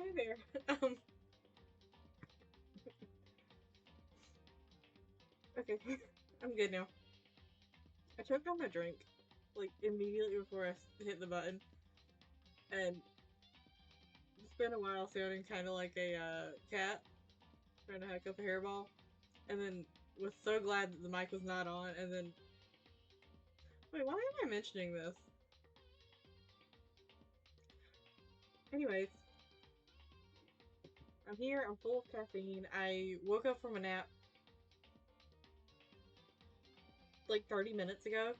Hi there. Okay, I'm good now. I choked on my drink, like, immediately before I hit the button, and it's been a while sounding kind of like a cat trying to hack up a hairball, and then was so glad that the mic was not on, and then... Wait, why am I mentioning this? Anyways, I'm here, I'm full of caffeine. I woke up from a nap like 30 minutes ago.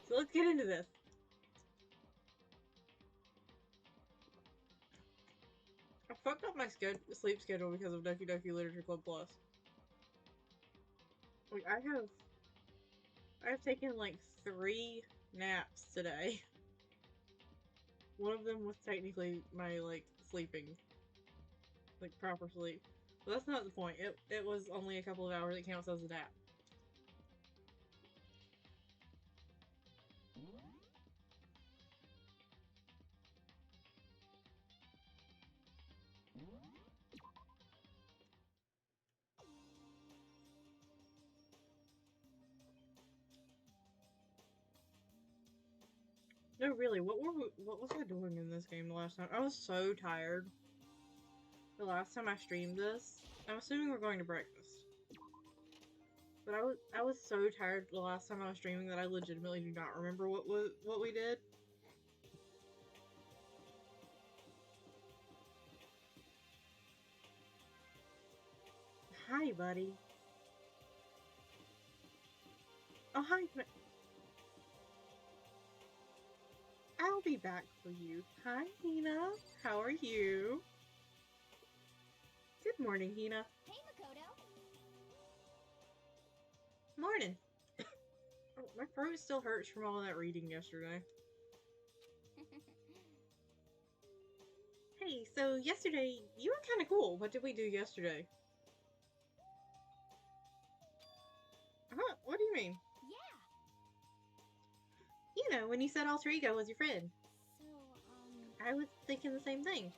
So let's get into this. I fucked up my sleep schedule because of Doki Doki Literature Club Plus. Like, I've taken like 3 naps today. One of them was technically my, like, sleeping. Like, proper sleep. But that's not the point. It was only a couple of hours. It counts as a nap. No, really, what was I doing in this game the last time? I was so tired. The last time I streamed this, I'm assuming we're going to breakfast. But I was so tired the last time I was streaming that I legitimately do not remember what we did. Hi, buddy. Oh, hi. I'll be back for you. Hi, Hina. How are you? Good morning, Hina. Hey, Makoto. Morning. Oh, my throat still hurts from all that reading yesterday. Hey, so yesterday, you were kind of cool. What did we do yesterday? Huh? What do you mean? Yeah. You know, when you said alter ego was your friend. So, I was thinking the same thing.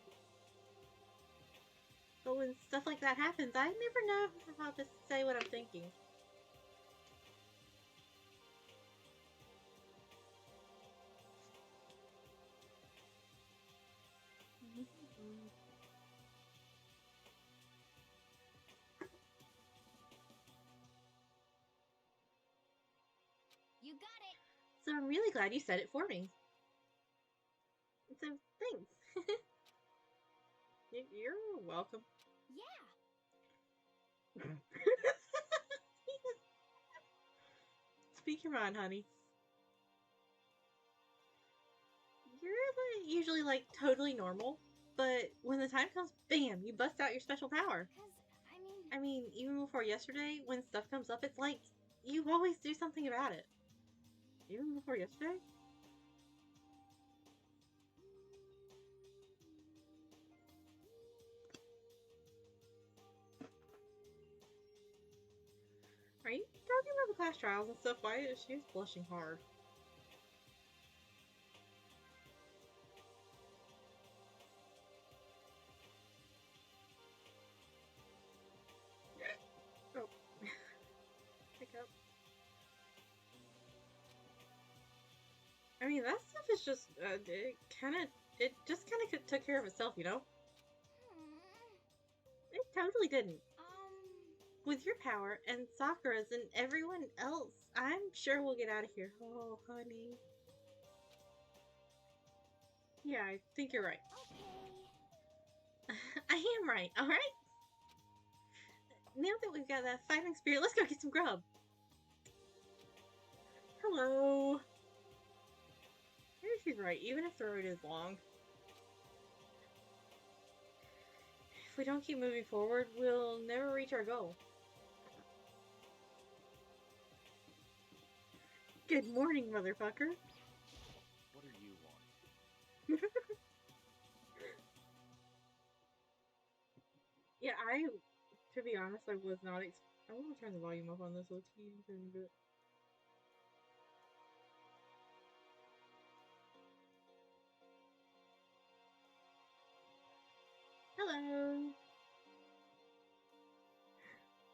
But when stuff like that happens, I never know how to say what I'm thinking. You got it. So I'm really glad you said it for me. So thanks. You're welcome. Yeah. Speak your mind, honey. You're usually like totally normal, but when the time comes, bam, you bust out your special power. 'Cause, I mean, even before yesterday, when stuff comes up, it's like you always do something about it. Even before yesterday? Are you talking about the class trials and stuff? Why is she blushing hard? Oh. Pick up. I mean, that stuff is just, it just kind of took care of itself, you know? It totally didn't. With your power and Sakura's and everyone else, I'm sure we'll get out of here. Oh, honey. Yeah, I think you're right. Okay. I am right, alright? Now that we've got that fighting spirit, let's go get some grub. Hello. Maybe she's right, even if the road is long. If we don't keep moving forward, we'll never reach our goal. Good morning, motherfucker. What are you wanting? Yeah, to be honest, I was not I want to turn the volume up on this little teeny bit. Hello.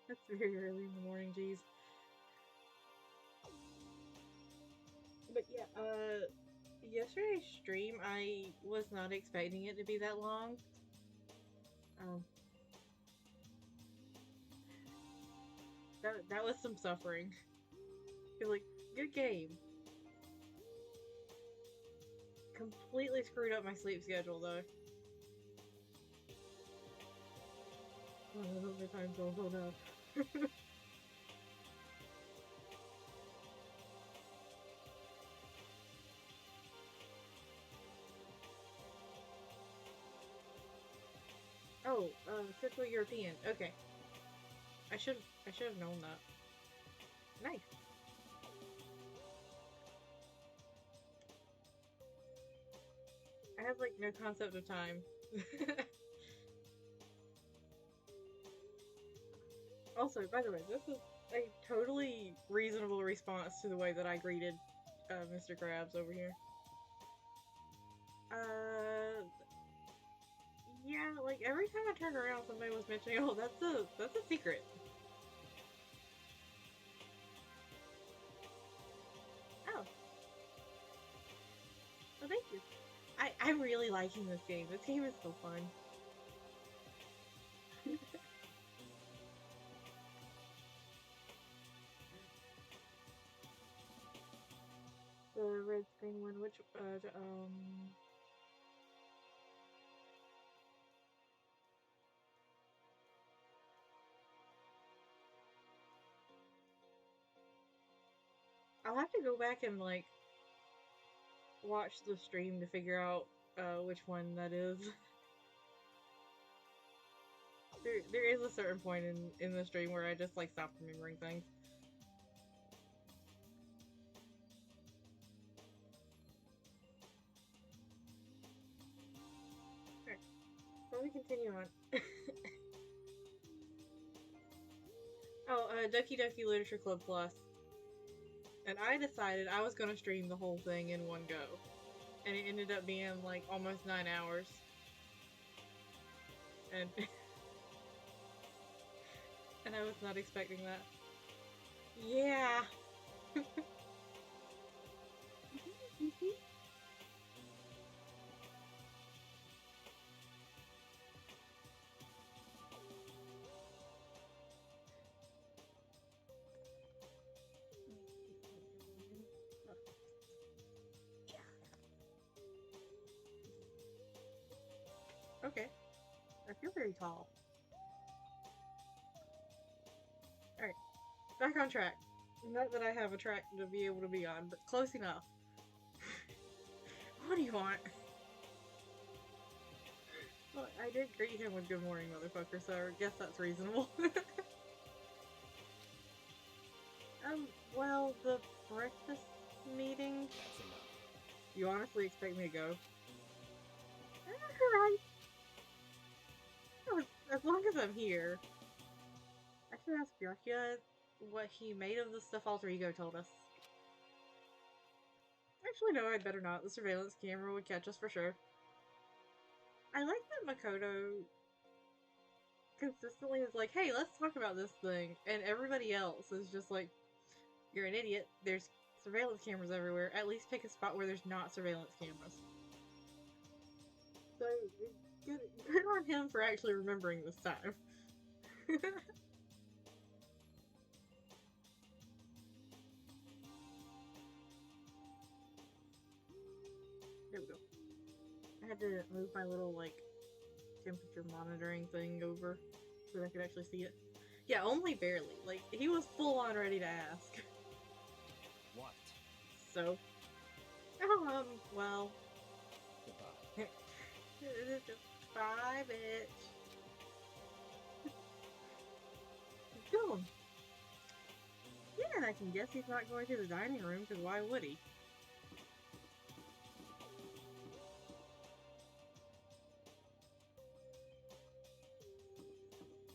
That's very early in the morning, geez. But yeah, yesterday's stream, I was not expecting it to be that long. That was some suffering. Like, good game. Completely screwed up my sleep schedule, though. Oh, my time zone, oh no. Oh, Central European. Okay. I should have known that. Nice. I have like no concept of time. Also, by the way, this is a totally reasonable response to the way that I greeted Mr. Krabs over here. Yeah, like every time I turned around, somebody was mentioning, "Oh, that's a secret." Oh, well, thank you. I'm really liking this game. This game is so fun. The red screen one, which I'll have to go back and like watch the stream to figure out which one that is. There is a certain point in the stream where I just like stop remembering things. Alright, so we continue on. Oh, Doki Doki Literature Club Plus. And I decided I was gonna stream the whole thing in one go. And it ended up being like almost 9 hours. And and I was not expecting that. Yeah. Okay. I feel very tall. Alright. Back on track. Not that I have a track to be able to be on, but close enough. What do you want? Well, I did greet him with good morning, motherfucker, so I guess that's reasonable. Well, the breakfast meeting? That's enough. You honestly expect me to go? Right. As long as I'm here. I should ask Byakuya what he made of the stuff Alter Ego told us. Actually, no, I'd better not. The surveillance camera would catch us for sure. I like that Makoto consistently is like, hey, let's talk about this thing. And everybody else is just like, you're an idiot. There's surveillance cameras everywhere. At least pick a spot where there's not surveillance cameras. So, good on him for actually remembering this time. There we go. I had to move my little, like, temperature monitoring thing over so that I could actually see it. Yeah, only barely. Like, he was full on ready to ask. What? So, well. Goodbye. Bye, bitch. He's gone. Yeah, and I can guess he's not going to the dining room, because why would he?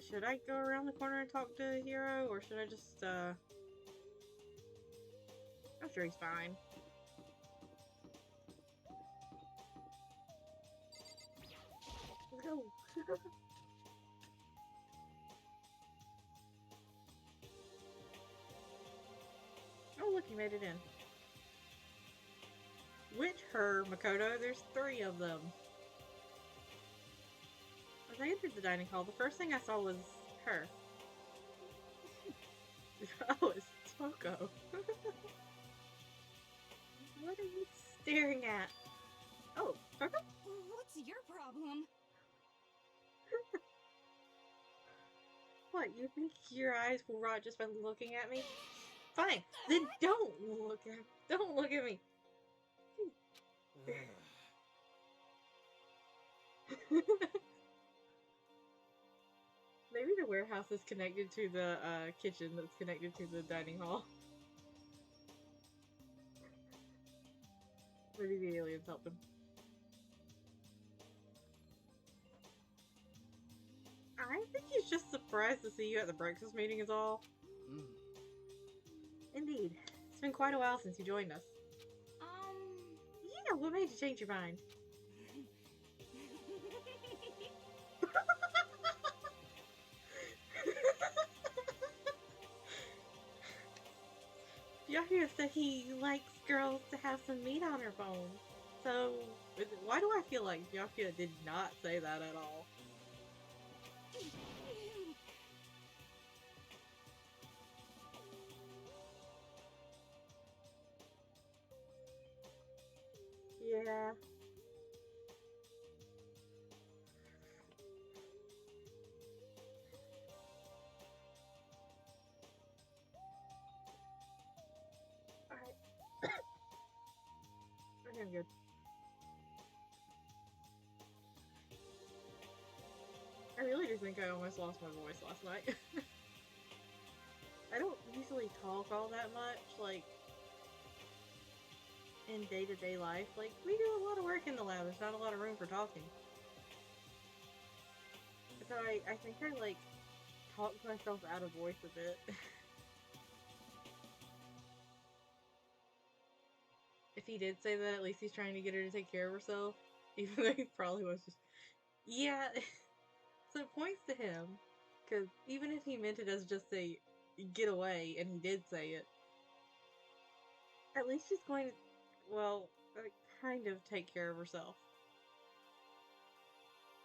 Should I go around the corner and talk to Hiro, or should I just, I'm sure he's fine. Let's go. Oh, look, you made it in. Which her, Makoto? There's 3 of them. As I entered the dining hall, the first thing I saw was her. Oh, it's Toko. What are you staring at? Oh, Toko? What's your problem? What, you think your eyes will rot just by looking at me? Fine, then don't look at me. Maybe the warehouse is connected to the kitchen that's connected to the dining hall. Maybe the aliens helped him. I think he's just surprised to see you at the breakfast meeting is all. Hmm. Indeed. It's been quite a while since you joined us. Yeah, what made you change your mind? Yahoo said he likes girls to have some meat on her bone. So, why do I feel like Yahoo did not say that at all? Yeah. Alright. Okay, I'm good. I really do think I almost lost my voice last night. I don't usually talk all that much, like, in day-to-day life. Like, we do a lot of work in the lab, there's not a lot of room for talking. So I think I, like, talked myself out of voice a bit. If he did say that, at least he's trying to get her to take care of herself. Even though he probably was just... Yeah, so it points to him. Because even if he meant it as just a get away, and he did say it, at least she's going to, well, kind of take care of herself.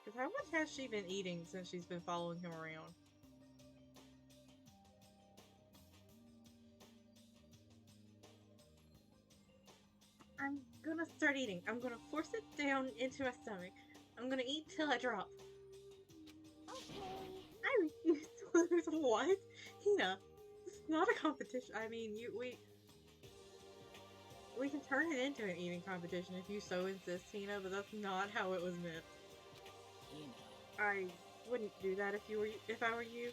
Because how much has she been eating since she's been following him around? I'm gonna start eating. I'm gonna force it down into my stomach. I'm gonna eat till I drop. Okay. I refuse to lose. What? Hina, this is not a competition. I mean, we can turn it into an eating competition if you so insist, Hina, but that's not how it was meant. Hina. I wouldn't do that if I were you.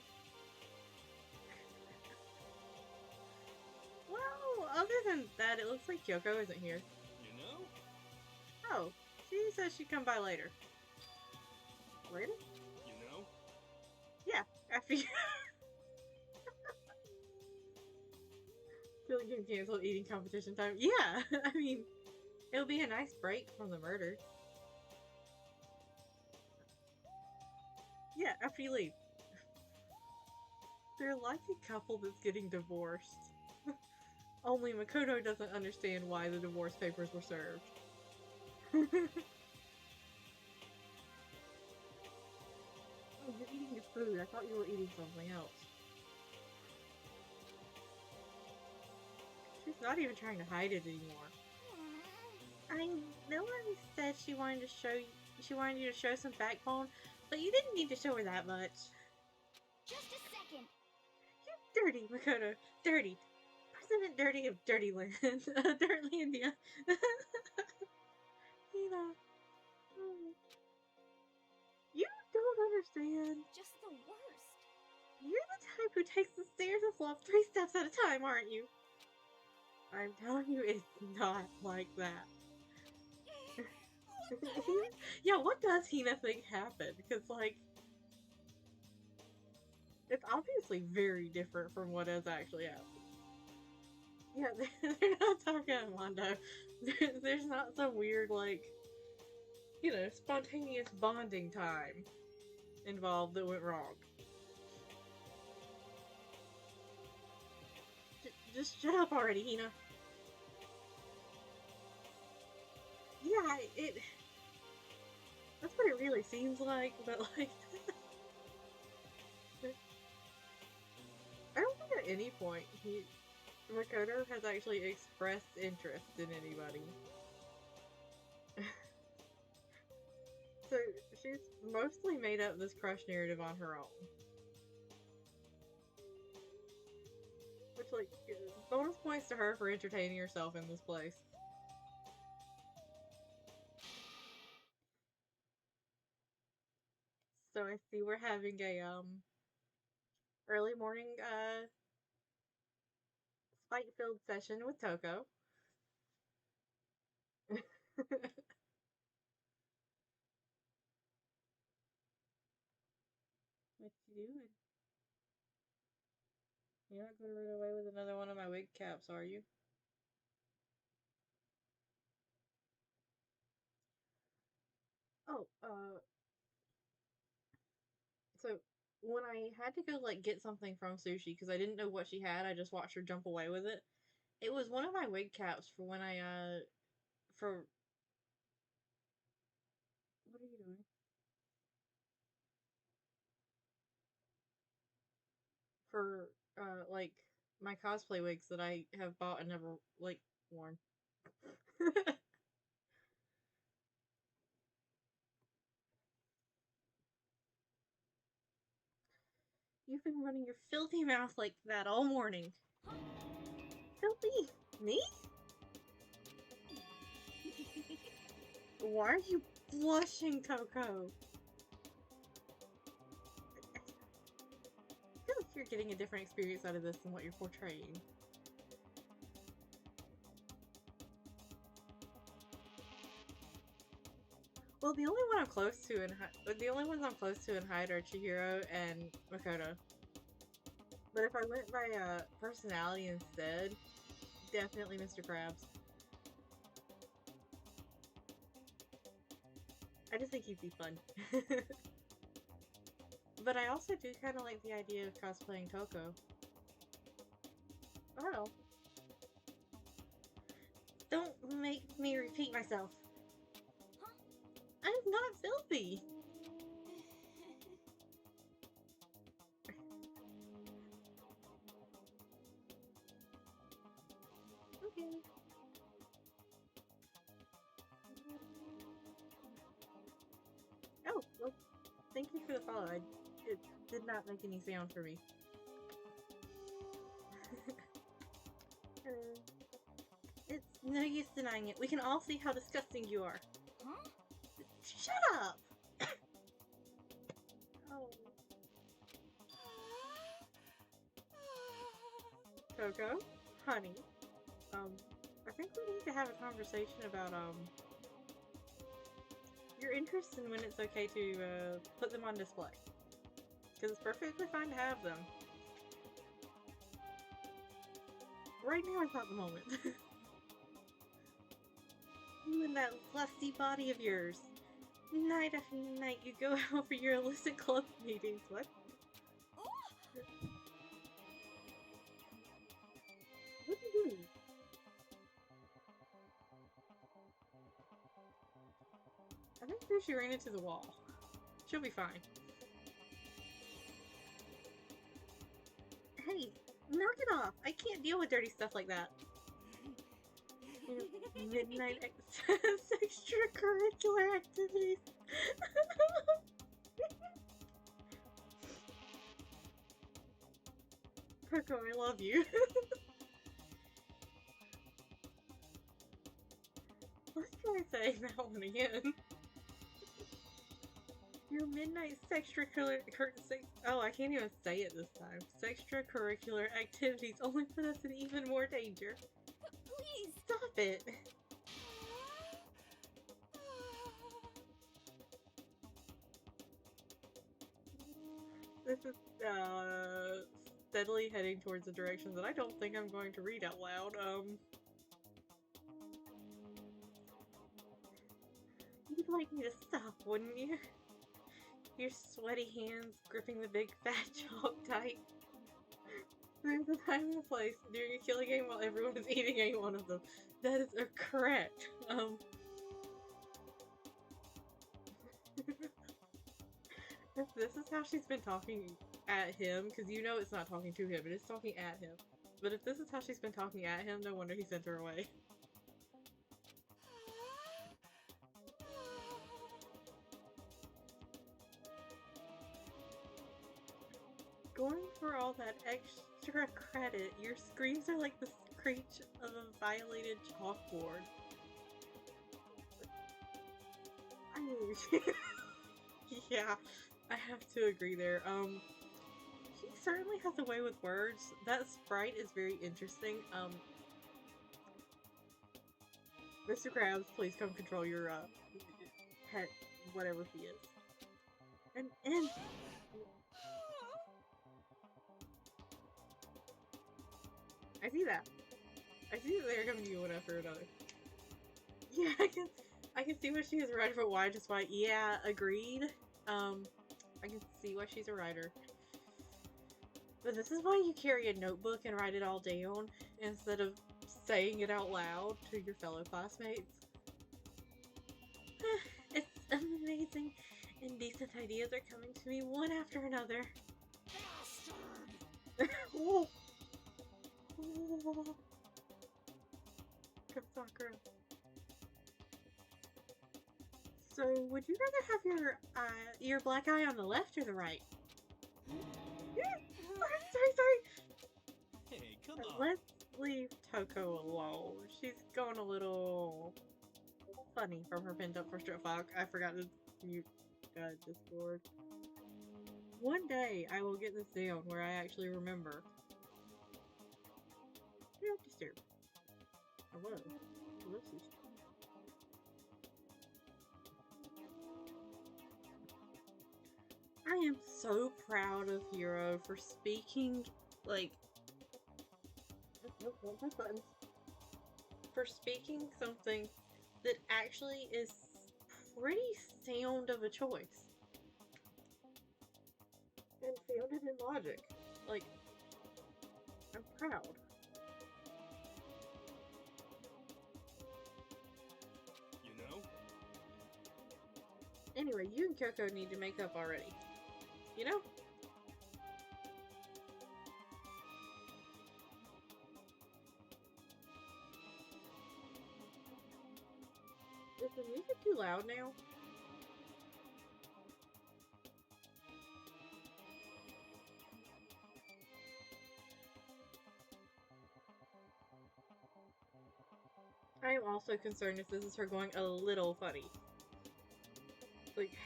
Well, other than that, it looks like Kyoko isn't here. You know? Oh, she says she'd come by later. Later? You know? Yeah, after you. Feeling game canceled, eating competition time. Yeah, I mean, it'll be a nice break from the murder. Yeah, after you leave. They're like a couple that's getting divorced. Only Makoto doesn't understand why the divorce papers were served. Oh, you're eating your food. I thought you were eating something else. She's not even trying to hide it anymore. I know Emmy said she wanted you to show some backbone, but you didn't need to show her that much. Just a second. You dirty, Makoto. Dirty. President Dirty of Dirty Land. Dirtlandia. Hina. You don't understand. Just the worst. You're the type who takes the stairs and flops 3 steps at a time, aren't you? I'm telling you, it's not like that. Yeah, what does Hina think happened? Because, like, it's obviously very different from what has actually happened. Yeah, they're not talking to Mondo. There's not some weird, like, you know, spontaneous bonding time. involved that went wrong. Just shut up already, Hina. Yeah, that's what it really seems like, but like... I don't think at any point Makoto has actually expressed interest in anybody. So she's mostly made up this crush narrative on her own. Which, like, bonus points to her for entertaining herself in this place. So I see we're having a, early morning, spite-filled session with Toko. What you doing? You're not gonna run away with another one of my wig caps, are you? Oh, so when I had to go, like, get something from Sushi, because I didn't know what she had, I just watched her jump away with it. It was one of my wig caps for when I, for... What are you doing? For, like, my cosplay wigs that I have bought and never, like, worn. You've been running your filthy mouth like that all morning. Filthy? Me? Why are you blushing, Toko? I feel like you're getting a different experience out of this than what you're portraying. Well, the only one I'm close to the only ones I'm close to in height are Chihiro and Makoto. But if I went by personality instead, definitely Mr. Krabs. I just think he'd be fun. But I also do kind of like the idea of cosplaying Toko. Oh. Don't make me repeat myself. Huh? I'm not filthy. Okay. Oh, well, thank you for the follow. It did not make any sound for me. It's no use denying it. We can all see how disgusting you are. Huh? Shut up! Oh. Coco? Honey? I think we need to have a conversation about, your interest in when it's okay to, put them on display. Because it's perfectly fine to have them. Right now is not the moment. You and that lusty body of yours. Night after night you go out for your illicit club meetings. What? What are you doing? I think she ran into the wall. She'll be fine. Hey, knock it off! I can't deal with dirty stuff like that. Midnight extracurricular activities. Coco, I love you. Let's try saying that one again. Your midnight oh, I can't even say it this time. Extracurricular activities only put us in even more danger. Please Stop it. This is steadily heading towards a direction that I don't think I'm going to read out loud. You'd like me to stop, wouldn't you? Your sweaty hands gripping the big fat chalk tight. There's a time and a place during a killing game while everyone is eating ain't one of them. That is correct. If this is how she's been talking at him, because you know it's not talking to him, it is talking at him. But if this is how she's been talking at him, no wonder he sent her away. Going for all that extra credit, your screams are like the screech of a violated chalkboard. I mean, yeah, I have to agree there. He certainly has a way with words. That sprite is very interesting. Mr. Krabs, please come control your, pet, whatever he is. And I see that. I see that they're coming to you one after another. Yeah, I can see what she is a writer, but why? Just why? Yeah, agreed. I can see why she's a writer. But this is why you carry a notebook and write it all down instead of saying it out loud to your fellow classmates. It's amazing. Indecent ideas are coming to me one after another. Bastard! Oh. Oh. Sakura. So, would you rather have your black eye on the left or the right? Sorry. Hey, come on. Let's leave Toko alone. She's going a little funny from her pinned up for Strip Fog. I forgot to mute Discord. One day I will get this down where I actually remember. You don't disturb. Hello. I am so proud of Hiro for speaking, like, for speaking something that actually is pretty sound of a choice. And founded in logic. Like, I'm proud. You know? Anyway, you and Kyoko need to make up already. You know? Is the music too loud now? I am also concerned if this is her going a little funny. Like,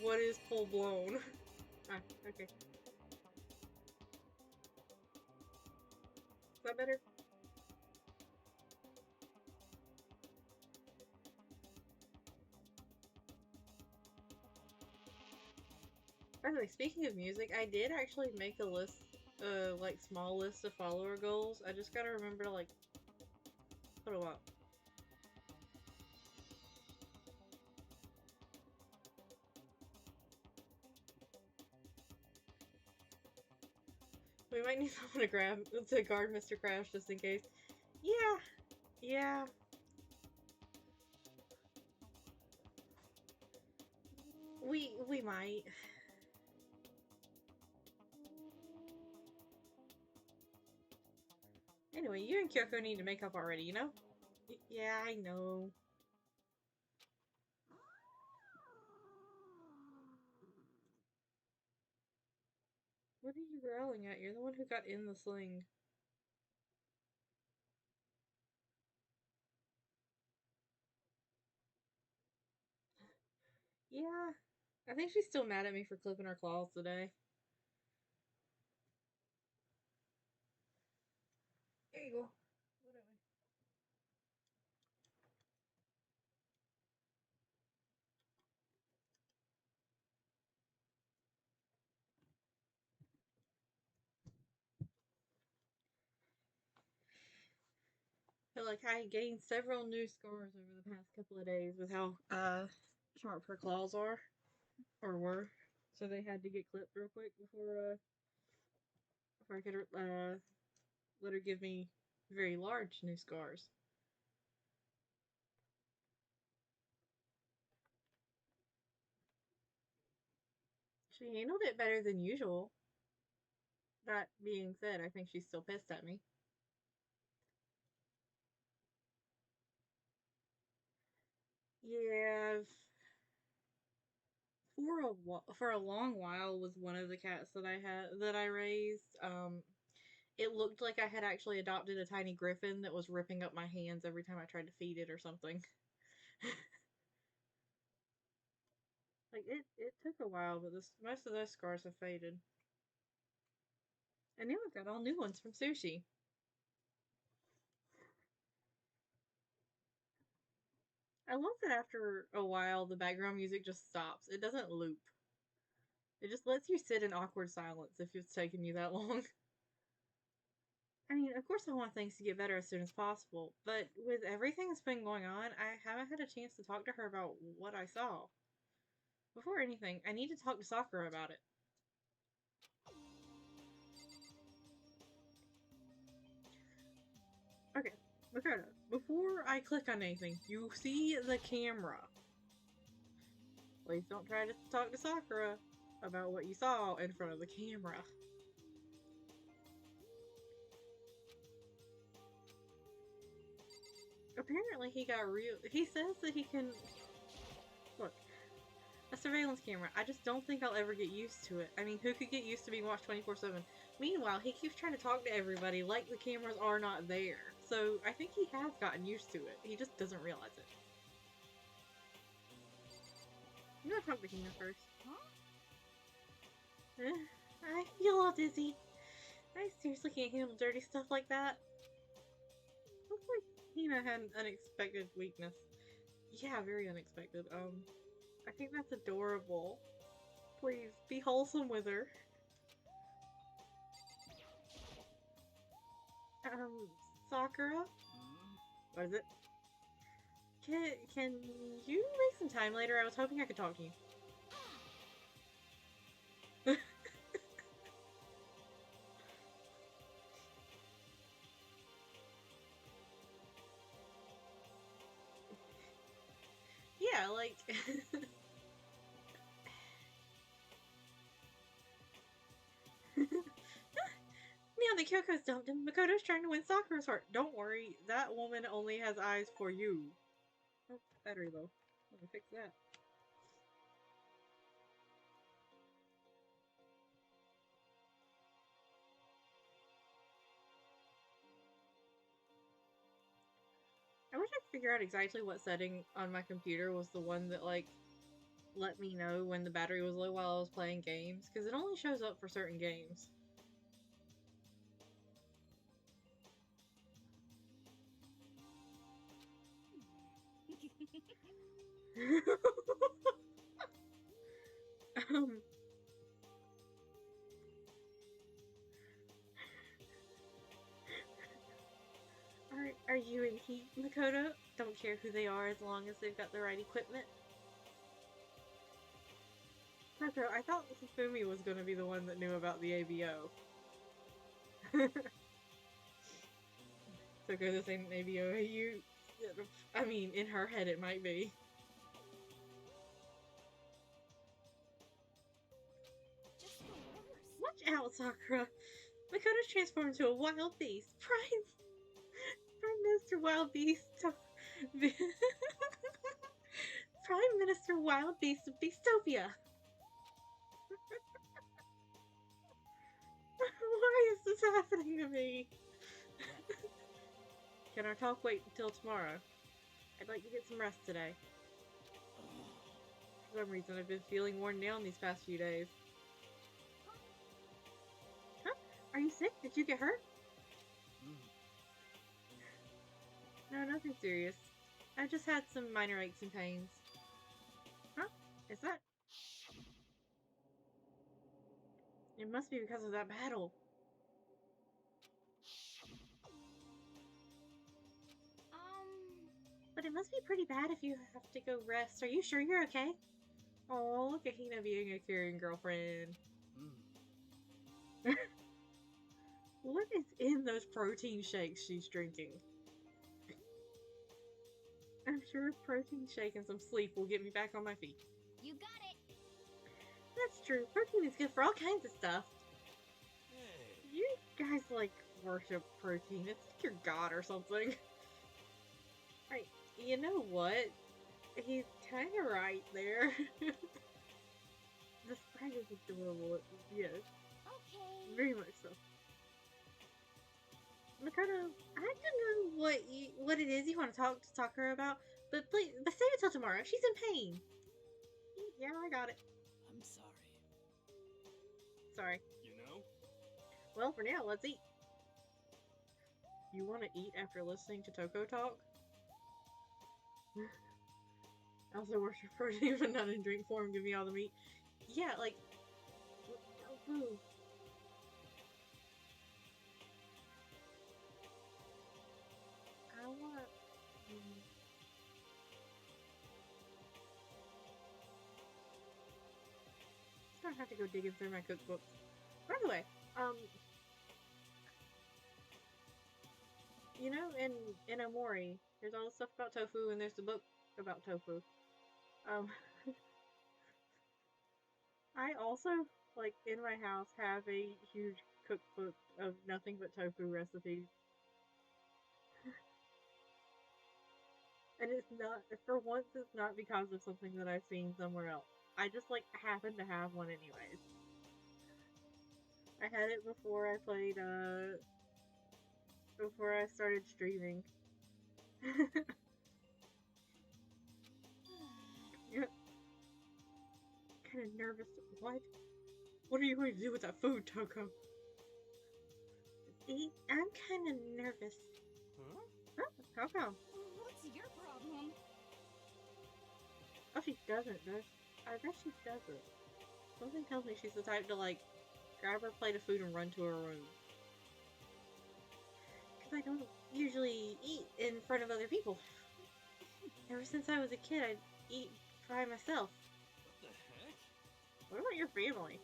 what is full blown? Ah, okay. Is that better? By the way, speaking of music, I did actually make a list, like, small list of follower goals. I just gotta remember to, like, put them up. We might need someone to guard Mr. Crash just in case. Yeah. We might. Anyway, you and Kyoko need to make up already, you know? Yeah, I know. What are you growling at? You're the one who got in the sling. Yeah. I think she's still mad at me for clipping her claws today. There you go. Whatever. Feel like I gained several new scars over the past couple of days with how sharp her claws are. Or were. So they had to get clipped real quick before I could let her give me very large new scars. She handled it better than usual. That being said, I think she's still pissed at me. Yeah, for a long while was one of the cats that I raised. It looked like I had actually adopted a tiny griffin that was ripping up my hands every time I tried to feed it or something. Like it took a while, but most of those scars have faded. And now I've got all new ones from Sushi. I love that after a while the background music just stops. It doesn't loop. It just lets you sit in awkward silence if it's taken you that long. I mean, of course I want things to get better as soon as possible, but with everything that's been going on, I haven't had a chance to talk to her about what I saw. Before anything, I need to talk to Sakura about it. Okay, Makoto, before I click on anything, you see the camera. Please don't try to talk to Sakura about what you saw in front of the camera. Apparently he says that he can... Look, a surveillance camera. I just don't think I'll ever get used to it. I mean, who could get used to being watched 24/7? Meanwhile, he keeps trying to talk to everybody like the cameras are not there. So I think he has gotten used to it. He just doesn't realize it. I'm gonna talk to Hina first. Huh? I feel all dizzy. I seriously can't handle dirty stuff like that. Looks like Hina had an unexpected weakness. Yeah, very unexpected. I think that's adorable. Please, be wholesome with her. Sakura? What is it? Can you make some time later? I was hoping I could talk to you. Yeah, like... Now that Kyoko's dumped him, Makoto's trying to win Sakura's heart. Don't worry, that woman only has eyes for you. Oh, battery low. Let me fix that. I wish I could figure out exactly what setting on my computer was the one that, like, let me know when the battery was low while I was playing games, because it only shows up for certain games. um, are you in heat, Makoto? Don't care who they are as long as they've got the right equipment. Makoto, I thought Fumi was going to be the one that knew about the ABO. So go this ain't an ABO. I mean, in her head it might be. Watch out, Sakura! Makoto's transformed into a wild beast. Prime Minister Wild Beast. Prime Minister Wild Beast of Beastopia. Why is this happening to me? Can our talk wait until tomorrow? I'd like to get some rest today. For some reason, I've been feeling worn down these past few days. Huh? Are you sick? Did you get hurt? No, nothing serious. I just had some minor aches and pains. Huh? Is that... It must be because of that battle. But it must be pretty bad if you have to go rest. Are you sure you're okay? Oh, look at Hina being a caring girlfriend. Mm. What is in those protein shakes she's drinking? I'm sure a protein shake and some sleep will get me back on my feet. You got it. That's true. Protein is good for all kinds of stuff. Hey. You guys, like, worship protein. It's like your god or something. Right. You know what? He's kind of right there. The sprite is adorable. Yes. Okay. Very much so. Mikado, I don't know what it is you want to talk to Sakura about, but please, but save it till tomorrow. She's in pain. Yeah, I got it. I'm sorry. Sorry. You know? Well, for now, let's eat. You want to eat after listening to Toko talk? I also worship protein, but not in drink form. Give me all the meat. Yeah, like tofu. I want. I don't have to go digging through my cookbooks. By the way, you know, in Omori, there's all the stuff about tofu, and there's the book about tofu. Um, I also, like, in my house, have a huge cookbook of nothing but tofu recipes. And it's not, for once, it's not because of something that I've seen somewhere else. I just, like, happen to have one anyways. I had it before I played, before I started streaming. Yeah. Kind of nervous. What? What are you going to do with that food, Toko? Eat? I'm kind of nervous. Huh? Huh? How come? What's your problem? Oh, she doesn't, does she? I bet she doesn't. Something tells me she's the type to, like, grab her plate of food and run to her room. Because I don't usually eat in front of other people. Ever since I was a kid, I'd eat by myself. What the heck? What about your family?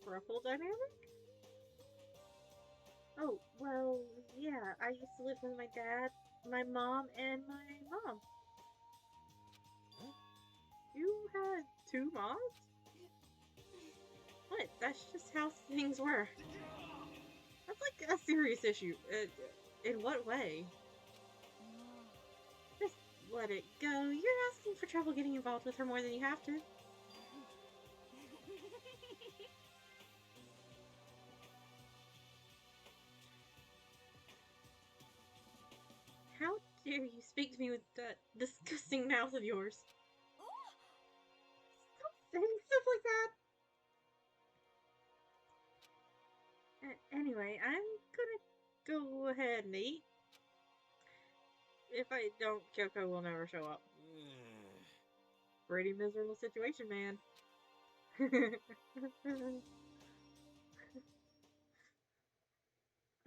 Ruffle dynamic? Oh, well, yeah, I used to live with my dad, my mom, and my mom. Huh? You had two moms? What? That's just how things were. That's like a serious issue. In what way? Just let it go. You're asking for trouble getting involved with her more than you have to. How dare you speak to me with that disgusting mouth of yours? Stop saying stuff like that! Anyway, I'm gonna go ahead and eat. If I don't, Kyoko will never show up. Pretty miserable situation, man.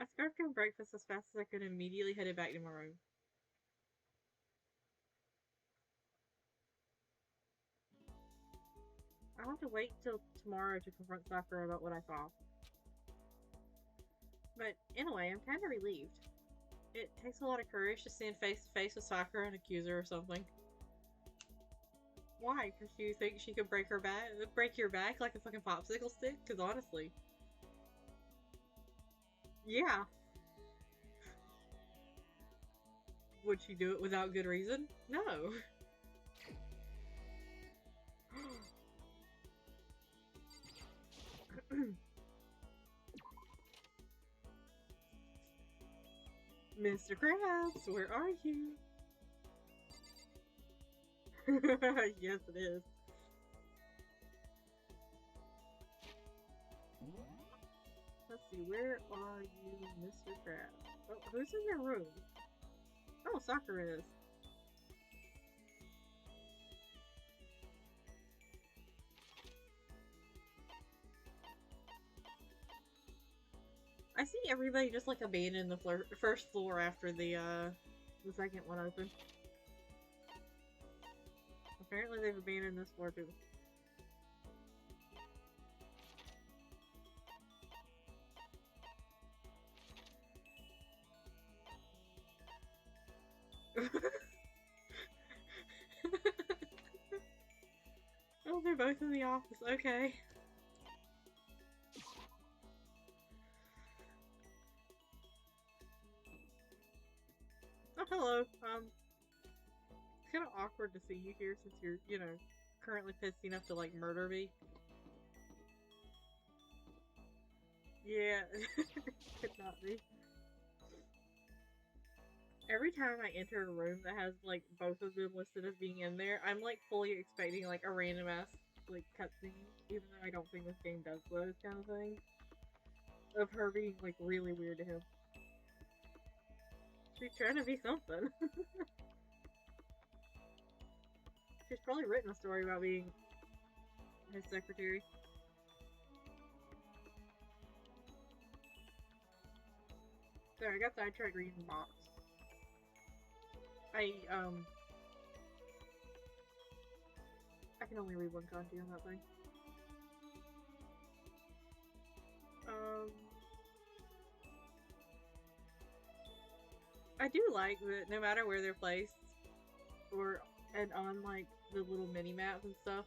I scarfed her breakfast as fast as I could and immediately headed back to my room. I'll have to wait till tomorrow to confront Sakura about what I saw. But in a way, I'm kind of relieved. It takes a lot of courage to stand face to face with Sakura and accuse her of something. Why? Because you think she could break your back like a fucking popsicle stick? Because honestly, yeah. Would she do it without good reason? No. Mr. Krabs, where are you? Yes, it is. Let's see, where are you, Mr. Krabs? Oh, who's in your room? Oh, Sakura is. I see everybody just like abandon the first floor after the second one opened. Apparently they've abandoned this floor too. Oh, they're both in the office. Okay. Oh, hello. It's kind of awkward to see you here since you're, you know, currently pissed enough to, like, murder me. Yeah, could not be. Every time I enter a room that has, like, both of them listed as being in there, I'm, like, fully expecting, like, a random ass, like, cutscene, even though I don't think this game does those kind of things. Of her being, like, really weird to him. She's trying to be something. She's probably written a story about being his secretary. Sorry, I got sidetracked reading the box. I can only read one kanji on that thing. I do like that no matter where they're placed, and on like the little mini maps and stuff.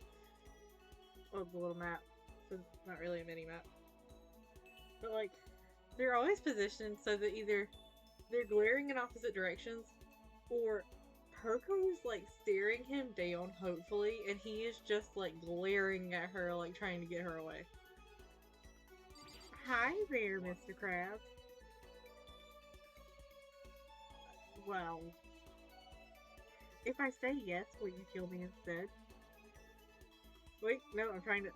Oh, the little map, so it's not really a mini map. But like, they're always positioned so that either they're glaring in opposite directions, or Poco's like staring him down, hopefully, and he is just like glaring at her, like trying to get her away. Hi there, Mr. Krabs. Well, if I say yes, will you kill me instead? Wait, no, I'm trying to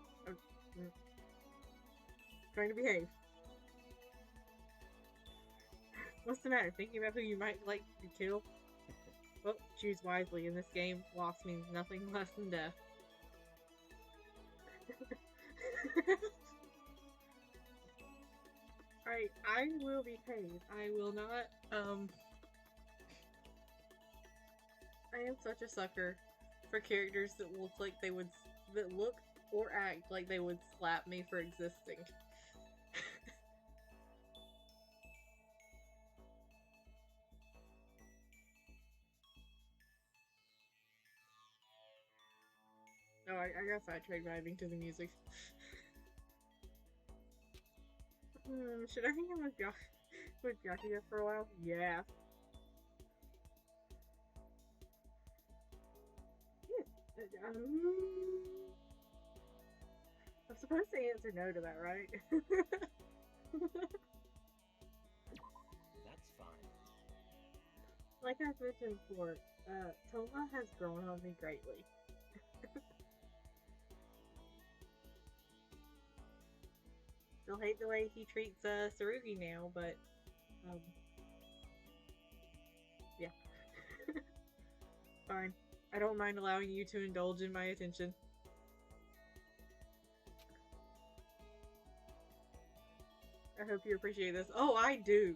behave. What's the matter? Thinking about who you might like to kill? Well, choose wisely. In this game, loss means nothing less than death. Alright, I will behave. I will not, I am such a sucker for characters that look like they would, that look or act like they would slap me for existing. Oh, I guess I tried vibing to the music. Should I hang out with Yakuya for a while? Yeah. I'm supposed to answer no to that, right? That's fine. Like I've mentioned before, Toma has grown on me greatly. Still hate the way he treats Tsurugi now, but yeah. Fine. I don't mind allowing you to indulge in my attention. I hope you appreciate this. Oh, I do!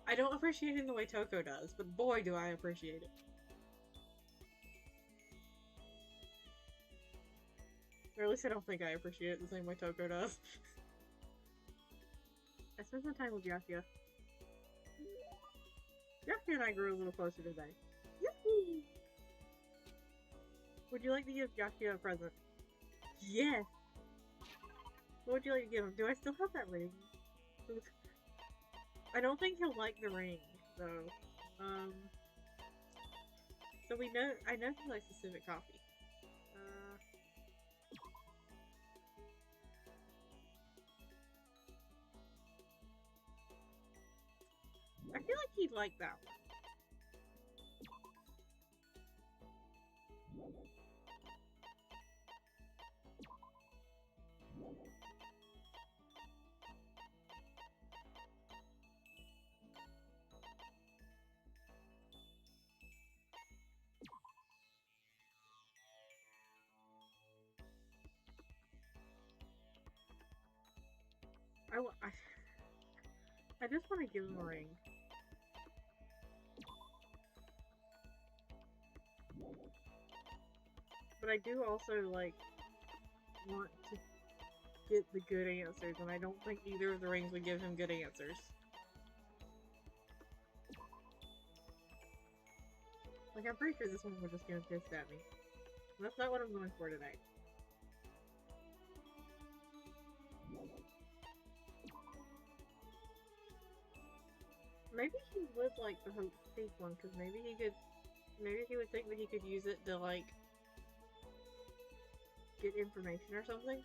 I don't appreciate it in the way Toko does, but boy do I appreciate it. Or at least I don't think I appreciate it the same way Toko does. I spent some time with Yakuya. Yakuya and I grew a little closer today. Yahoo! Would you like to give Yakuya a present? Yes! What would you like to give him? Do I still have that ring? I don't think he'll like the ring, though. So I know he likes Pacific coffee. I feel like he'd like that one. I just want to give him a ring. But I do also, like, want to get the good answers, and I don't think either of the rings would give him good answers. Like, I'm pretty sure this one was just gonna piss at me. That's not what I'm going for tonight. Maybe he would like the Hope Seek one, because maybe he would think that he could use it to, like, get information or something.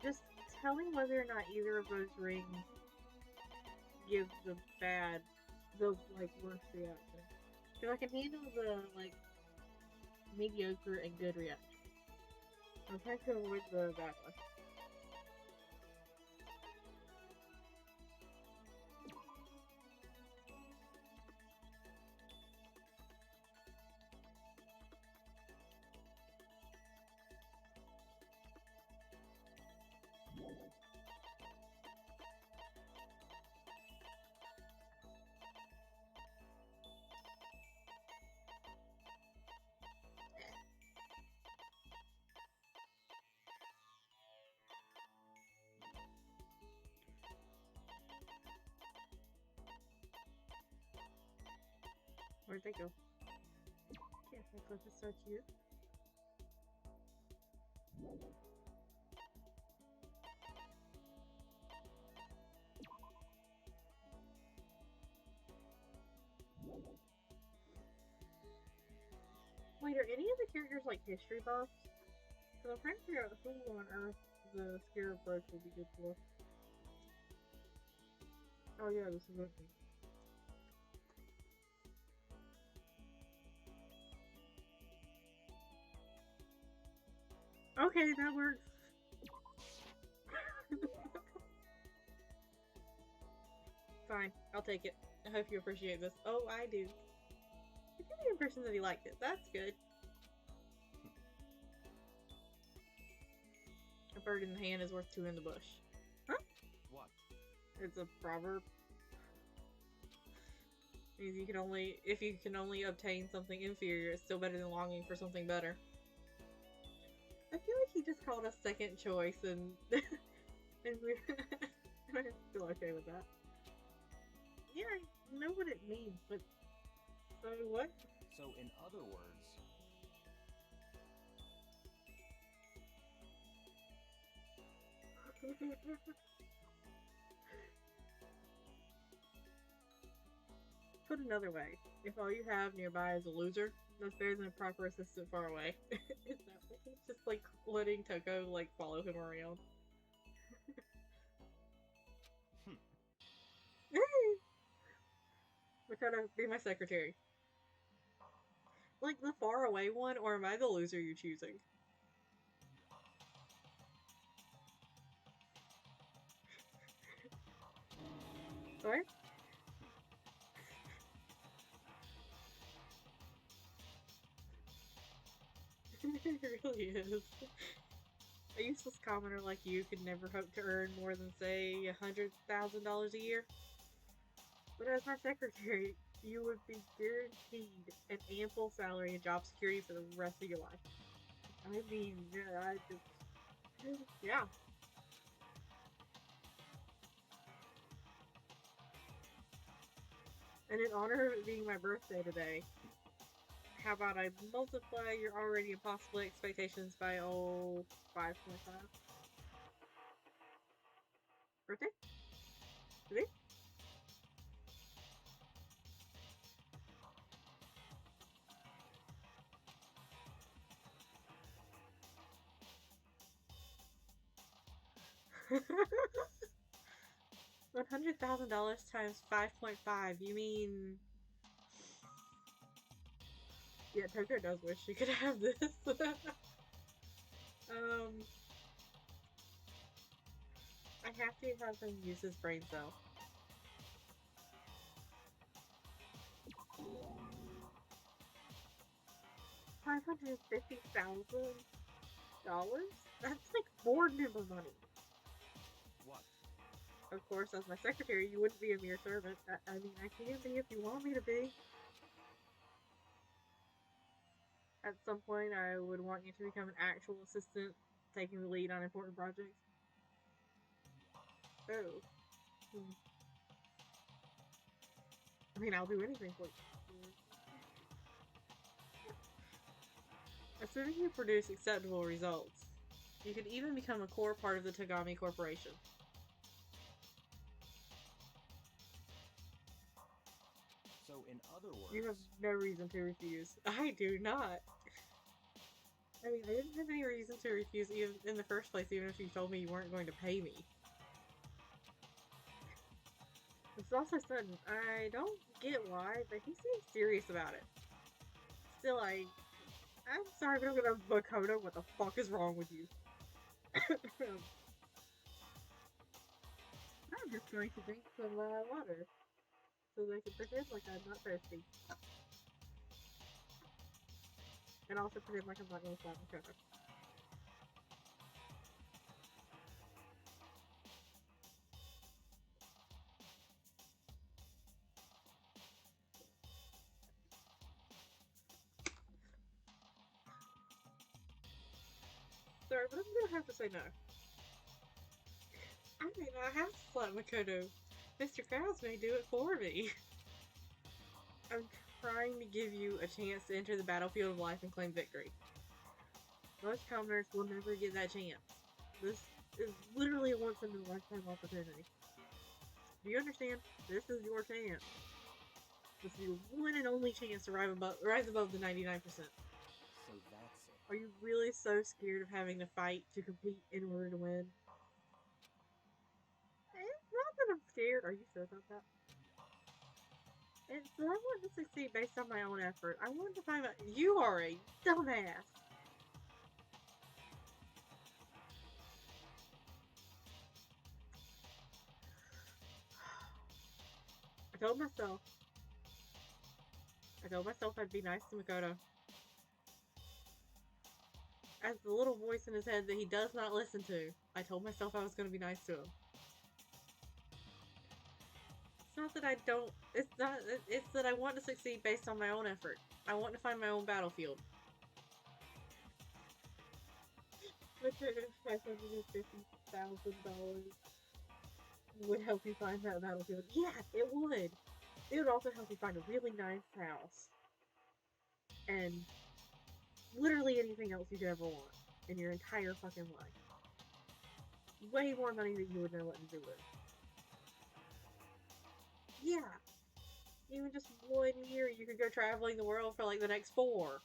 Just tell him whether or not either of those rings give the like, worst reaction. Because I can handle the, like, mediocre and good reaction. I'm trying to avoid the bad one. Where'd they go? Can't I click to search you? Wait, are any of the characters like history buffs? Because I'm trying to figure out who on earth the Scarab Brooch would be good for. Oh yeah, this is empty. Okay, that works. Fine, I'll take it. I hope you appreciate this. Oh, I do. I get the impression that he liked it. That's good. A bird in the hand is worth two in the bush. Huh? What? It's a proverb. Means if you can only obtain something inferior, it's still better than longing for something better. I feel like he just called us second choice, and and I feel okay with that. Yeah, I know what it means, but so what? So, in other words, put another way, if all you have nearby is a loser, that's better than a proper assistant far away. Is that what he's just like letting Toko like follow him around? We're trying to be my secretary. Like the far away one, or am I the loser you're choosing? Sorry? It really is. A useless commoner like you could never hope to earn more than, say, $100,000 a year. But as my secretary, you would be guaranteed an ample salary and job security for the rest of your life. I mean, yeah, yeah. And in honor of it being my birthday today, how about I multiply your already impossible expectations by, 5.5? Birthday? Today? $100,000 times 5.5. You mean Yeah, Toko does wish she could have this. I have to have him use his brain cell. $550,000? That's like board member money. What? Of course, as my secretary, you wouldn't be a mere servant. I mean, I can be if you want me to be. At some point, I would want you to become an actual assistant, taking the lead on important projects. Oh. I mean, I'll do anything for you. Assuming you produce acceptable results, you could even become a core part of the Tagami Corporation. So, in other words... You have no reason to refuse. I do not. I mean, I didn't have any reason to refuse even in the first place, even if you told me you weren't going to pay me. It's also sudden. I don't get why, but he seems serious about it. Still, I'm sorry, but I'm gonna Makoto. What the fuck is wrong with you? I'm just going to drink some water so they can pretend like I'm not thirsty. And also pretend like I'm not gonna slap Makoto. Sorry, but I'm gonna have to say no. I may not have to slap Makoto. Mr. Krause may do it for me. I'm trying to give you a chance to enter the battlefield of life and claim victory. Most commoners will never get that chance. This is literally a once-in-a-lifetime opportunity. Do you understand? This is your chance. This is your one and only chance to rise above the 99%. So that's it. Are you really so scared of having to fight to compete in order to win? It's not that I'm scared. Are you sure about that? It's that I want to succeed based on my own effort. I want to find out. You are a dumbass. I told myself I'd be nice to Makoto. As the little voice in his head that he does not listen to, I told myself I was going to be nice to him. It's not that I don't, it's that I want to succeed based on my own effort. I want to find my own battlefield. $550,000 would help you find that battlefield. Yeah, it would. It would also help you find a really nice house. And literally anything else you could ever want in your entire fucking life. Way more money than you would know what to do with. Yeah. Even just 1 year, you could go traveling the world for like the next 4.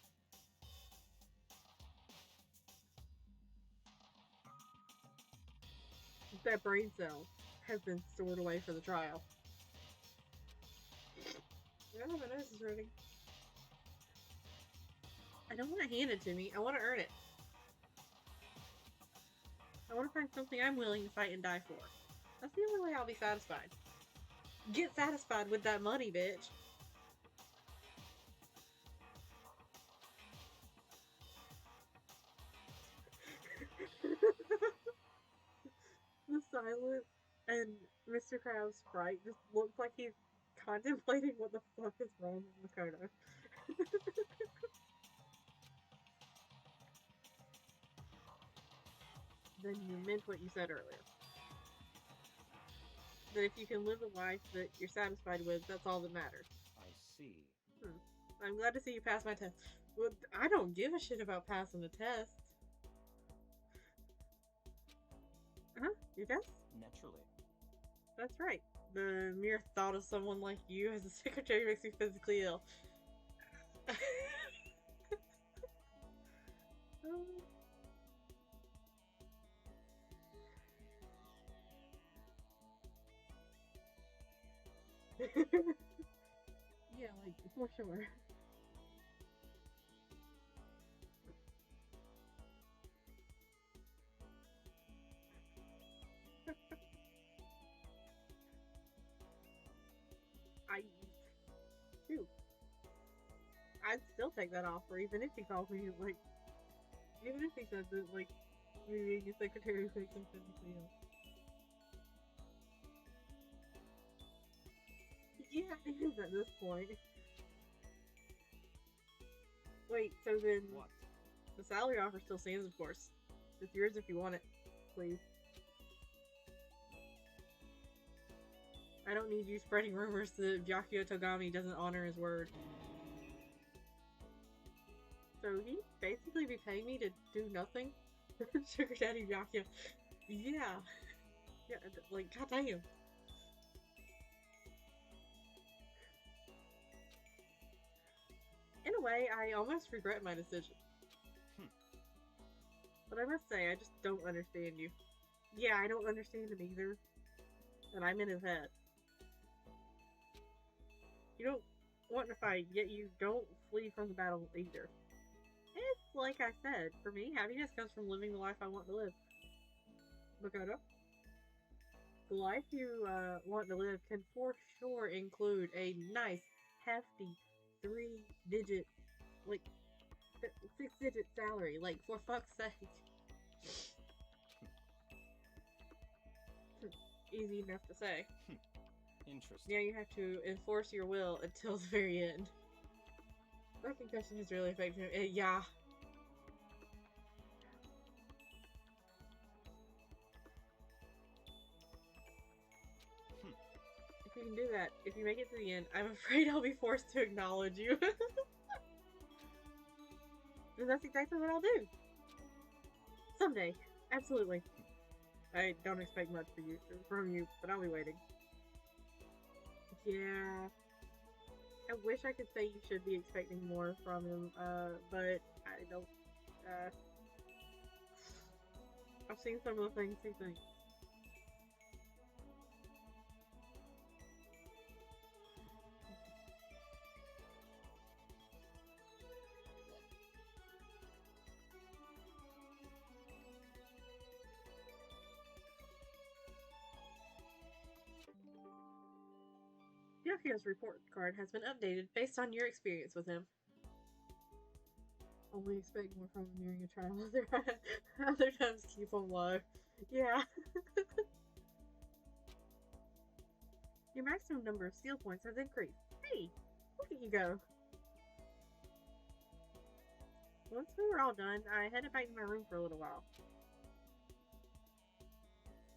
That brain cell has been stored away for the trial. Yeah, my nose is running. I don't want to hand it to me. I want to earn it. I want to find something I'm willing to fight and die for. That's the only way I'll be satisfied. Get satisfied with that money, bitch. The silence and Mr. Krabs' sprite just looks like he's contemplating what the fuck is wrong with Makoto. Then you meant what you said earlier. That if you can live a life that you're satisfied with, that's all that matters. I see. I'm glad to see you pass my test. Well, I don't give a shit about passing the test. Huh? Your test? Naturally. That's right. The mere thought of someone like you as a secretary makes me physically ill. Yeah, like, for sure. Shoot. I'd still take that offer, even if he called me, like, even if he said that, like, me being a secretary makes him physically ill. Yeah, it is at this point. Wait, so then What? the salary offer still stands, of course. It's yours if you want it, please. I don't need you spreading rumors that Byakuya Togami doesn't honor his word. So he'd basically be paying me to do nothing? Sugar Daddy Byakuya. Yeah. Yeah, like, goddamn. In a way, I almost regret my decision. But I must say, I just don't understand you. Yeah, I don't understand him either. And I'm in his head. You don't want to fight, yet you don't flee from the battle either. It's like I said, for me, happiness comes from living the life I want to live. Makoto? The life you want to live can for sure include a nice, hefty, 3-digit, like, 6-digit salary. Like, for fuck's sake. Easy enough to say. Interesting. Now you have to enforce your will until the very end. That concussion has really affected him. Yeah. If you can do that, if you make it to the end, I'm afraid I'll be forced to acknowledge you. And that's exactly what I'll do. Someday. Absolutely. I don't expect much from you, but I'll be waiting. Yeah. I wish I could say you should be expecting more from him, but I don't, I've seen some of the things he thinks. Byakuya's report card has been updated based on your experience with him. Only expect more from him during a trial. Other times keep him low. Yeah. Your maximum number of skill points has increased. Hey, look at you go. Once we were all done, I headed back to my room for a little while.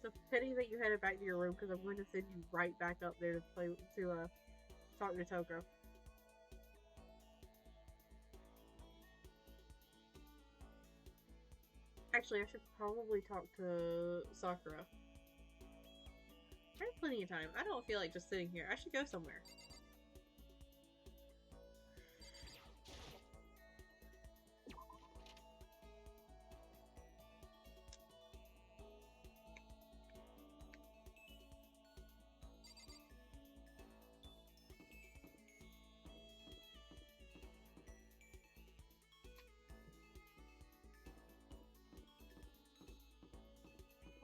It's a pity that you headed back to your room because I'm going to send you right back up there to talk to Toko. Actually, I should probably talk to Sakura. I have plenty of time. I don't feel like just sitting here. I should go somewhere.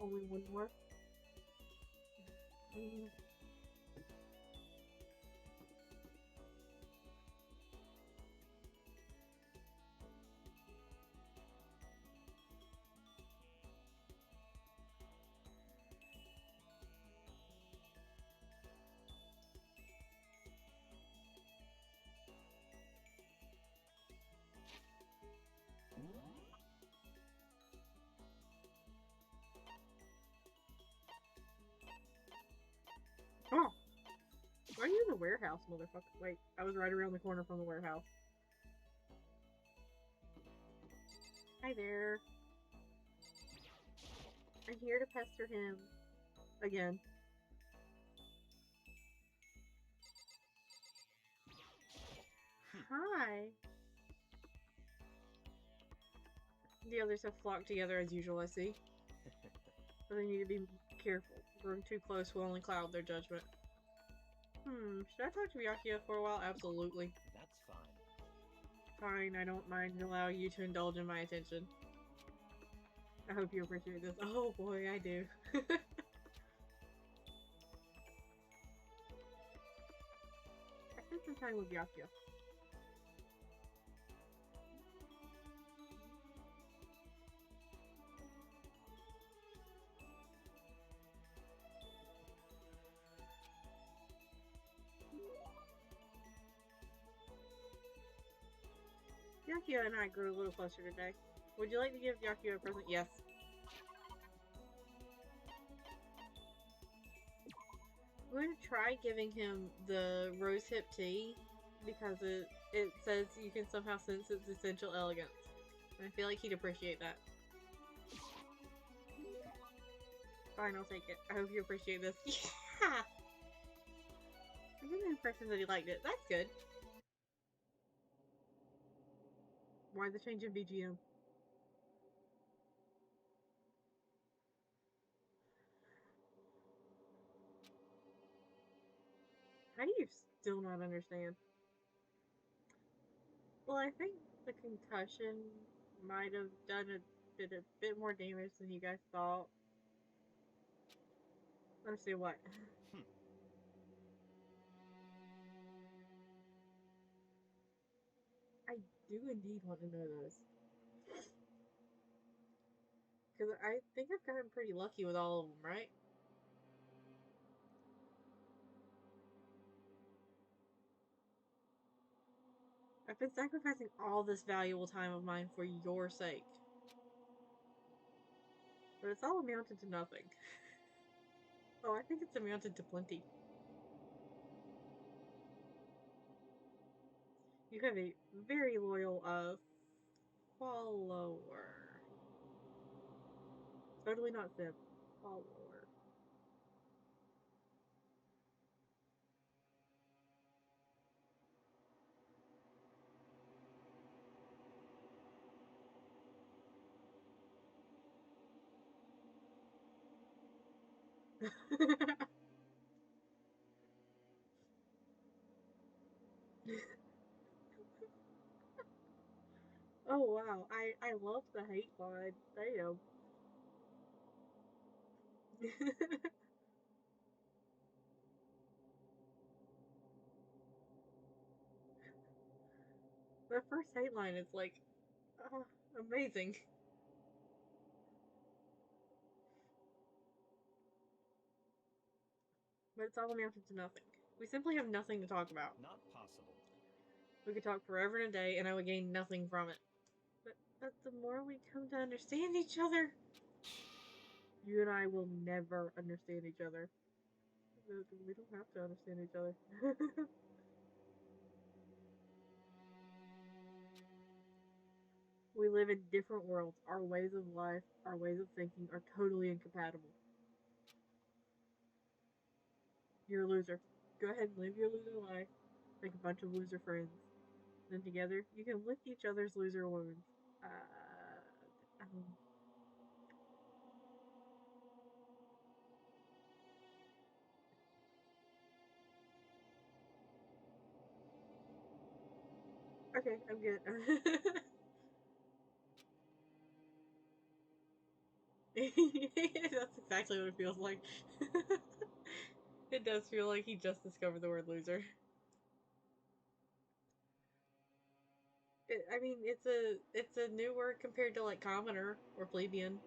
Only one more. Oh! Why are you in the warehouse, motherfucker? Wait, I was right around the corner from the warehouse. Hi there. I'm here to pester him. Again. Hi. The others have flocked together as usual, I see. But they need to be careful. Growing too close will only cloud their judgment. Should I talk to Byakuya for a while? Absolutely. That's fine. Fine, I don't mind allowing you to indulge in my attention. I hope you appreciate this. Oh boy, I do. some time with Yakuya. Yakuya and I grew a little closer today. Would you like to give Yakuya a present? Yes. I'm going to try giving him the rose hip tea because it says you can somehow sense its essential elegance. And I feel like he'd appreciate that. Fine, I'll take it. I hope you appreciate this. Yeah! I get the impression that he liked it. That's good. Why the change in BGM? How do you still not understand? Well, I think the concussion might have done a bit more damage than you guys thought. Understand what? I do indeed want to know those. Because I think I've gotten pretty lucky with all of them, right? I've been sacrificing all this valuable time of mine for your sake. But it's all amounted to nothing. Oh, I think it's amounted to plenty. You have a very loyal, follower. Totally not simp. Follower. Oh wow, I love the hate line. Damn. The first hate line is like, amazing. But it's all amounted to nothing. We simply have nothing to talk about. Not possible. We could talk forever and a day, and I would gain nothing from it. But the more we come to understand each other, you and I will never understand each other. We don't have to understand each other. We live in different worlds. Our ways of life, our ways of thinking are totally incompatible. You're a loser. Go ahead and live your loser life. Make a bunch of loser friends. Then together, you can lick each other's loser wounds. Um, okay, I'm good. That's exactly what it feels like. It does feel like he just discovered the word loser. I mean, it's a new word compared to like commoner or plebeian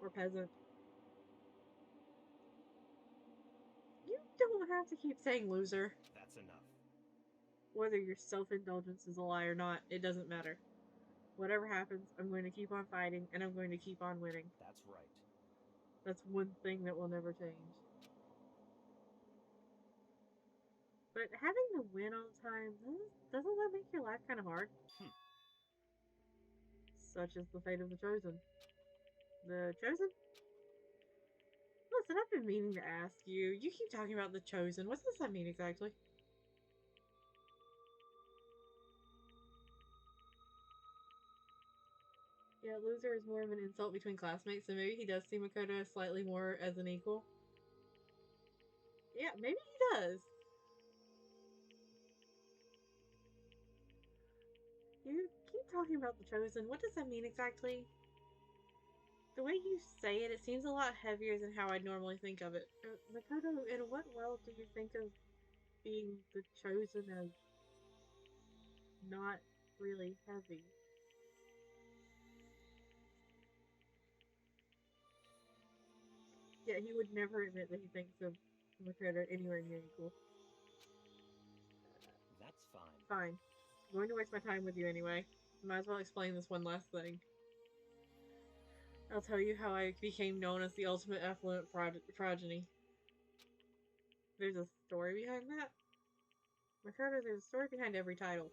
or peasant. You don't have to keep saying loser. That's enough. Whether your self-indulgence is a lie or not, it doesn't matter. Whatever happens, I'm going to keep on fighting and I'm going to keep on winning. That's right. That's one thing that will never change. But having to win all the time, doesn't that make your life kind of hard? Such is the fate of the chosen. The chosen? Listen, I've been meaning to ask you. You keep talking about the chosen. What does that mean exactly? Yeah, loser is more of an insult between classmates, so maybe he does see Makoto slightly more as an equal. Yeah, maybe he does. You keep talking about the chosen. What does that mean exactly? The way you say it, it seems a lot heavier than how I'd normally think of it. Makoto, in what world do you think of being the chosen as not really heavy. Yeah, he would never admit that he thinks of Makoto anywhere near equal. That's fine. Fine. I'm going to waste my time with you anyway. Might as well explain this one last thing. I'll tell you how I became known as the ultimate affluent progeny. There's a story behind that? Makoto, there's a story behind every title.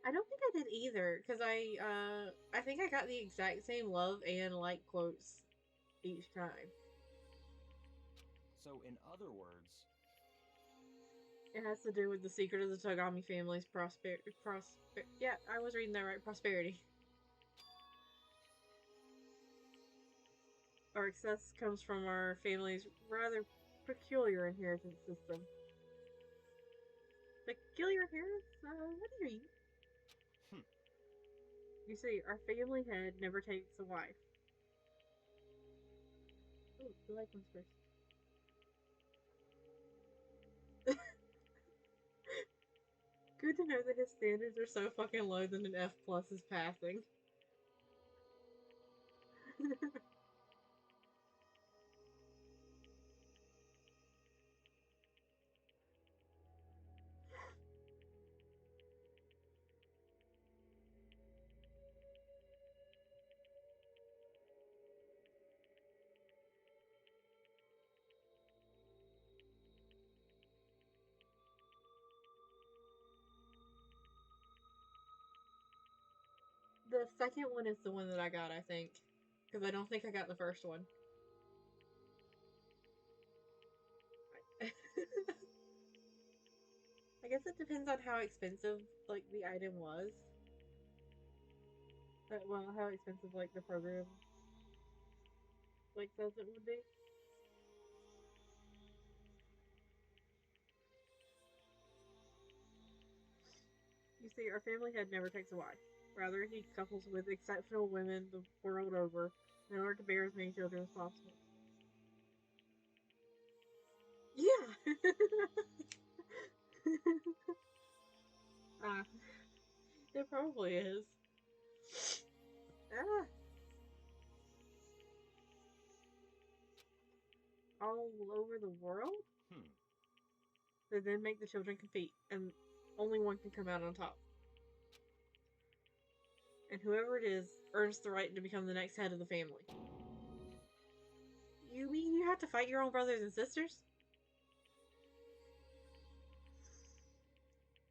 I don't think I did either, because I think I got the exact same love and like quotes each time. So, in other words, it has to do with the secret of the Togami family's yeah, I was reading that right. Prosperity. Our success comes from our family's rather peculiar inheritance system. Peculiar inheritance? What do you mean? You see, our family head never takes a wife. Oh, the light comes first. Good to know that his standards are so fucking low that an F+ is passing. The second one is the one that I got, I think. Because I don't think I got the first one. I guess it depends on how expensive, like, the item was. Well, how expensive, like, the program, like, says it would be. You see, our family head never takes a wife. Rather, he couples with exceptional women the world over in order to bear as many children as possible. Yeah! It probably is. Ah. All over the world? They then make the children compete, and only one can come out on top. And whoever it is earns the right to become the next head of the family. You mean you have to fight your own brothers and sisters?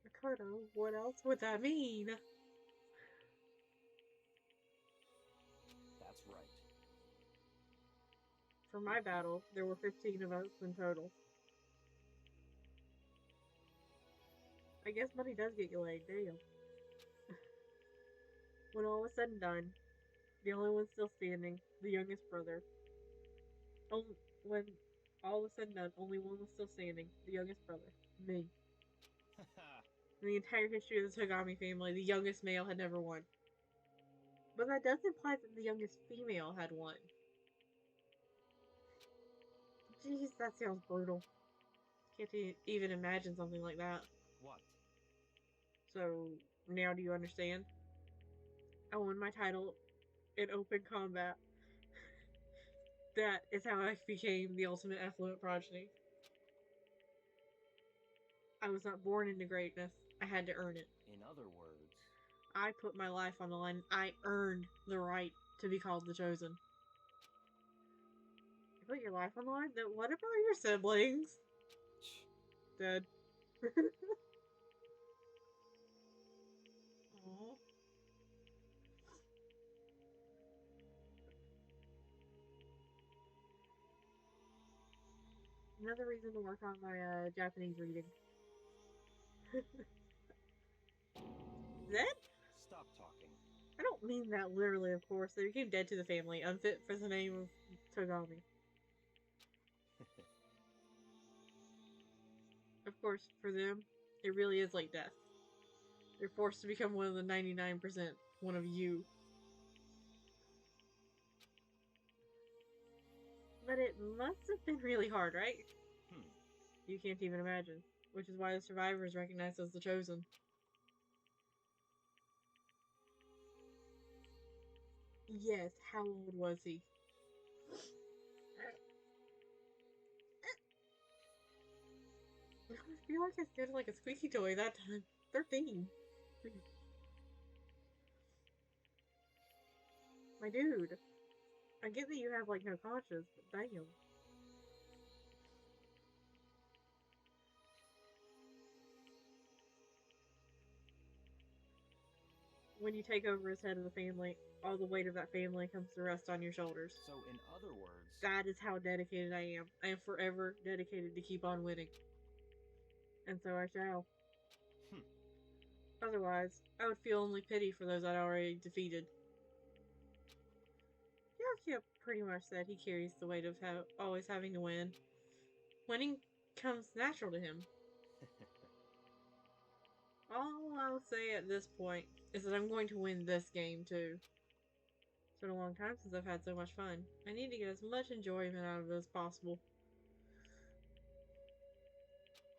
Makoto, what else would that mean? That's right. For my battle, there were 15 of us in total. I guess money does get you laid, damn. When all was said and done, the only one still standing, the youngest brother. When all was said and done, only one was still standing, the youngest brother. Me. In the entire history of the Togami family, the youngest male had never won. But that does imply that the youngest female had won. Jeez, that sounds brutal. Can't even imagine something like that. What? So, now do you understand? I won my title in open combat. That is how I became the ultimate affluent progeny. I was not born into greatness. I had to earn it. In other words, I put my life on the line. I earned the right to be called the chosen. You put your life on the line? Then what about your siblings? Dead. Aww. Another reason to work on my Japanese reading. Zed? Stop talking. I don't mean that literally, of course. They became dead to the family, unfit for the name of Togami. Of course, for them, it really is like death. They're forced to become one of the 99%, one of you. But it must have been really hard, right? Hmm. You can't even imagine. Which is why the survivor is recognized as the chosen. Yes, how old was he? I feel like I sounded like a squeaky toy that time. 13. My dude. I get that you have, like, no conscience, but damn. When you take over as head of the family, all the weight of that family comes to rest on your shoulders. So, in other words, That is how dedicated I am. I am forever dedicated to keep on winning. And so I shall. Hmm. Otherwise, I would feel only pity for those I'd already defeated. Yakuya pretty much said he carries the weight of always having to win. Winning comes natural to him. All I'll say at this point is that I'm going to win this game too. It's been a long time since I've had so much fun. I need to get as much enjoyment out of it as possible.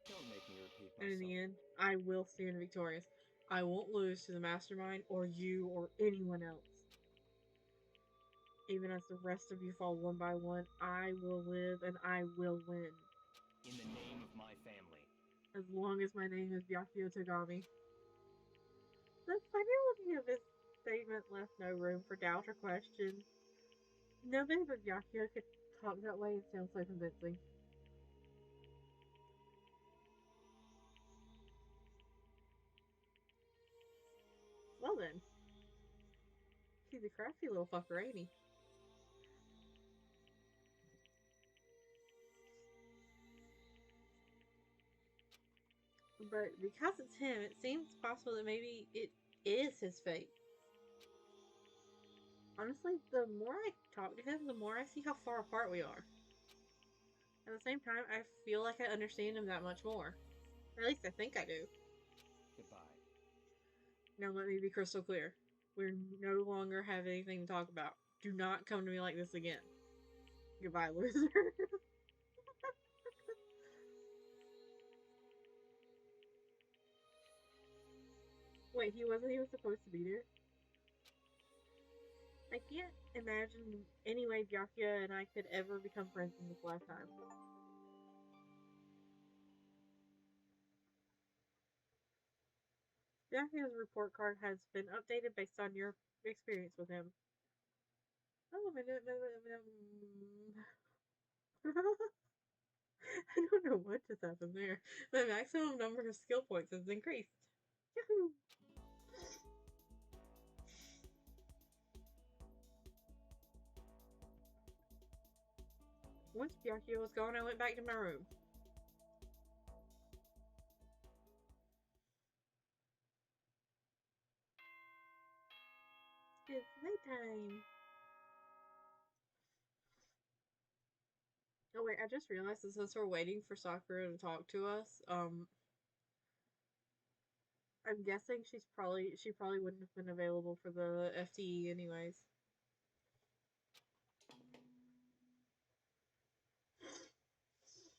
don't make me repeat And in myself. the end, I will stand victorious. I won't lose to the mastermind or you or anyone else. Even as the rest of you fall one by one, I will live and I will win. In the name of my family. As long as my name is Byakuya Togami. The finality of this statement left no room for doubt or question. Nobody but Byakuya could talk that way and sound so convincing. Well then. He's a crafty little fucker, ain't he? But because it's him, it seems possible that maybe it is his fate. Honestly, the more I talk to him, the more I see how far apart we are. At the same time, I feel like I understand him that much more. Or at least I think I do. Goodbye. Now let me be crystal clear. We no longer have anything to talk about. Do not come to me like this again. Goodbye, loser. Wait, he wasn't even supposed to be there? I can't imagine any way Byakuya and I could ever become friends in this lifetime. Byakuya's report card has been updated based on your experience with him. Oh, I don't know what just happened there. The maximum number of skill points has increased. Yahoo! Once Byakuya was gone, I went back to my room. It's nighttime. Oh wait, I just realized that since we're waiting for Sakura to talk to us, I'm guessing she probably wouldn't have been available for the FTE anyways.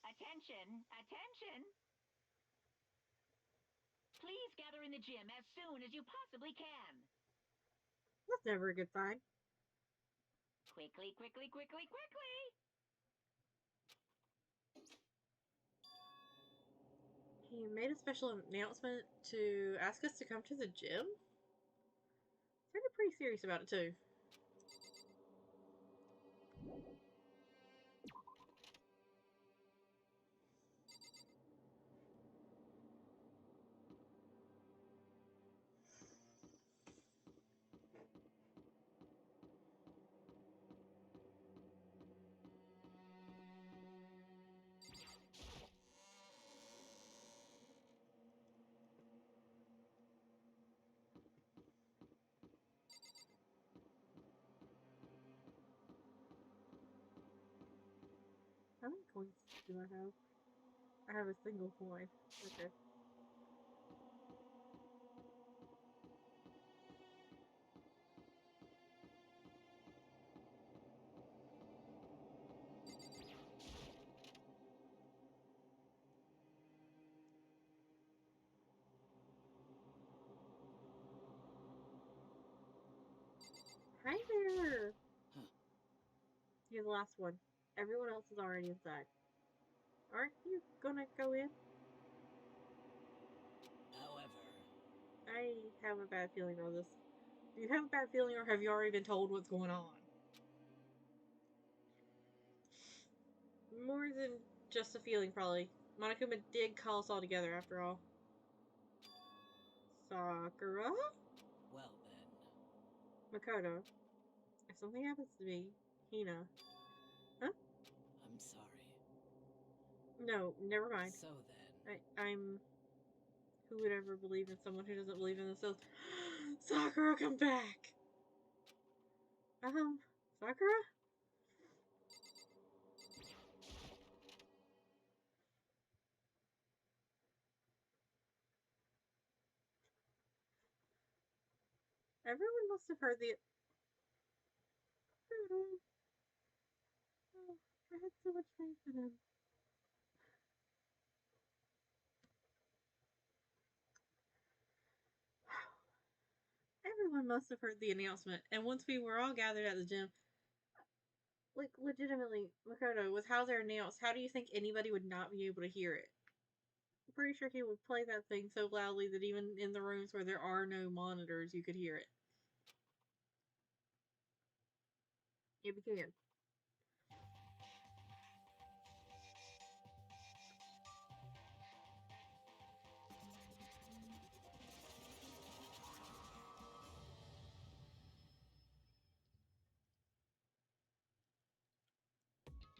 Attention! Attention! Please gather in the gym as soon as you possibly can. That's never a good sign. Quickly, quickly, quickly, quickly! He made a special announcement to ask us to come to the gym? Sounded pretty serious about it too. How many coins do I have? I have a single coin. Okay. Hi there! Huh. You're the last one. Everyone else is already inside. Aren't you gonna go in? However, I have a bad feeling about this. Do you have a bad feeling, or have you already been told what's going on? More than just a feeling, probably. Monokuma did call us all together, after all. Sakura? well then. Makoto. If something happens to me, Hina. Huh? I'm sorry. No, never mind. So then. I'm... Who would ever believe in someone who doesn't believe in themselves? Sakura, come back! Sakura? Everyone must have heard the... Oh, I had so much faith in him. Everyone must have heard the announcement, and once we were all gathered at the gym, like, legitimately, Makoto, with how they're announced, how do you think anybody would not be able to hear it? I'm pretty sure he would play that thing so loudly that even in the rooms where there are no monitors, you could hear it. It began.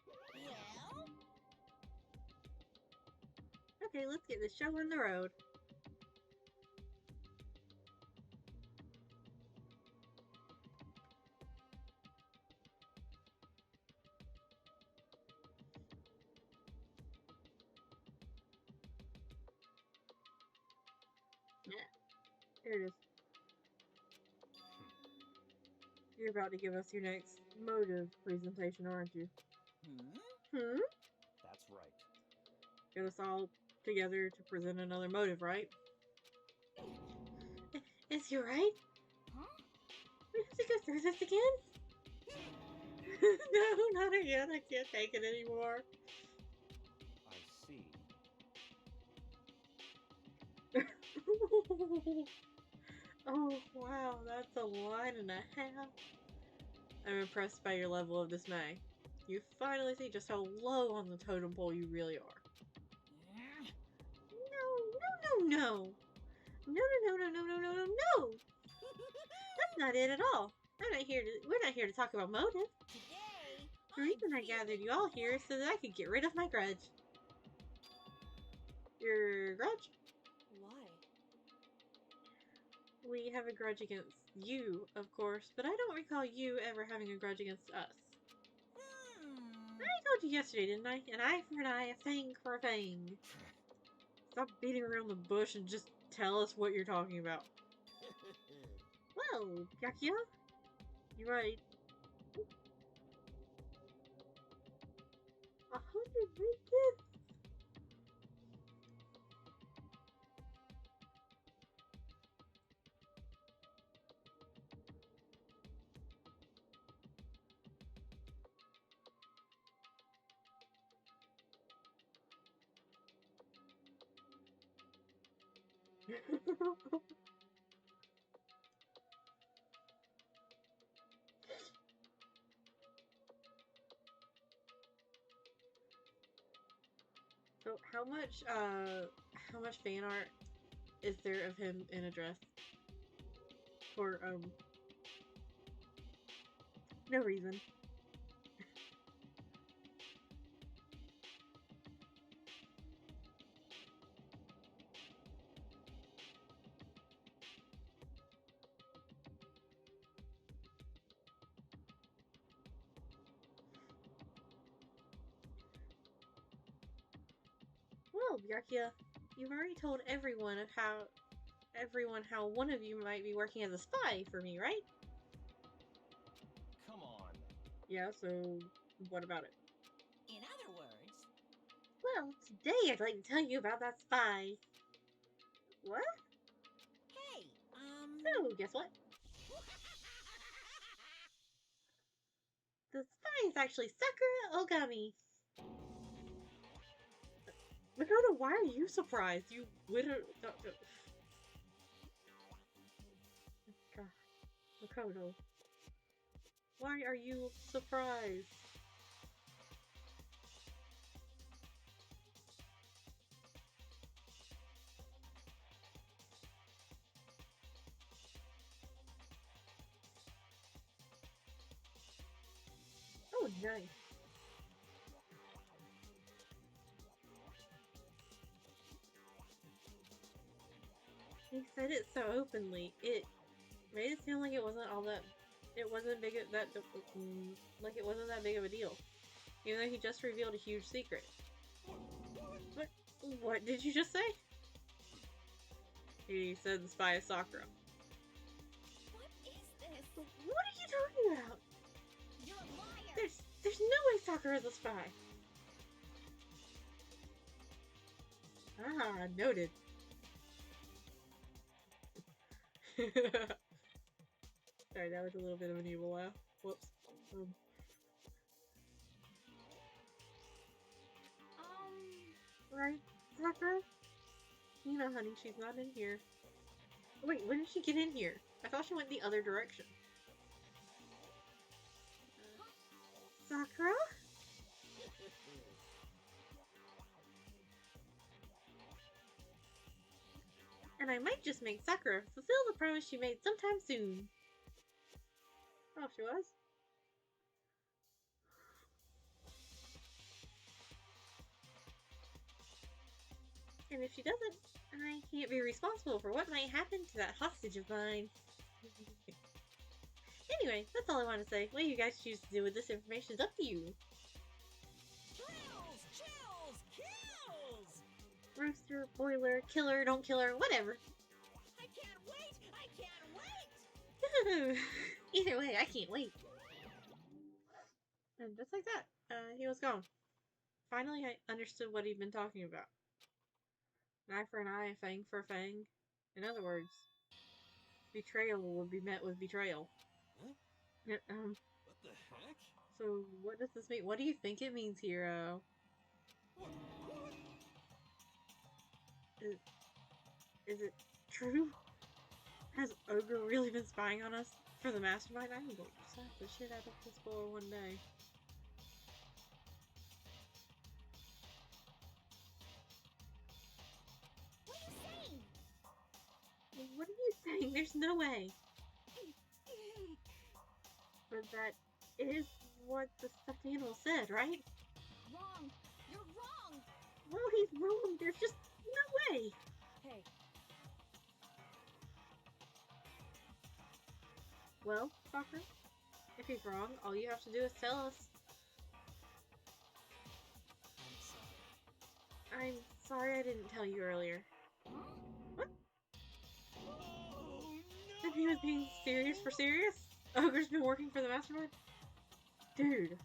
Well, Okay, let's get this show on the road. Yeah, here it is. You're about to give us your next motive presentation, aren't you? Hmm? That's right. Get us all together to present another motive, right? Is you right? huh? We have to go through this again? No, not again. I can't take it anymore. I see. Oh, wow, that's a line and a half. I'm impressed by your level of dismay. You finally see just how low on the totem pole you really are. No, no, no, no. No, no, no, no, no, no, no, no, no. That's not it at all. We're not here to talk about motive. Today, The reason I gathered you all here is so that I could get rid of my grudge. Your grudge? Why? We have a grudge against you, of course, but I don't recall you ever having a grudge against us. I told you yesterday, didn't I? An eye for an eye, a fang for a fang. Stop beating around the bush and just tell us what you're talking about. Well, Byakuya, you're right. 100 ringgit? So how much fan art is there of him in a dress? For, no reason. Well, Byakuya, you've already told everyone how one of you might be working as a spy for me, right? Come on. Yeah, so what about it? In other words, Well, today I'd like to tell you about that spy. What? hey, So, guess what? The spy is actually Sakura Ogami. Makoto, why are you surprised? You widow. God, Makoto, why are you surprised? Oh, nice. He said it so openly. It made it sound like it wasn't all that. It wasn't big that like it wasn't that big of a deal, even though he just revealed a huge secret. What? What did you just say? He said the spy is Sakura. What is this? What are you talking about? You're a liar! There's no way Sakura is a spy. Ah, noted. Sorry, that was a little bit of an evil laugh. Whoops. Right, Sakura? You know, honey, she's not in here. Wait, when did she get in here? I thought she went the other direction. Sakura? And I might just make Sakura fulfill the promise she made sometime soon. Oh, she was? And if she doesn't, I can't be responsible for what might happen to that hostage of mine. Anyway, that's all I want to say. What you guys choose to do with this information is up to you. Thrills! Chills! Kills! Rooster, boiler, killer, don't kill her, whatever. I can't wait! I can't wait! Either way, I can't wait. And just like that, he was gone. Finally, I understood what he'd been talking about. An eye for an eye, a fang for a fang. In other words, betrayal would be met with betrayal. Huh? Yeah, What the heck? so what does this mean? What do you think it means, Hero? Is it true? Has Ogre really been spying on us for the mastermind? I'm going to slap the shit out of this boy one day. What are you saying? What are you saying? There's no way. But that is what the stuffed animal said, right? Wrong! You're wrong! Well, he's wrong. There's just no way. Hey, Well, Soccer, if he's wrong, all you have to do is tell us. I'm sorry. I'm sorry I didn't tell you earlier. What? If he was being serious for serious? Ogre's been working for the mastermind? Dude.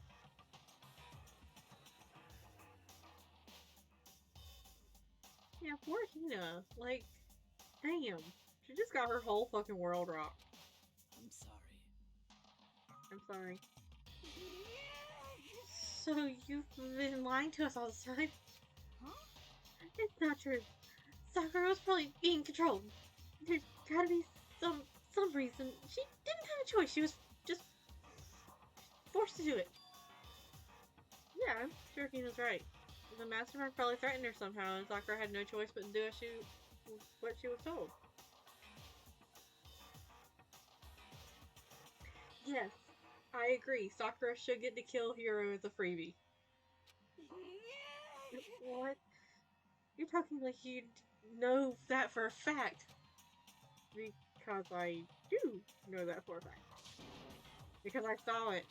Yeah, poor Hina. Like, damn. She just got her whole fucking world rocked. I'm sorry. I'm sorry. So you've been lying to us all this time? Huh? It's not true. Sakura was probably being controlled. There's gotta be some reason. She didn't have a choice. She was just forced to do it. Yeah, I'm sure Hina's right. The mastermind probably threatened her somehow, and Sakura had no choice but to do what she was told. Yes, I agree. Sakura should get to kill Hiro as a freebie. What? You're talking like you know that for a fact. Because I do know that for a fact. Because I saw it.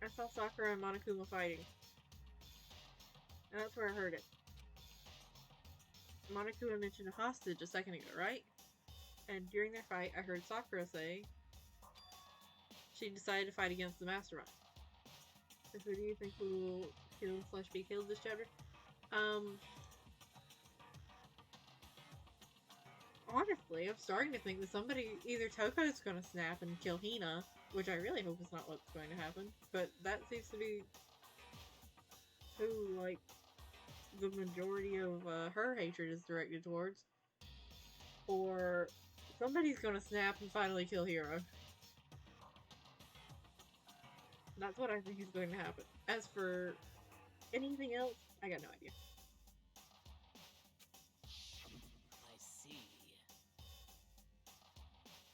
I saw Sakura and Monokuma fighting. And that's where I heard it. Monokuma mentioned a hostage a second ago, right? And during their fight, I heard Sakura say she decided to fight against the mastermind. So who do you think will kill / be killed this chapter? honestly, I'm starting to think that either Toko's gonna snap and kill Hina, which I really hope is not what's going to happen, but that seems to be who, like, the majority of her hatred is directed towards. Or somebody's gonna snap and finally kill Hero. That's what I think is going to happen. As for anything else, I got no idea. I see.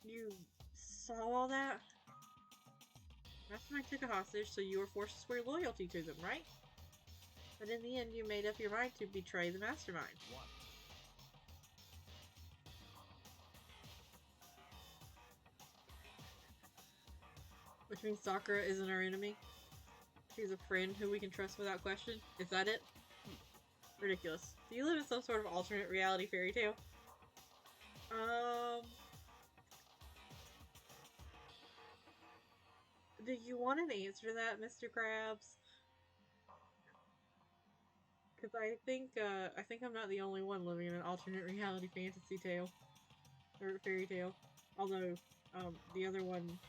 You saw all that? Mastermind took a hostage, so you were forced to swear loyalty to them, right? But in the end, you made up your mind to betray the Mastermind. What? Which means Sakura isn't our enemy. She's a friend who we can trust without question. Is that it? Ridiculous. Do you live in some sort of alternate reality fairy tale? Do you want an answer to that, Mr. Krabs? Because I think I'm not the only one living in an alternate reality fantasy tale. Or fairy tale. Although, the other one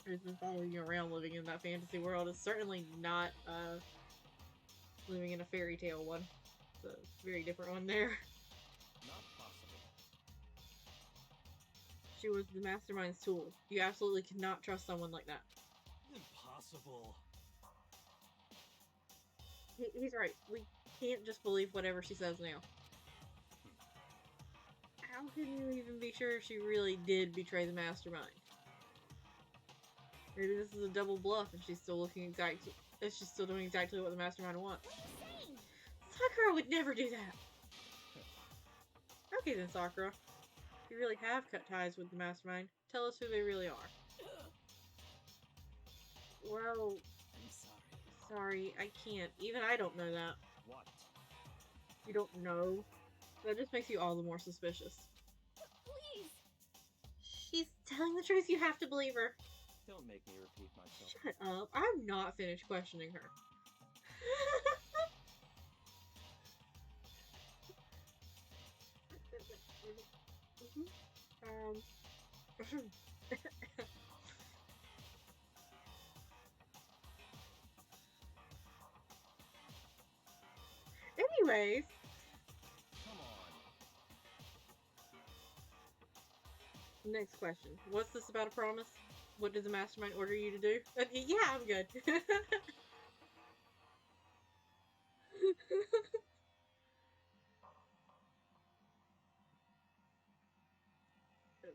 who's been following you around living in that fantasy world is certainly not, living in a fairy tale one. It's a very different one there. Not possible. She was the Mastermind's tool. You absolutely cannot trust someone like that. Impossible. He's right. We can't just believe whatever she says now. How can you even be sure if she really did betray the Mastermind? Maybe this is a double bluff and she's still doing exactly what the Mastermind wants. Sakura would never do that! Okay then, Sakura. If you really have cut ties with the Mastermind, tell us who they really are. Well, I'm sorry. sorry, I can't. Even I don't know that. What? You don't know? That just makes you all the more suspicious. Please! She's telling the truth, you have to believe her. Don't make me repeat myself. Shut up. I'm not finished questioning her. Anyways. Come on. Next question. What's this about a promise? What did the Mastermind order you to do? Yeah, I'm good.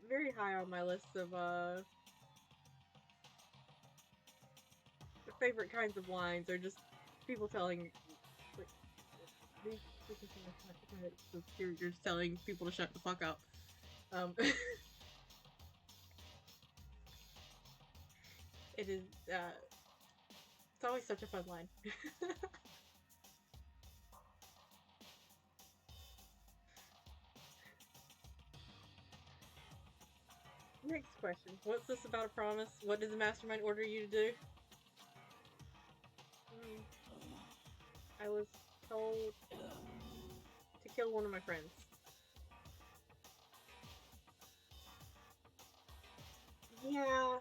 Very high on my list of favorite kinds of lines are just people telling, like, you're just telling people to shut the fuck up. It is, it's always such a fun line. Next question. What's this about a promise? What did the Mastermind order you to do? I was told to kill one of my friends. Yeah.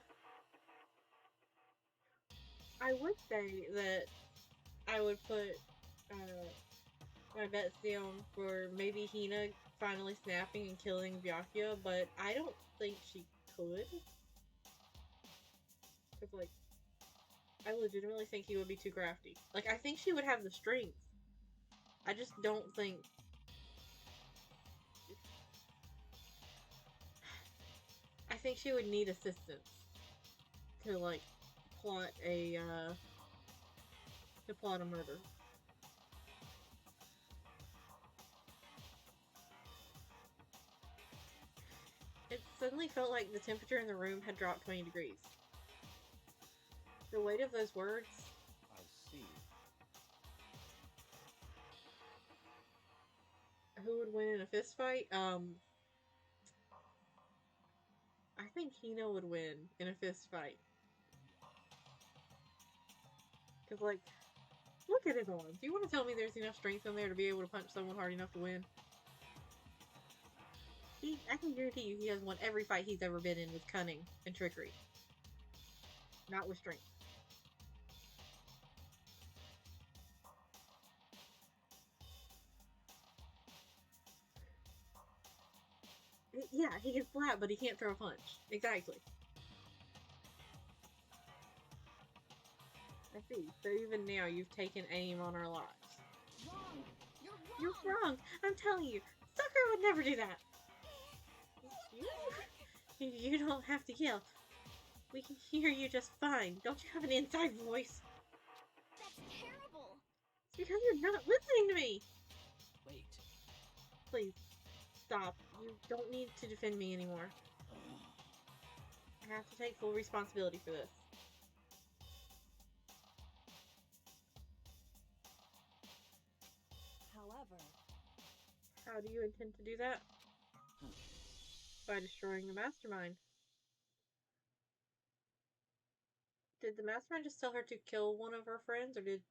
I would say that I would put my bets down for maybe Hina finally snapping and killing Byakuya, but I don't think she could. Because, like, I legitimately think he would be too crafty. Like, I think she would have the strength. I just don't think... I think she would need assistance to, like, plot a murder. It suddenly felt like the temperature in the room had dropped 20 degrees. The weight of those words. I see. Who would win in a fist fight? I think Hina would win in a fist fight. Cause, like, look at his arms. Do you want to tell me there's enough strength in there to be able to punch someone hard enough to win? I can guarantee you he has won every fight he's ever been in with cunning and trickery. Not with strength. Yeah, he can slap, but he can't throw a punch. Exactly. I see. So even now, you've taken aim on our lives. Wrong. You're wrong. You're wrong. I'm telling you, Sakura would never do that. You don't have to yell. We can hear you just fine. Don't you have an inside voice? That's terrible. It's because you're not listening to me. Wait. Please, stop. You don't need to defend me anymore. I have to take full responsibility for this. However, How do you intend to do that? By destroying the mastermind. Did the mastermind just tell her to kill one of her friends, or did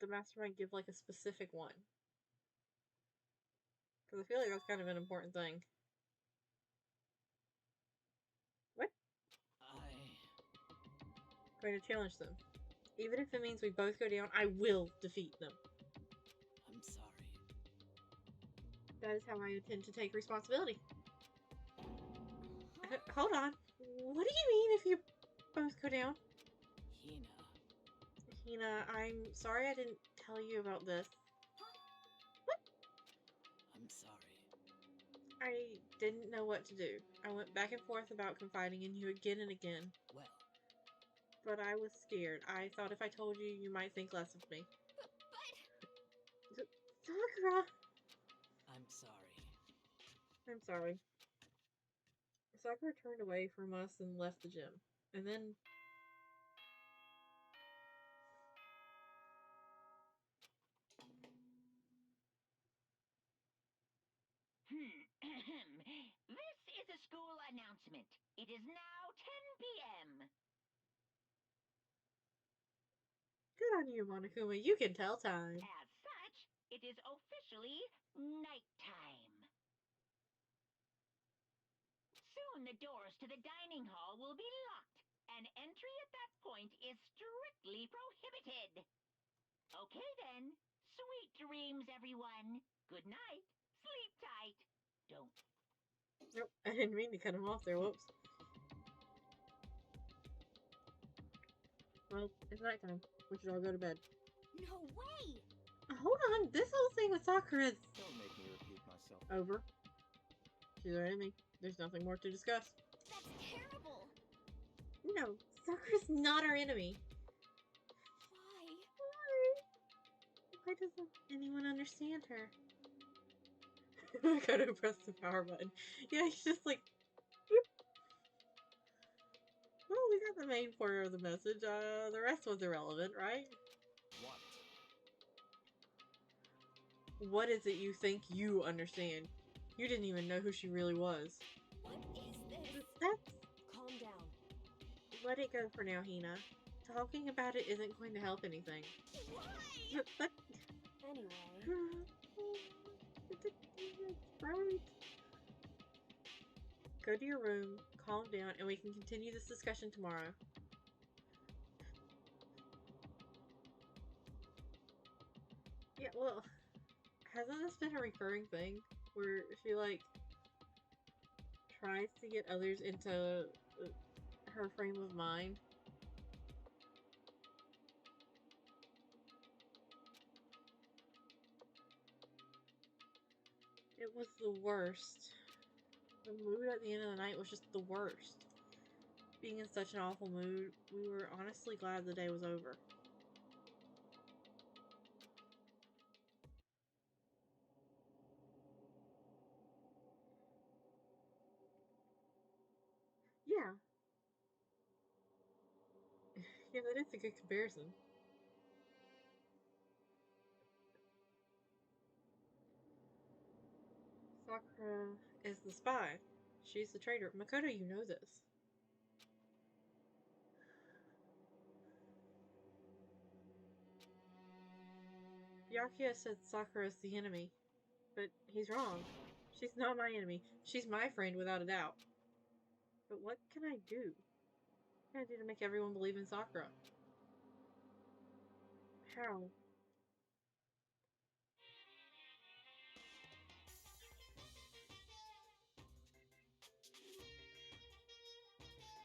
the mastermind give like a specific one? Because I feel like that's kind of an important thing. What? I'm Going to challenge them. Even if it means we both go down, I will defeat them. sorry. That is how I intend to take responsibility. Hold on. What do you mean if you both go down? Hina, I'm sorry I didn't tell you about this. I'm sorry. I didn't know what to do. I went back and forth about confiding in you again and again. Well, But I was scared. I thought if I told you, you might think less of me. but Sakura! I'm sorry. I'm sorry. Sakura turned away from us and left the gym. And then... This is a school announcement. It is now 10 p.m. Good on you, Monokuma. You can tell time. As such, it is officially nighttime. Soon the doors to the dining hall will be locked, and entry at that point is strictly prohibited. Okay then. Sweet dreams, everyone. Good night. Sleep tight. Don't. Nope, I didn't mean to cut him off there. Whoops. Well, it's nighttime. We should all go to bed. no way. Hold on. This whole thing with Sakura is Don't make me repeat myself. over. She's our enemy. There's nothing more to discuss. That's terrible. No, Sakura's not our enemy. Why? Why doesn't anyone understand her? I gotta press the power button. Yeah, he's just like... Boop. Well, we got the main part of the message. The rest was irrelevant, right? What? What is it you think you understand? You didn't even know who she really was. What is this? That's... Calm down. Let it go for now, Hina. Talking about it isn't going to help anything. Why? But... Anyway, Right. Go to your room, calm down, and we can continue this discussion tomorrow. Yeah, well, hasn't this been a recurring thing? Where she, like, tries to get others into her frame of mind? It was the worst. The mood at the end of the night was just the worst. Being in such an awful mood, we were honestly glad the day was over. Yeah. Yeah, that is a good comparison. Sakura is the spy. She's the traitor. Makoto, you know this. Yakuya said Sakura is the enemy, but he's wrong. She's not my enemy. She's my friend without a doubt. But what can I do? What can I do to make everyone believe in Sakura? How?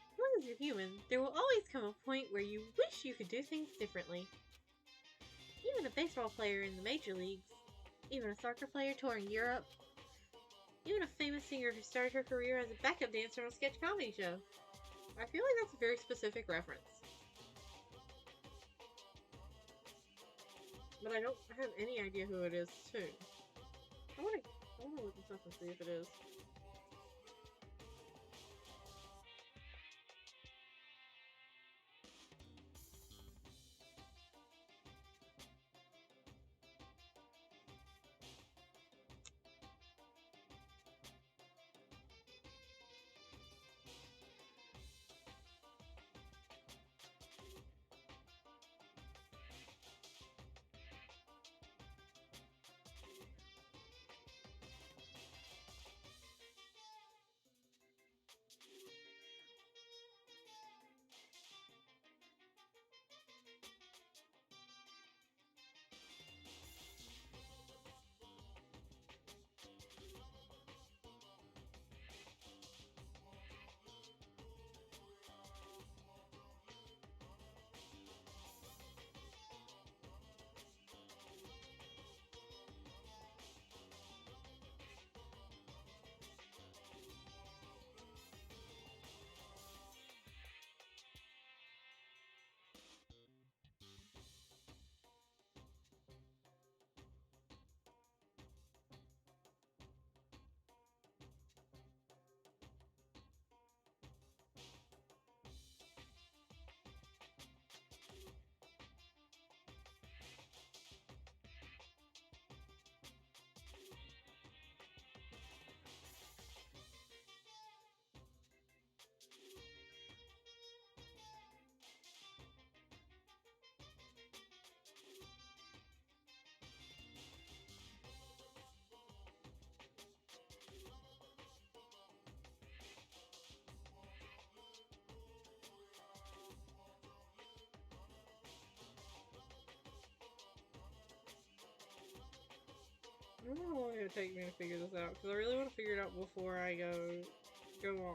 As long as you're human, there will always come a point where you wish you could do things differently. Even a baseball player in the major leagues, even a soccer player touring Europe, even a famous singer who started her career as a backup dancer on a sketch comedy show. I feel like that's a very specific reference. But I don't have any idea who it is, too. I wanna look this up and see if it is. I don't know how long it'll take me to figure this out, because I really want to figure it out before I go on.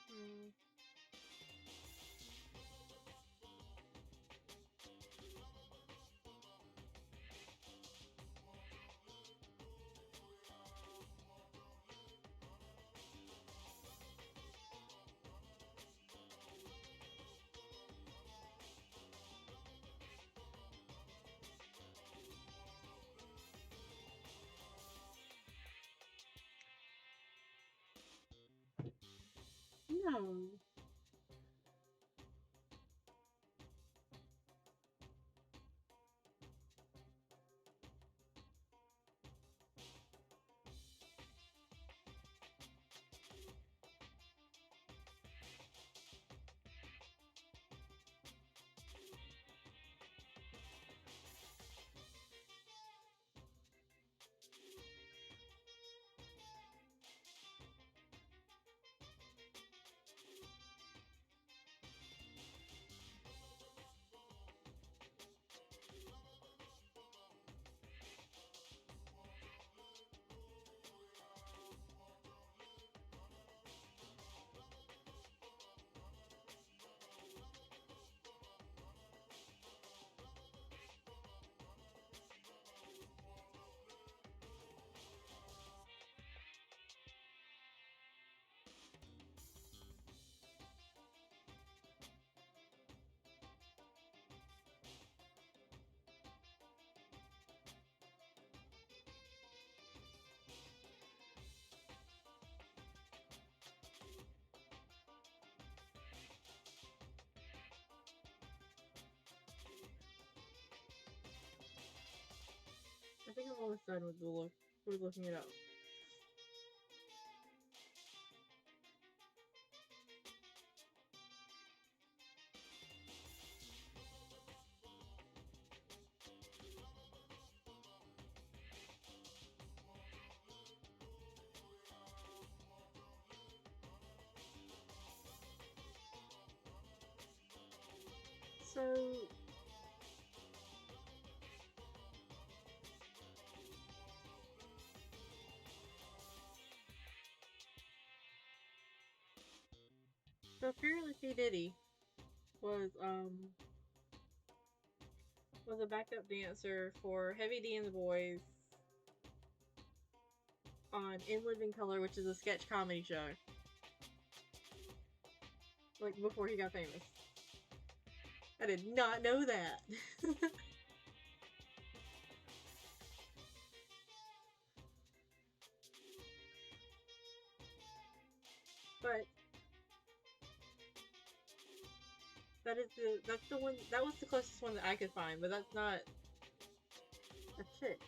Hmm. No. think I'm almost done with looking it up. So apparently P. Diddy was a backup dancer for Heavy D and the Boys on In Living Color, which is a sketch comedy show. Like, before he got famous. I did not know that. But that's the one, that was the closest one that I could find, but that's not a chick.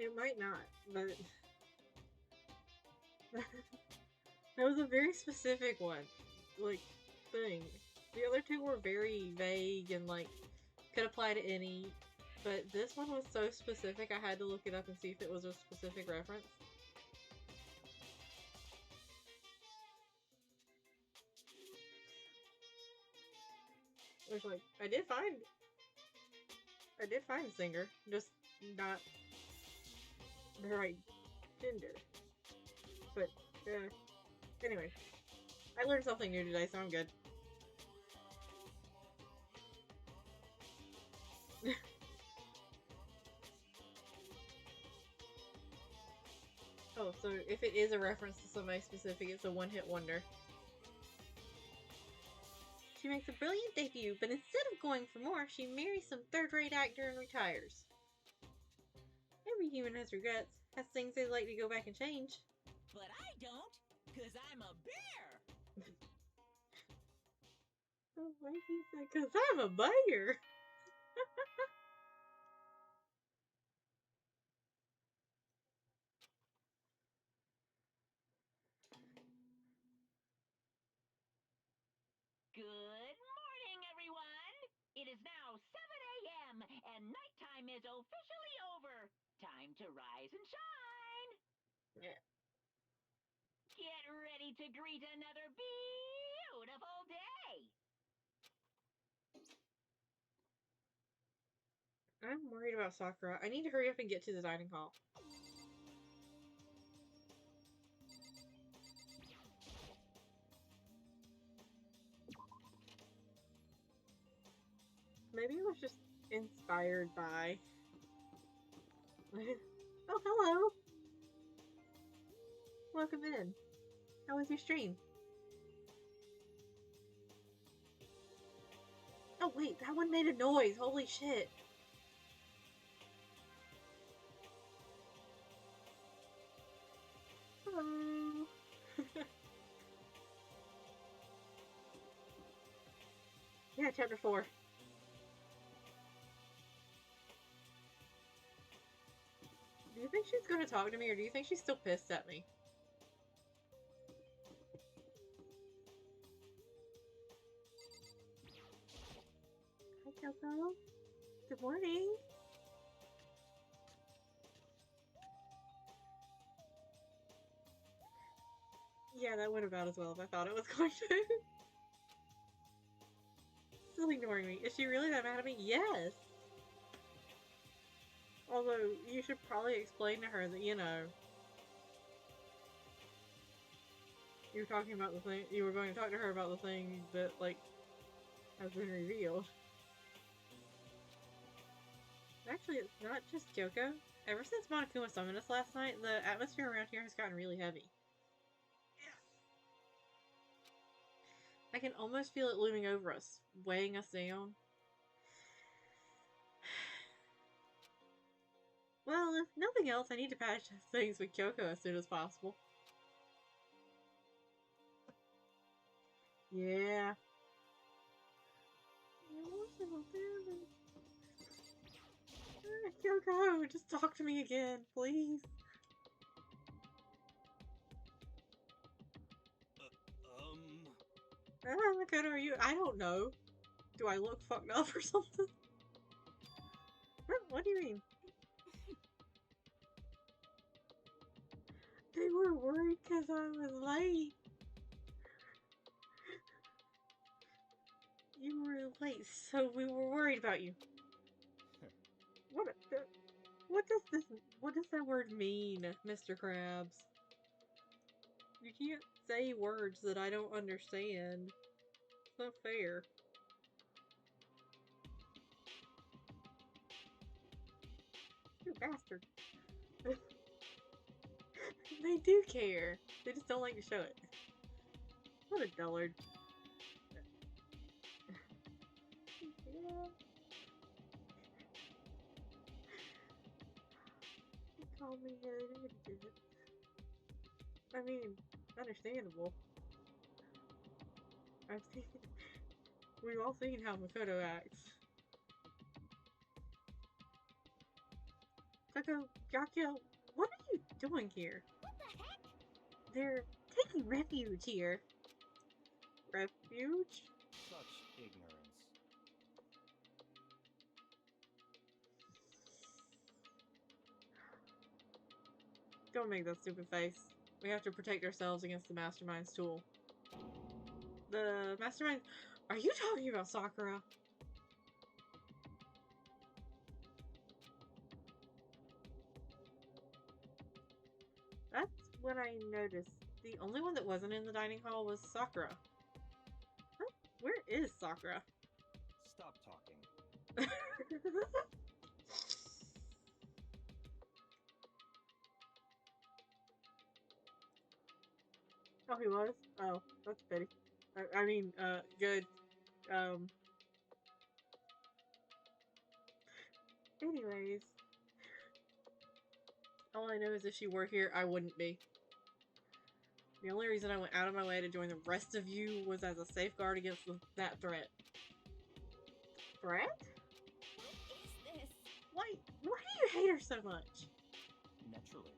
It might not, but that was a very specific one, like, thing. The other two were very vague and, like, could apply to any, but this one was so specific I had to look it up and see if it was a specific reference. Which, like, I did find a singer, just not the right gender. But, anyway. I learned something new today, so I'm good. Oh, so if it is a reference to somebody specific, it's a one-hit wonder. She makes a brilliant debut, but instead of going for more, she marries some third-rate actor and retires. Every human has regrets, has things they'd like to go back and change. But I don't, because I'm a bear. Oh, why he said, because I'm a bear. Good morning, everyone! It is now 7 a.m. and nighttime is officially over. Time to rise and shine! Yeah. Get ready to greet another beautiful day! I'm worried about Sakura. I need to hurry up and get to the dining hall. Maybe it was just inspired by... Oh, hello! Welcome in. How was your stream? Oh wait, that one made a noise! Holy shit! Hello! Yeah, chapter 4. Do you think she's gonna talk to me, or do you think she's still pissed at me? Hi, Coco. Good morning. Yeah, that went about as well as I thought it was going to. Still ignoring me. Is she really that mad at me? Yes! Although, you should probably explain to her that, you know, you were talking about the thing, you were going to talk to her about the thing that, like, has been revealed. Actually, it's not just Kyoko. Ever since Monokuma summoned us last night, the atmosphere around here has gotten really heavy. I can almost feel it looming over us, weighing us down. Well, if nothing else, I need to patch things with Kyoko as soon as possible. Yeah. Kyoko, just talk to me again, please. What kind are you? I don't know. Do I look fucked up or something? What do you mean? They were worried because I was late. You were late, so we were worried about you. What does that word mean, Mr. Krabs? You can't say words that I don't understand. It's not fair. You bastard. They do care. They just don't like to show it. What a dullard. Yeah. You call me an idiot. I mean, understandable. We've all seen how Makoto acts. Tako, Gyakyo, what are you doing here? What the heck? They're taking refuge here. Refuge? Such ignorance. Don't make that stupid face. We have to protect ourselves against the Mastermind's tool. The Mastermind... Are you talking about Sakura? That's what I noticed. The only one that wasn't in the dining hall was Sakura. Huh? Where is Sakura? Stop talking. Oh, he was? Oh, that's pity. I mean, good. Anyways. All I know is if she were here, I wouldn't be. The only reason I went out of my way to join the rest of you was as a safeguard against that threat. Threat? What is this? Why do you hate her so much? Naturally.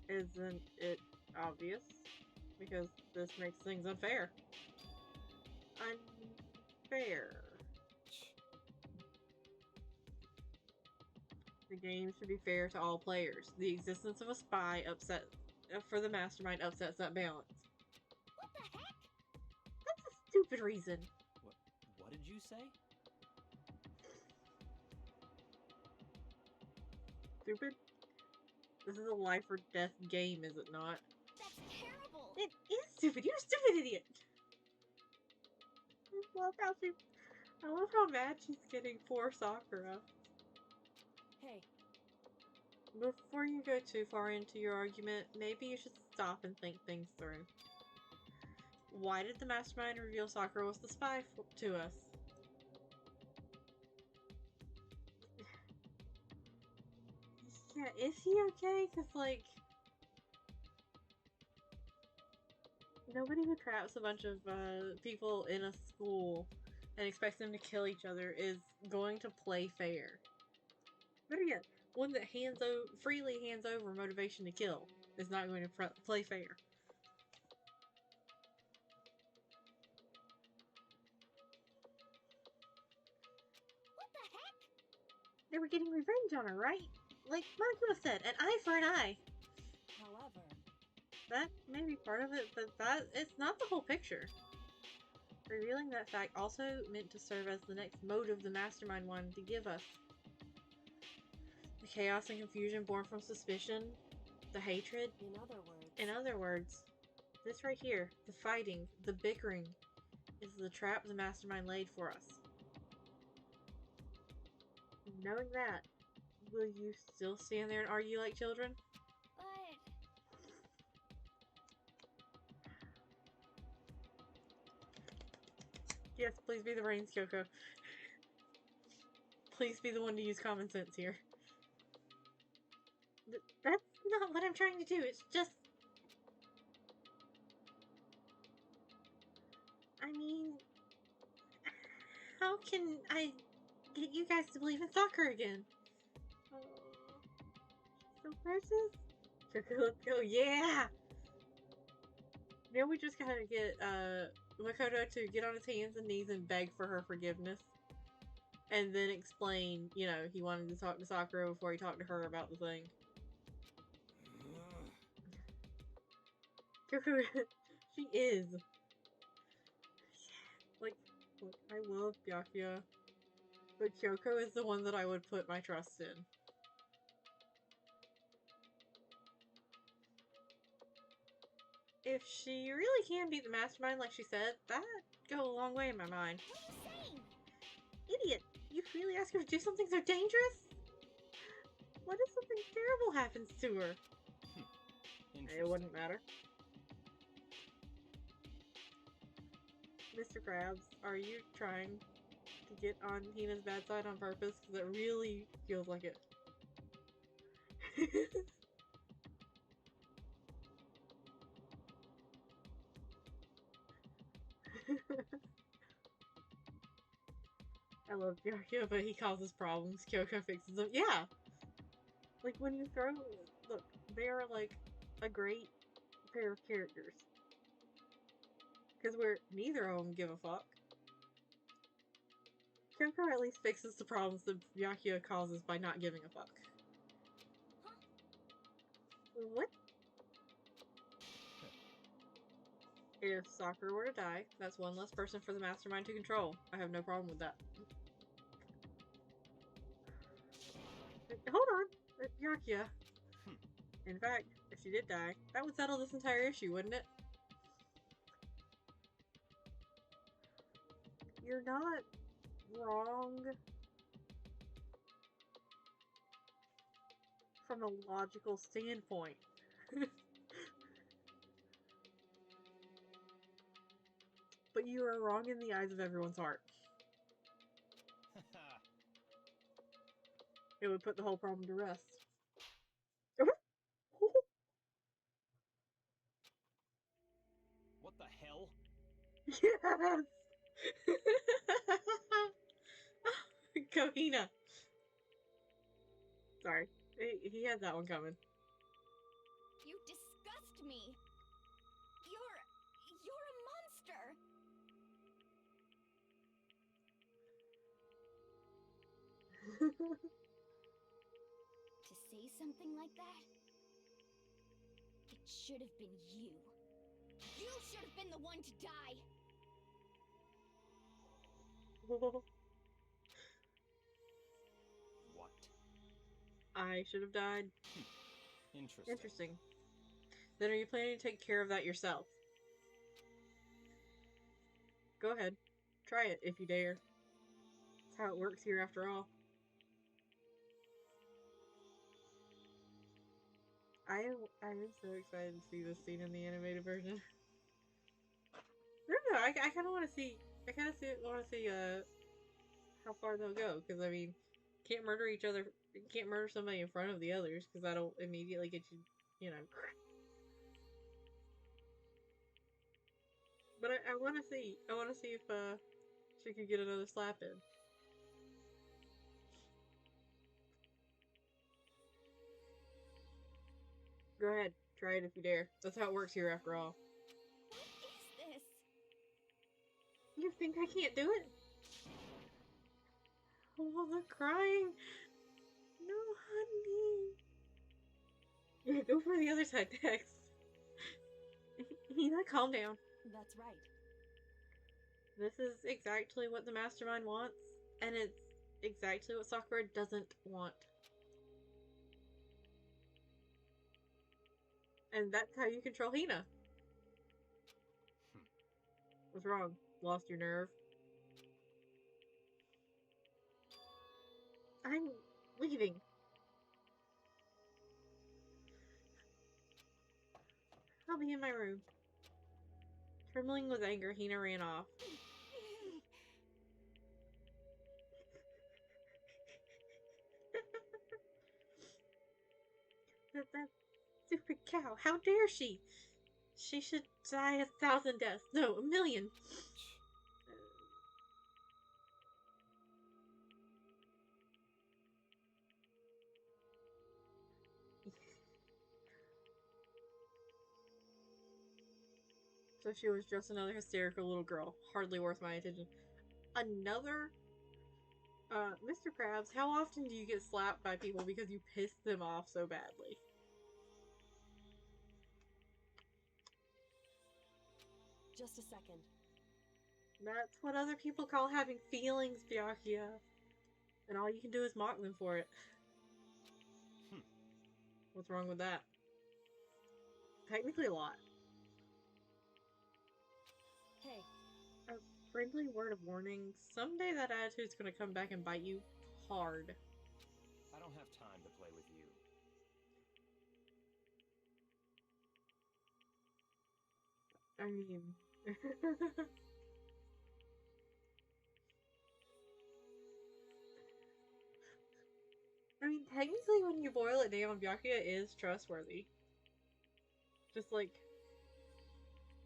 Isn't it obvious? Because this makes things unfair. Unfair. The game should be fair to all players. The existence of a spy for the Mastermind upsets that balance. What the heck? That's a stupid reason. What did you say? Stupid? This is a life or death game, is it not? That's terrible. It is stupid. You're a stupid idiot. I love how mad she's getting for Sakura. Hey, Before you go too far into your argument, maybe you should stop and think things through. Why did the Mastermind reveal Sakura was the spy to us? Yeah, is he okay? Cause like, nobody who traps a bunch of people in a school and expects them to kill each other is going to play fair. Better yet, one that freely hands over motivation to kill is not going to play fair. what the heck? They were getting revenge on her, right? Like Monokuma said, an eye for an eye. However, That may be part of it, but it's not the whole picture. Revealing that fact also meant to serve as the next motive the Mastermind wanted to give us. The chaos and confusion born from suspicion, the hatred. In other words, this right here, the fighting, the bickering, is the trap the Mastermind laid for us. Knowing that, will you still stand there and argue like children? but Yes, please be the brains, Kyoko. Please be the one to use common sense here. That's not what I'm trying to do. It's just... I mean... How can I get you guys to believe in soccer again? Oh, so precious. Kyoko, let's go. Yeah! Now we just gotta get Makoto to get on his hands and knees and beg for her forgiveness. And then explain, you know, he wanted to talk to Sakura before he talked to her about the thing. Kyoko, she is. Like, look, I love Byakuya, but Kyoko is the one that I would put my trust in. If she really can beat the mastermind like she said, that'd go a long way in my mind. What are you saying? Idiot! You really ask her to do something so dangerous? What if something terrible happens to her? It wouldn't matter. Mr. Krabs, are you trying to get on Hina's bad side on purpose? Because it really feels like it. I love Byakuya, but he causes problems. Kyoko fixes them. Yeah! Like, when you throw... Look, they are, like, a great pair of characters. Because neither of them give a fuck. Kyoko at least fixes the problems that Byakuya causes by not giving a fuck. Huh? What? If Sakura were to die, that's one less person for the mastermind to control. I have no problem with that. Hold on! Byakuya. In fact, if she did die, that would settle this entire issue, wouldn't it? You're not wrong from a logical standpoint. But you are wrong in the eyes of everyone's heart. It would put the whole problem to rest. What the hell? Yes! Kohina! Sorry. He had that one coming. You disgust me. You're a monster. To say something like that? It should have been you. You should have been the one to die. What? I should have died. Interesting. Interesting. Then are you planning to take care of that yourself? Go ahead. Try it if you dare. That's how it works here after all. I am so excited to see this scene in the animated version. I don't know, I kind of want to see, want to see, how far they'll go, because, I mean, can't murder each other, can't murder somebody in front of the others, because that'll immediately get you, you know. But I want to see if, she could get another slap in. Go ahead, try it if you dare. That's how it works here after all. What is this? You think I can't do it? Oh, the crying. No, honey. Yeah, go for the other side next. Hina, calm down. That's right. This is exactly what the mastermind wants, and it's exactly what Sakura doesn't want. And that's how you control Hina. What's wrong? Lost your nerve? I'm leaving. I'll be in my room. Trembling with anger, Hina ran off. That stupid cow. How dare she? She should die 1,000 deaths. No, 1,000,000. So she was just another hysterical little girl. Hardly worth my attention. Another? Mr. Krabs, how often do you get slapped by people because you pissed them off so badly? Just a second. That's what other people call having feelings, Byakuya. And all you can do is mock them for it. What's wrong with that? Technically a lot. Hey. A friendly word of warning. Someday that attitude's gonna come back and bite you hard. I don't have time to play with you. I mean... I mean, technically when you boil it down, Byakuya is trustworthy. Just like,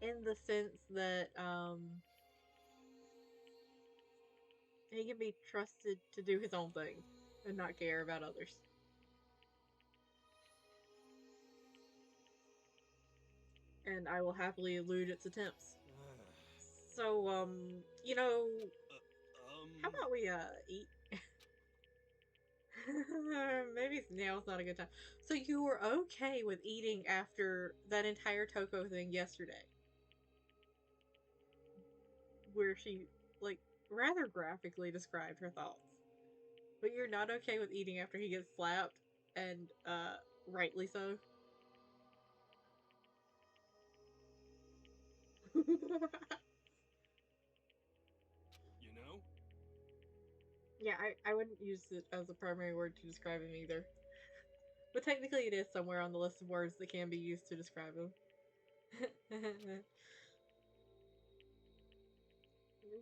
in the sense that, he can be trusted to do his own thing and not care about others. And I will happily elude its attempts. So, you know, how about we, eat? Maybe now's not a good time. So you were okay with eating after that entire Toko thing yesterday? Where she, like, rather graphically described her thoughts. But you're not okay with eating after he gets slapped, and, rightly so. You know? Yeah, I wouldn't use it as a primary word to describe him either. But technically it is somewhere on the list of words that can be used to describe him.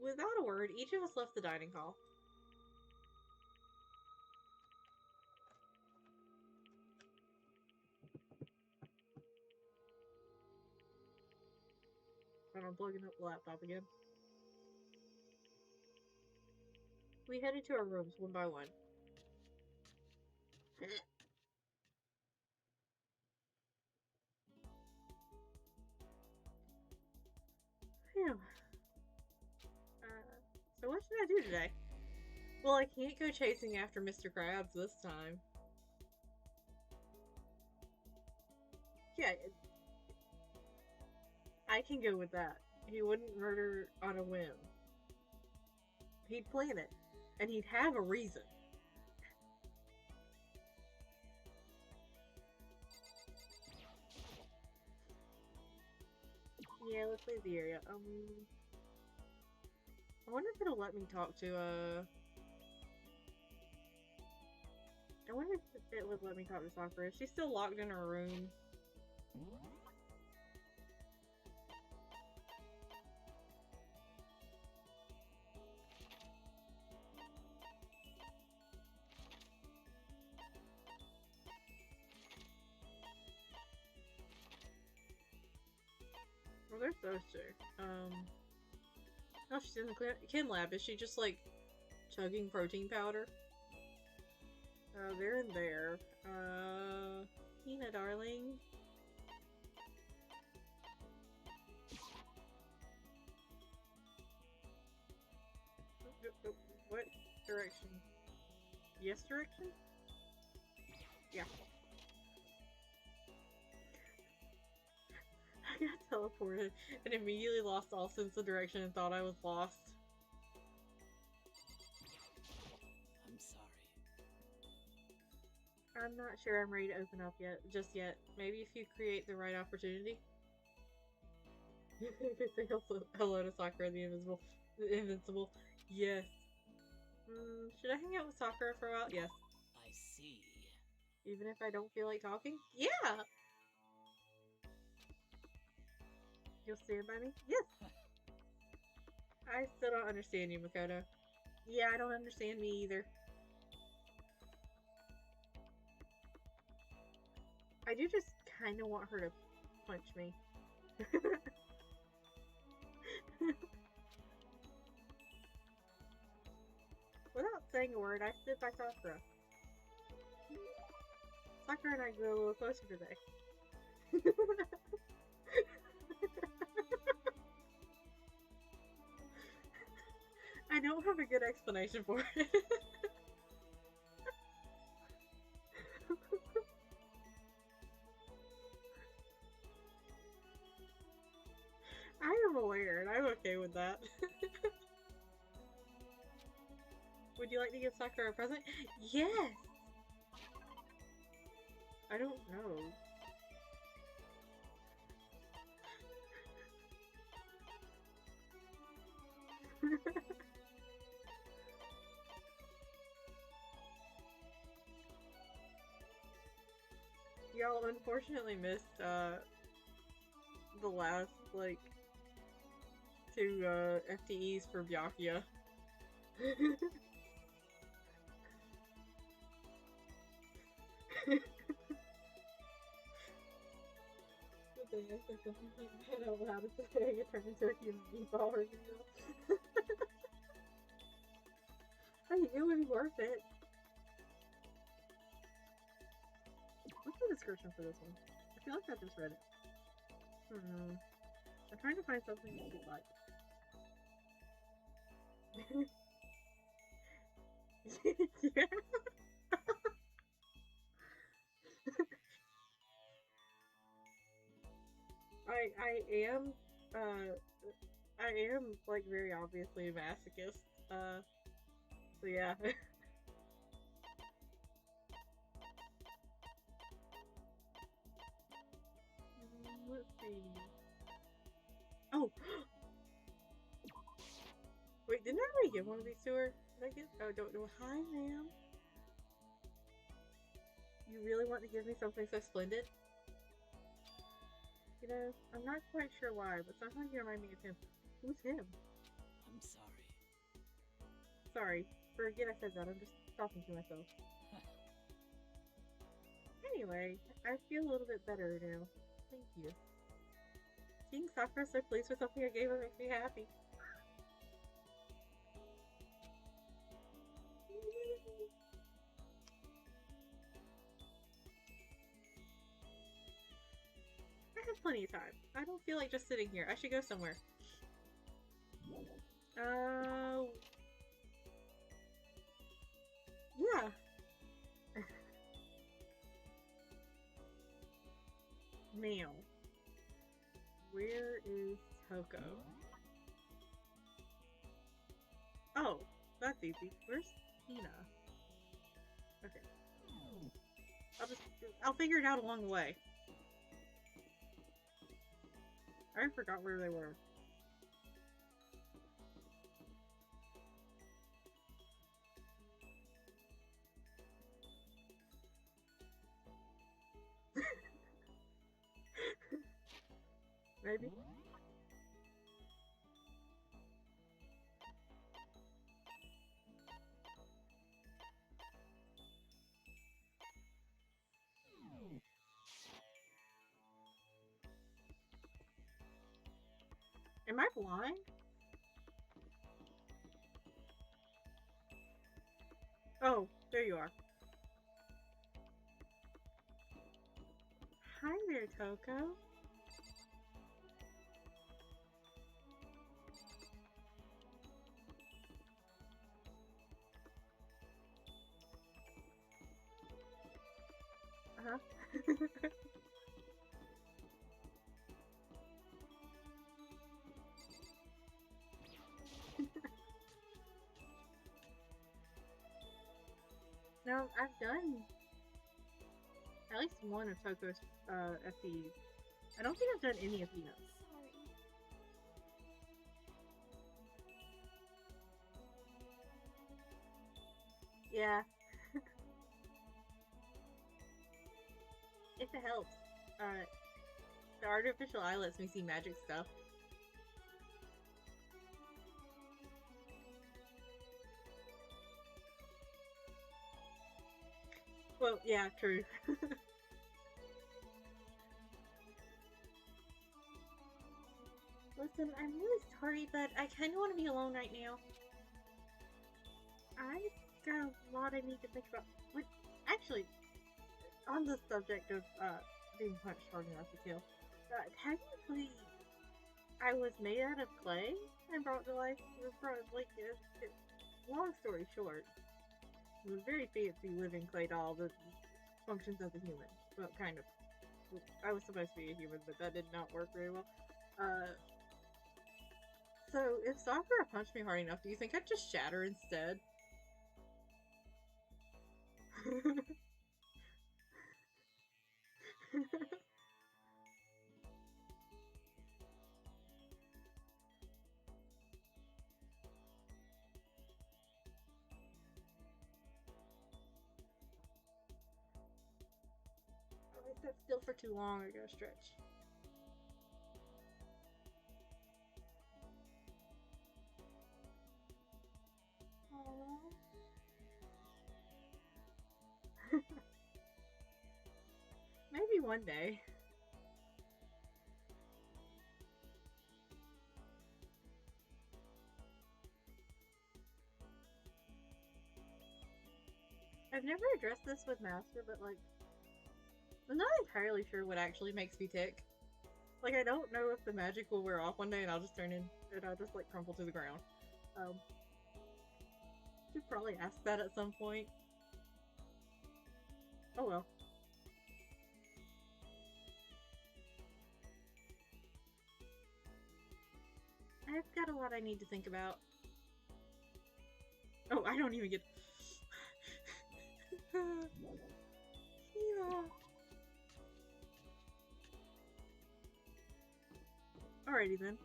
Without a word, each of us left the dining hall. And I'm plugging up the laptop again. We headed to our rooms one by one. Phew. So what should I do today? Well, I can't go chasing after Mr. Krabs this time. Yeah, I can go with that. He wouldn't murder on a whim. He'd plan it. And he'd have a reason. Yeah, let's leave the area. I wonder if it'll let me talk to, I wonder if it would let me talk to Sakura. Is she still locked in her room? Well, there's those two. Oh, she's in the chem lab. Is she just, like, chugging protein powder? They're in there. Hina, darling. What direction? Yes direction? Yeah. I got teleported and immediately lost all sense of direction and thought I was lost. I'm sorry. I'm not sure I'm ready to open up just yet. Maybe if you create the right opportunity. Say hello to Sakura the Invincible. Yes. Should I hang out with Sakura for a while? Yes. I see. Even if I don't feel like talking? Yeah! You'll stand by me? Yes! I still don't understand you, Makoto. Yeah, I don't understand me either. I I do just kind of want her to punch me. Without saying a word, I stood by Sakura. Sakura and I grew a little closer today. I don't have a good explanation for it. I am aware, and I'm okay with that. Would you like to give Sakura a present? Yes! I don't know. Y'all unfortunately missed, the last, like, 2, FTEs for Byakuya. The day I said something like that out loud is the day it turned into a human meatball review. Hey, it would be worth it. What's the description for this one? I feel like I just read it. I'm trying to find something that you like. Yeah. I am like very obviously a masochist. So yeah. Let's see. Oh! Wait, didn't I already give one of these to her? Did I get? Oh, don't know. Hi, ma'am. You really want to give me something so splendid? You know, I'm not quite sure why, but sometimes you remind me of him. Who's him? I'm sorry. Sorry. Forget I said that. I'm just talking to myself. Anyway, I feel a little bit better now. Thank you. Seeing Sakura so pleased with something I gave her makes me happy. I have plenty of time. I don't feel like just sitting here. I should go somewhere. Yeah. Now, where is Toko? Oh, that's easy. Where's Tina? Okay. I'll figure it out along the way. I forgot where they were. Maybe? Am I blind? Oh, there you are. Hi there, Toko. Uh-huh. No, I've done at least one of Toko's FDs. I don't think I've done any of Hina's. Sorry. Yeah. If it helps. The artificial eye lets me see magic stuff. Well, yeah, true. listen, I'm really sorry, but I kind of want to be alone right now. I've got a lot I need to think about. But actually, on the subject of being punched hard enough to kill, technically, I was made out of clay and brought to life. Long story short, it was a very fancy living clay doll that functions as a human. Well, kind of. I was supposed to be a human, but that did not work very well. So if Sakura punched me hard enough, do you think I'd just shatter instead? If I sat still for too long, I gotta stretch. Maybe one day. I've never addressed this with Master, but like, I'm not entirely sure what actually makes me tick. Like, I don't know if the magic will wear off one day and I'll just like crumple to the ground. Should probably ask that at some point. Oh well. I've got a lot I need to think about. Oh, I don't even get. Yeah. Alrighty then.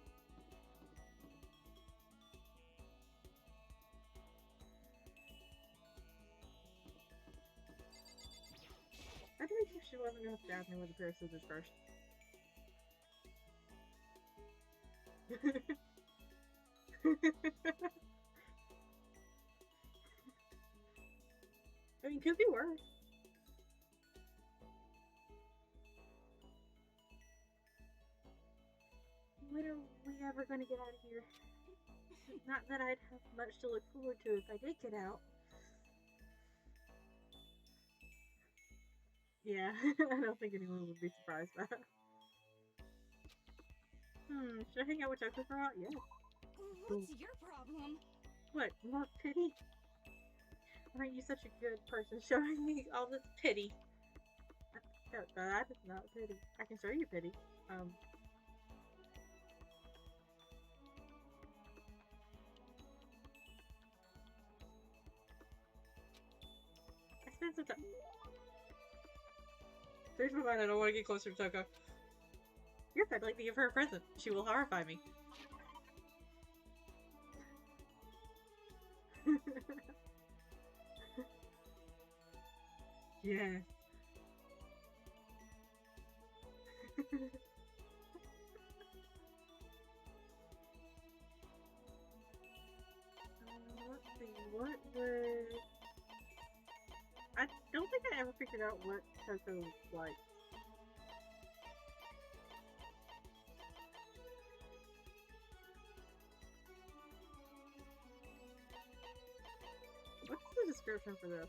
I didn't think she wasn't gonna stab me with a pair of scissors first. I mean, could be worse. When are we ever gonna get out of here? Not that I'd have much to look forward to if I did get out. Yeah, I don't think anyone would be surprised by that. Should I hang out with Toko for a while? Yeah. What's your problem? What? More pity? Aren't you such a good person showing me all this pity? That is not pity. I can show you pity. I spent some time. There's my mind, I don't want to get closer to Toko. Yes, I'd like to give her a present. She will horrify me. Yeah. Let's see, what would... I don't think I ever figured out what Toko likes. What's the description for this?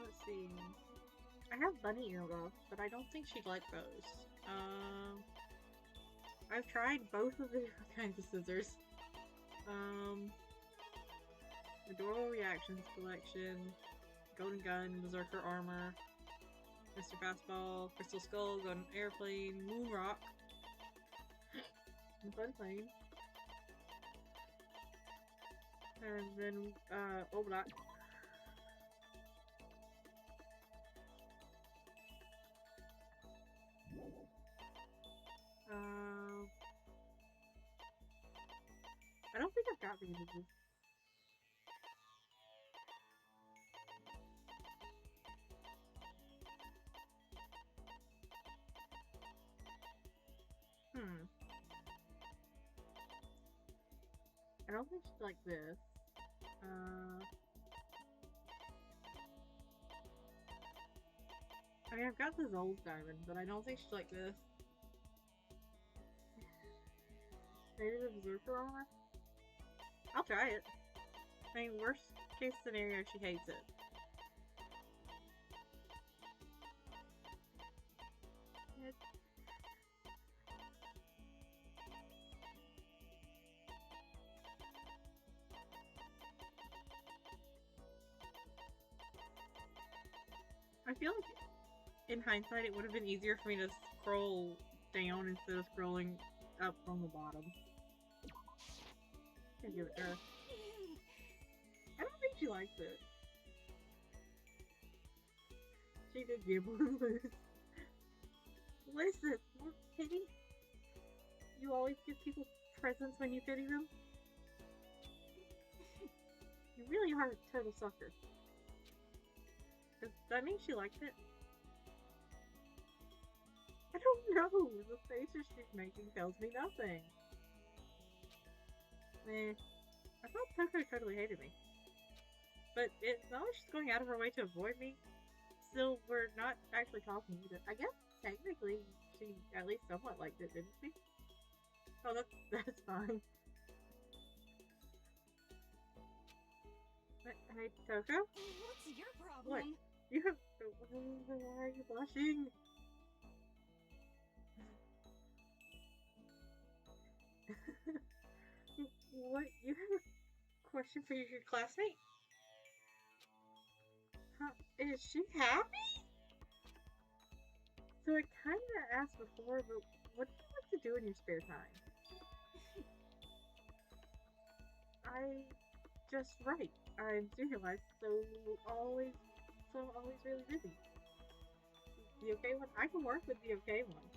Let's see. I have bunny earmuffs, but I don't think she'd like those. I've tried both of the kinds of scissors. Adorable Reactions Collection, Golden Gun, Berserker Armor, Mr. Fastball, Crystal Skull, Golden Airplane, Moon Rock, and Fun Plane. And then, Old Black. I don't think I've got these. I don't think she's like this. I mean, I've got this old diamond, but I don't think she's like this. Maybe the berserker armor? I'll try it. I mean, worst case scenario, she hates it. I feel like in hindsight it would have been easier for me to scroll down instead of scrolling up from the bottom. Can't give it to her. I don't think she likes it. She did gibble and lose. Listen, more pity? You always give people presents when you pity them? You really are a total sucker. Does that mean she liked it? I don't know. The faces she's making tells me nothing. I thought Toko totally hated me. But it's not like she's going out of her way to avoid me. Still, we're not actually talking either. I guess technically she at least somewhat liked it, didn't she? Oh, that's fine. Hey, Toko? What's your problem? What? You have... Why are you blushing? What? You have a question for your classmate? Huh? Is she happy? So I kinda asked before, but what do you like to do in your spare time? I just write. I'm serialized, so I'm always really busy. The okay one? I can work with the okay one.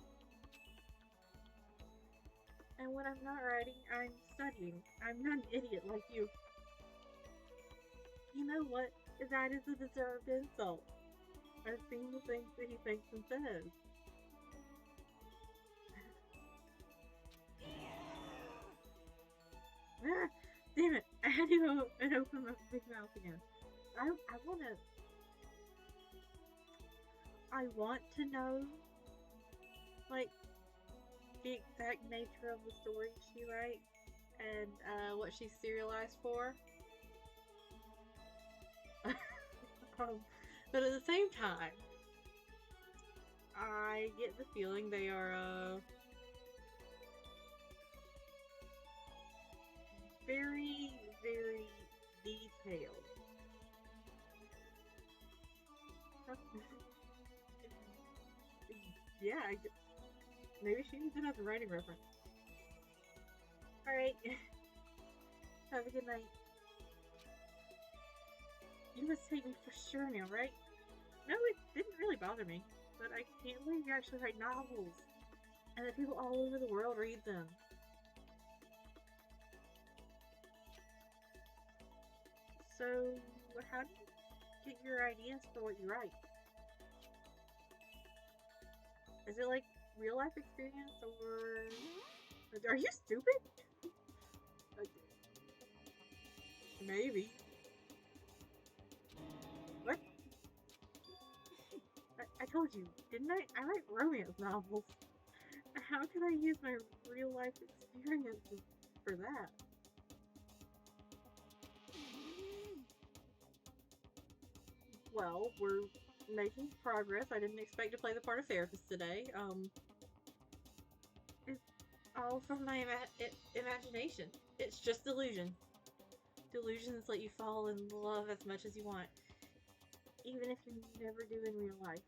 And when I'm not writing, I'm studying. I'm not an idiot like you. You know what? That is a deserved insult. I've seen the things that he thinks and says. Ah, damn it! I had to go and open my big mouth again. I want to know, like, the exact nature of the story she writes and what she's serialized for. But at the same time, I get the feeling they are very, very detailed. Yeah, maybe she needs another writing reference. Alright. Have a good night. You must hate me for sure now, right? No, it didn't really bother me. But I can't believe you actually write novels. And that people all over the world read them. So, how do you get your ideas for what you write? Is it like real life experience, or are you stupid? Like, maybe. What? I told you, didn't I? I write romance novels. How can I use my real life experiences for that? Well, we're making progress. I didn't expect to play the part of therapist today. It's all from my imagination. It's just delusion. Delusions let you fall in love as much as you want, even if you never do in real life.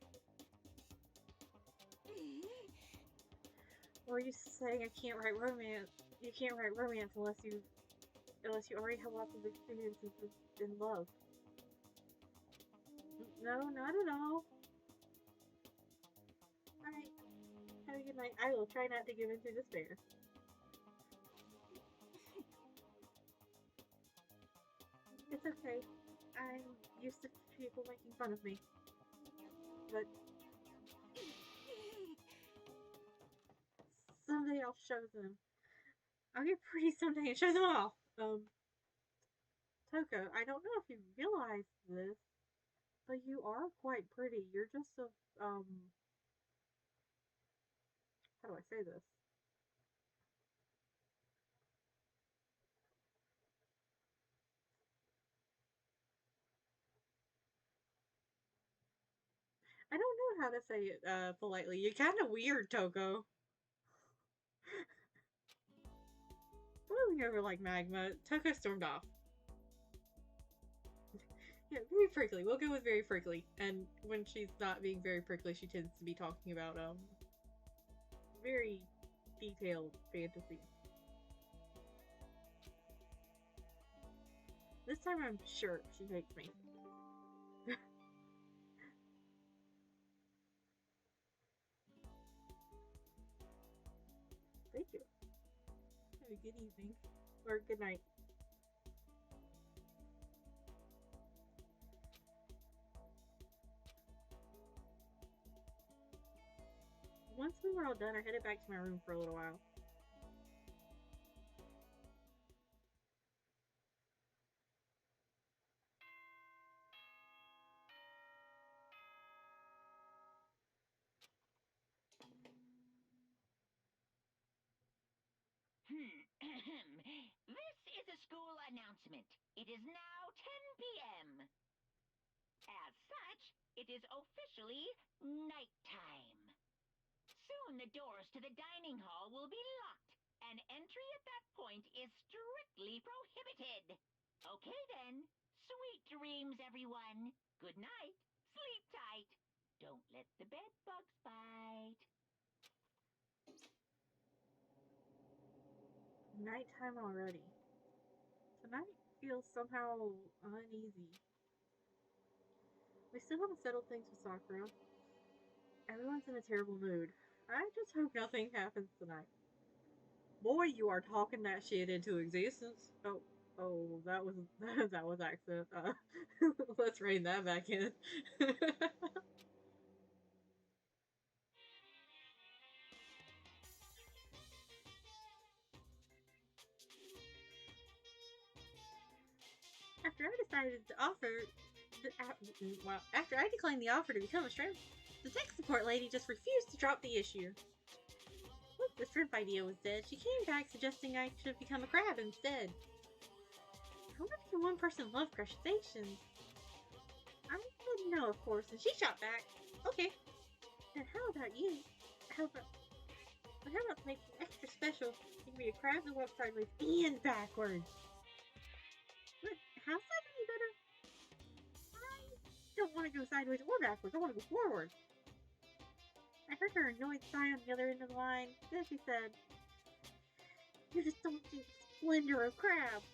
Or are you saying I can't write romance? You can't write romance unless you already have lots of experiences in love. No, not at all. Alright, have a good night. I will try not to give in to despair. It's okay. I'm used to people making fun of me. But someday I'll show them. I'll get pretty someday and show them all. Toko, I don't know if you realize this, but you are quite pretty. You're just a how do I say this? I don't know how to say it politely. You're kind of weird, Toko. Boiling over like magma, Toko stormed off. Yeah, very prickly. We'll go with very prickly. And when she's not being very prickly, she tends to be talking about very detailed fantasy. This time I'm sure she hates me. Thank you. Have a good evening. Or good night. Once we were all done, I headed back to my room for a little while. This is a school announcement. It is now 10 p.m. As such, it is officially nighttime. Soon the doors to the dining hall will be locked, and entry at that point is strictly prohibited. Okay then, sweet dreams, everyone. Good night, sleep tight. Don't let the bed bugs bite. Nighttime already. Tonight feels somehow uneasy. We still haven't settled things with Sakura. Everyone's in a terrible mood. I just hope nothing happens tonight. Boy, you are talking that shit into existence. Oh, that was that was accent. Let's rein that back in. After I decided to offer, well, after I declined the offer to become a shrimp, the tech support lady just refused to drop the issue. Look, the shrimp idea was dead. She came back suggesting I should become a crab instead. How much can one person love crustaceans? I didn't know, of course, and she shot back. Okay, and how about you? How about, but how about to make it extra special? You can be a crab and walk sideways and backwards. But how's that any better? I don't want to go sideways or backwards. I want to go forward. I heard her annoyed sigh on the other end of the line. Then she said, "You just don't see the splendor of crab.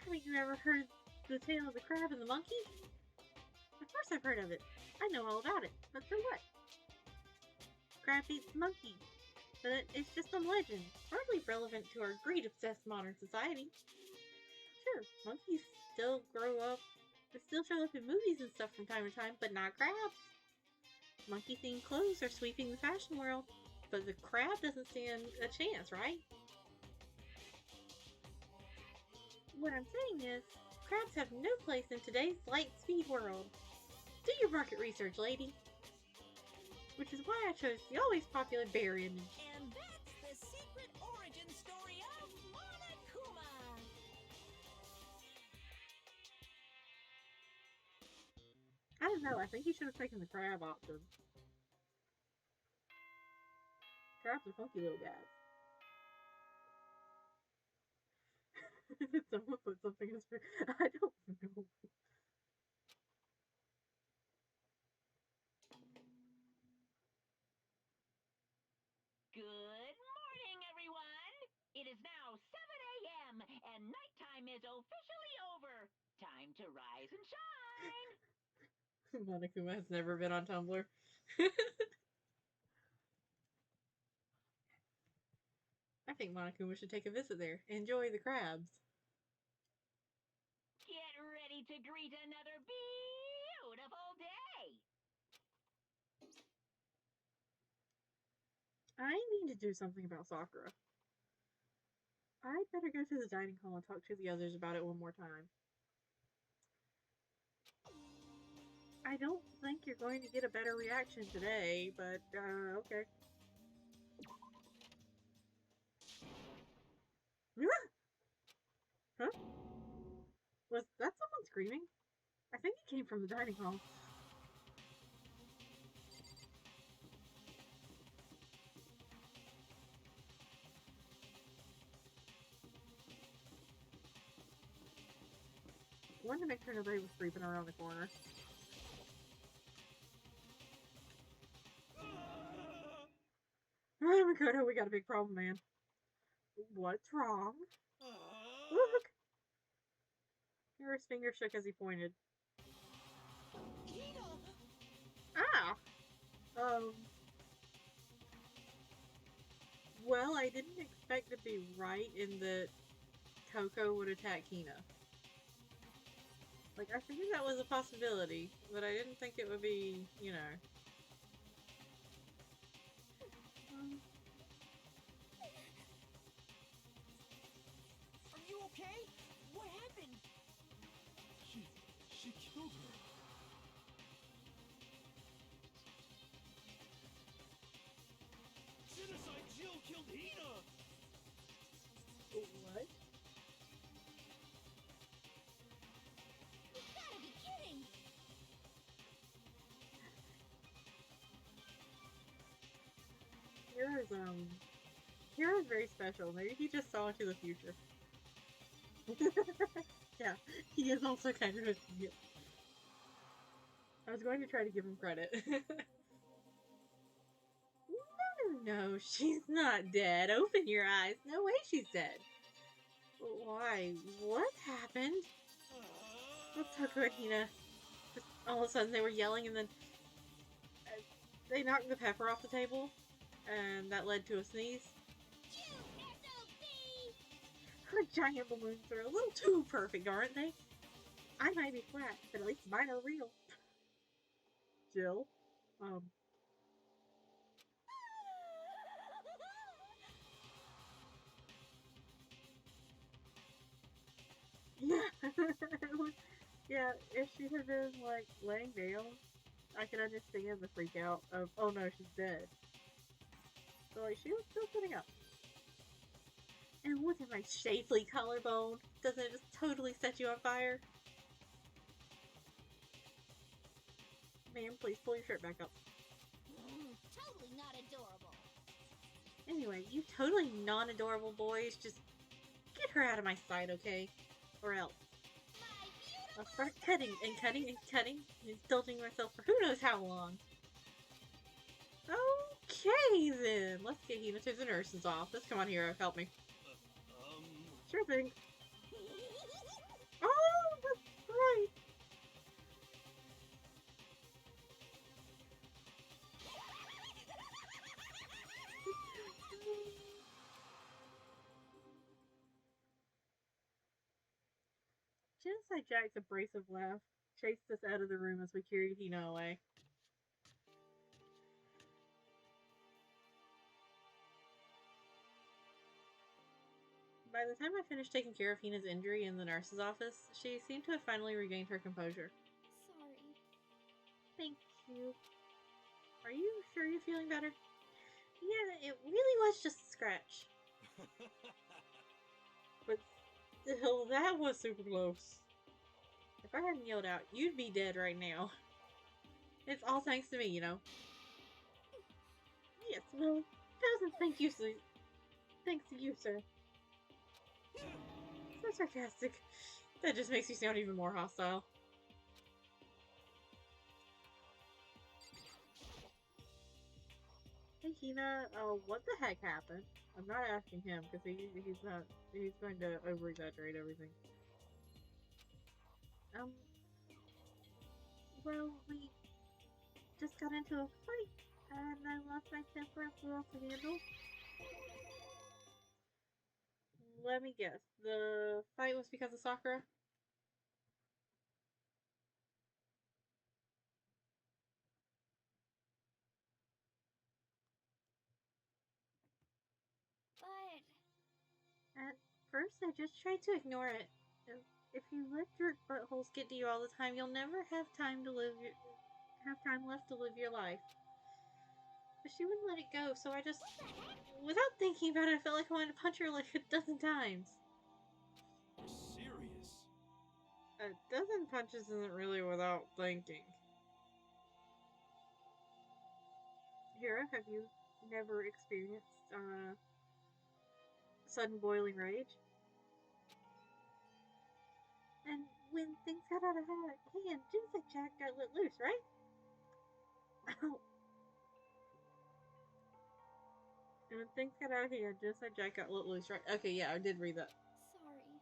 Haven't you ever heard the tale of the crab and the monkey?" Of course I've heard of it. I know all about it. But so what? Crab eats monkey. But it's just some legend, hardly relevant to our greed-obsessed modern society. Sure, monkeys still grow up, they still show up in movies and stuff from time to time, but not crabs. Monkey-themed clothes are sweeping the fashion world, but the crab doesn't stand a chance, right? What I'm saying is, crabs have no place in today's light speed world. Do your market research, lady. Which is why I chose the always popular bear image. And that's the secret origin story of Monokuma. I don't know, I think you should have taken the crab option. Crabs are funky little guys. Did someone put something in his I don't know. Good morning, everyone! It is now 7 a.m., and nighttime is officially over. Time to rise and shine! Monokuma has never been on Tumblr. I think Monokuma should take a visit there. Enjoy the crabs. Get ready to greet another beautiful day! I need to do something about Sakura. I'd better go to the dining hall and talk to the others about it one more time. I don't think you're going to get a better reaction today, but, okay. Huh? Was that someone screaming? I think it came from the dining hall. Wanted to make sure nobody was creeping around the corner. Oh, Makoto, we got a big problem, man. What's wrong? Look! Hira's finger shook as he pointed. Ah! Well, I didn't expect to be right in that Coco would attack Hina. Like, I figured that was a possibility, but I didn't think it would be, you know. Are you okay? What happened? She killed her. Genocide Jill killed Hina! What? You gotta be kidding! Hira's very special. Maybe he just saw into the future. Yeah, he is also kind of a genius. I was going to try to give him credit. No, she's not dead. Open your eyes. No way she's dead. Why? What happened? Well, Tucker and Hina, just all of a sudden they were yelling and then they knocked the pepper off the table and that led to a sneeze. Her giant balloons are a little too perfect, aren't they? I might be flat, but at least mine are real. Jill? Yeah, if she had been, like, laying down, I could understand the freak out of, oh no, she's dead. So, like, she was still sitting up. And look at my shapely collarbone. Doesn't it just totally set you on fire? Ma'am, please pull your shirt back up. Totally not adorable. Anyway, you totally non-adorable boys, just get her out of my sight, okay? Or else. I'll start cutting and cutting and cutting and indulging myself for who knows how long. Okay then, let's get Hina to the nurse's office. Come on, Hero, help me. Sure thing. Oh, that's right. Genocide Jack's abrasive laugh chased us out of the room as we carried Hina away. By the time I finished taking care of Hina's injury in the nurse's office, she seemed to have finally regained her composure. Sorry. Thank you. Are you sure you're feeling better? Yeah, it really was just a scratch. But still, that was super close. If I hadn't yelled out, you'd be dead right now. It's all thanks to me, you know. Yes, well, thanks to you, sir. So sarcastic. That just makes you sound even more hostile. Hey, Hina, what the heck happened? I'm not asking him, because he's going to over-exaggerate everything. Well, we just got into a fight, and I lost my temper and flew off the handle. Let me guess, the fight was because of Sakura? But At first, I just tried to ignore it. If you let jerk buttholes get to you all the time, you'll never have time to live have time left to live your life. But she wouldn't let it go, so I just, without thinking about it, I felt like I wanted to punch her like a dozen times. Serious? A dozen punches isn't really without thinking. Hira, have you never experienced sudden boiling rage? And when things got out of hand, just like Jack got let loose, right? Oh. And when things got out of hand, just like Jack got let loose, right? Okay, yeah, I did read that. Sorry.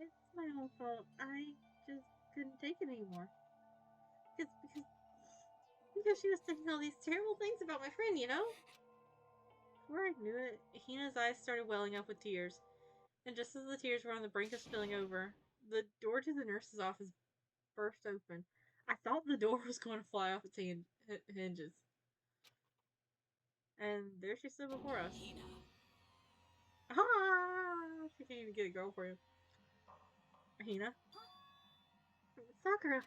It's my own fault. I just couldn't take it anymore. Because she was saying all these terrible things about my friend, you know? Before I knew it, Hina's eyes started welling up with tears. And just as the tears were on the brink of spilling over, the door to the nurse's office burst open. I thought the door was going to fly off its hinges. And there she stood before us. Hina. Ah! She can't even get a girl for you. Hina? Sakura!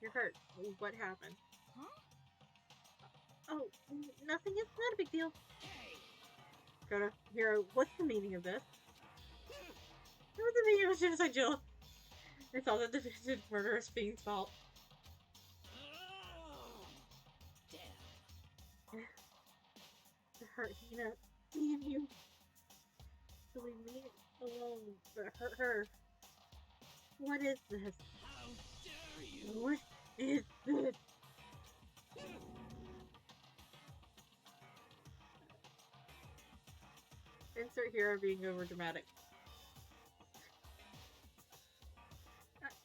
You're hurt. What happened? Huh? Oh, nothing. It's not a big deal. Hey. Hero, what's the meaning of this? What's the meaning of genocide, Jill? It's all the division murderous fiend's fault. Oh, damn. To hurt Hina. Damn you. To leave me alone, but hurt her. What is this? How dare you? What is this? Insert hero being overdramatic.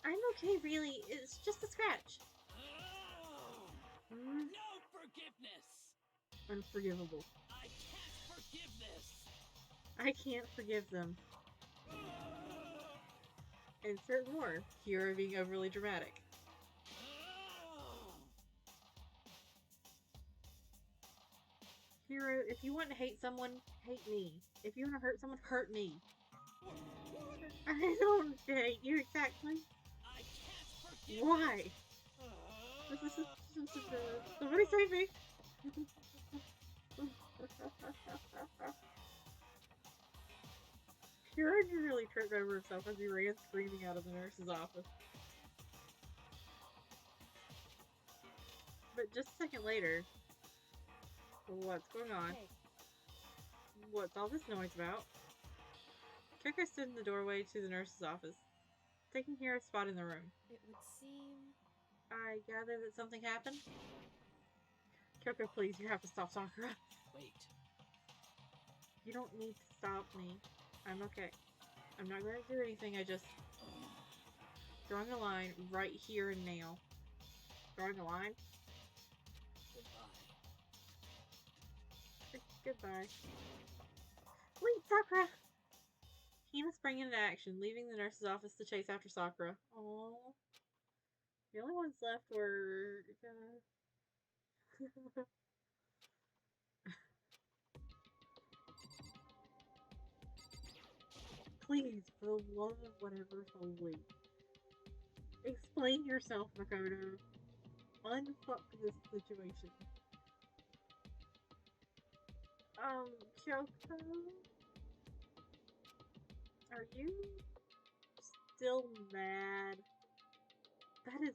I'm okay, really. It's just a scratch. Oh, Mm, no forgiveness. unforgivable. I can't forgive this. I can't forgive them. Insert more. Hero being overly dramatic. Oh. Hero, if you want to hate someone, hate me. If you want to hurt someone, hurt me. I don't hate you exactly. I can't forgive Why? this. Somebody save me. Hero nearly tripped over himself as he ran screaming out of the nurse's office. But just a second later, what's going on? Hey, What's all this noise about? Kyoko stood in the doorway to the nurse's office, taking Hero's spot in the room. it would seem... I gather that something happened? Kyoko, please, you have to stop Sakura. Wait. You don't need to stop me. I'm okay. I'm not going to do anything, I just... Drawing a line right here and now. Drawing a line? Goodbye. Goodbye. Wait, Sakura! Hina sprang into action, leaving the nurse's office to chase after Sakura. Aww. The only ones left were... Please, for the love of whatever's holy. Explain yourself, Makoto. Unfuck this situation. Kyoko? Are you still mad? That is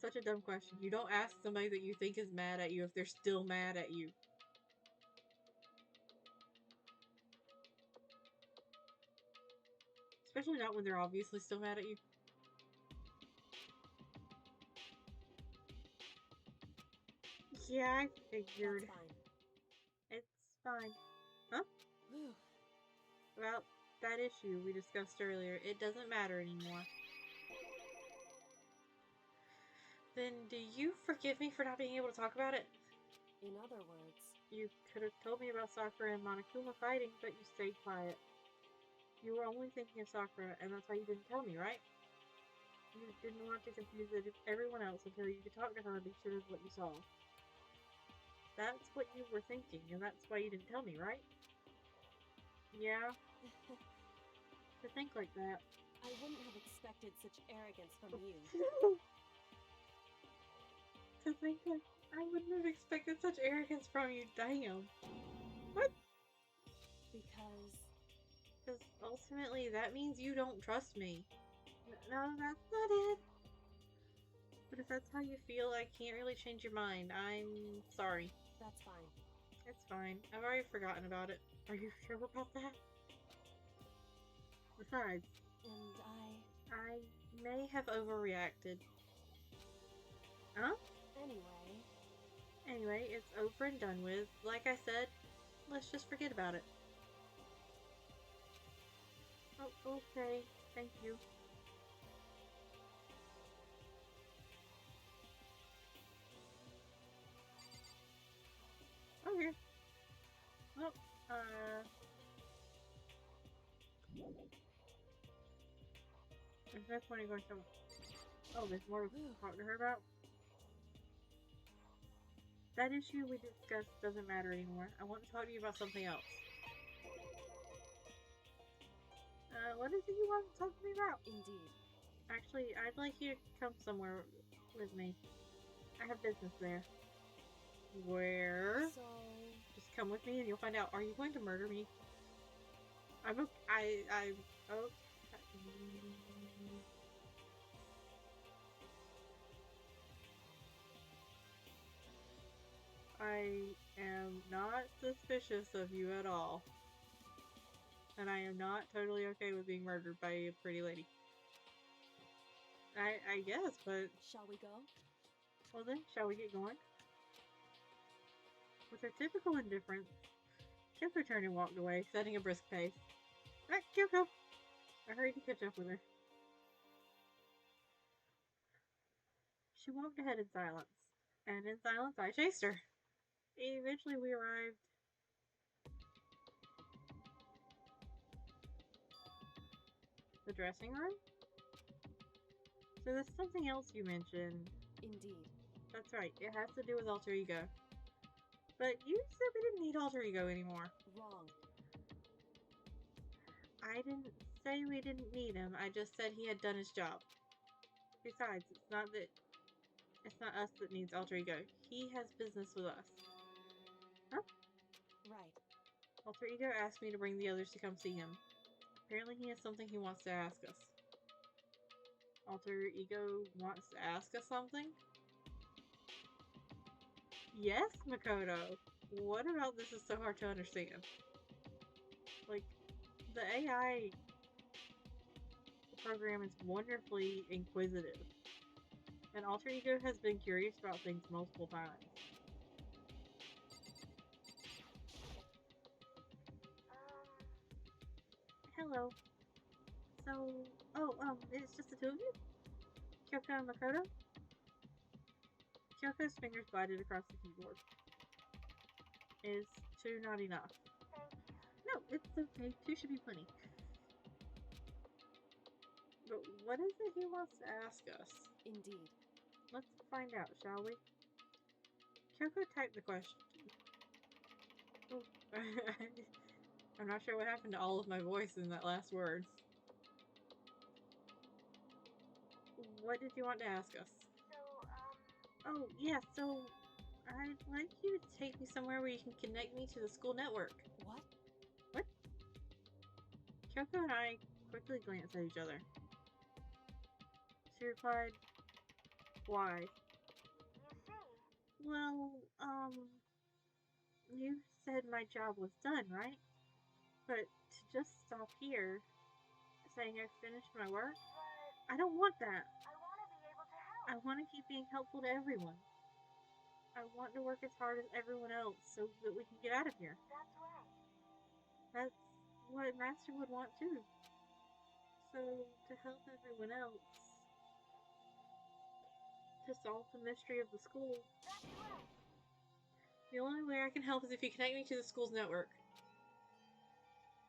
such a dumb question. You don't ask somebody that you think is mad at you if they're still mad at you. Especially not when they're obviously still mad at you. Yeah, I figured. That's fine. It's fine. Huh? Well, that issue we discussed earlier, it doesn't matter anymore. Then do you forgive me for not being able to talk about it? In other words, You could have told me about Sakura and Monokuma fighting, but you stayed quiet. You were only thinking of Sakura, and that's why you didn't tell me, right? You didn't want to confuse everyone else until you could talk to her and be sure of what you saw. That's what you were thinking, and that's why you didn't tell me, right? Yeah? To think like that. I wouldn't have expected such arrogance from you. To think that I wouldn't have expected such arrogance from you, damn. What? Because ultimately that means you don't trust me. No, that's not it. But if that's how you feel, I can't really change your mind. I'm sorry. That's fine. It's fine. I've already forgotten about it. Are you sure about that? Besides, And I may have overreacted. Huh? Anyway, it's over and done with. Like I said, let's just forget about it. Oh, okay. Thank you. Okay. Well, there's no point in going to... Oh, there's more to talk to her about? That issue we discussed doesn't matter anymore. I want to talk to you about something else. What is it you want to talk to me about? Indeed. Actually, I'd like you to come somewhere with me. I have business there. Where? So... Just come with me and you'll find out. Are you going to murder me? I'm okay. I'm okay. I am not suspicious of you at all. And I am not totally okay with being murdered by a pretty lady. I guess, but... Shall we go? Well then, shall we get going? With her typical indifference, Kyoko turned and walked away, setting a brisk pace. Right, Kyoko! I hurried to catch up with her. She walked ahead in silence, and in silence I chased her. Eventually we arrived. The dressing room? So there's something else you mentioned. Indeed. That's right, it has to do with alter ego. But you said we didn't need alter ego anymore. Wrong. I didn't say we didn't need him, I just said he had done his job. Besides, it's not us that needs alter ego. He has business with us. Huh? Right. Alter ego asked me to bring the others to come see him. Apparently he has something he wants to ask us. Alter ego wants to ask us something? Yes, Makoto. What about this is so hard to understand? Like, the AI program is wonderfully inquisitive. And alter ego has been curious about things multiple times. Hello. So, it's just the two of you? Kyoko and Makoto? Kyoko's fingers glided across the keyboard. Is 2 not enough? No, it's okay. 2 should be plenty. But what is it he wants to ask us? Indeed. Let's find out, shall we? Kyoko typed the question. Oh, I'm not sure what happened to all of my voice in that last word. What did you want to ask us? Oh, yeah, so I'd like you to take me somewhere where you can connect me to the school network. What? What? Kyoko and I quickly glanced at each other. She replied, why? Well, you said my job was done, right? But to just stop here, saying I've finished my work? I don't want that. I want to keep being helpful to everyone. I want to work as hard as everyone else so that we can get out of here. That's what Master would want too. So, to help everyone else, to solve the mystery of the school, the only way I can help is if you connect me to the school's network.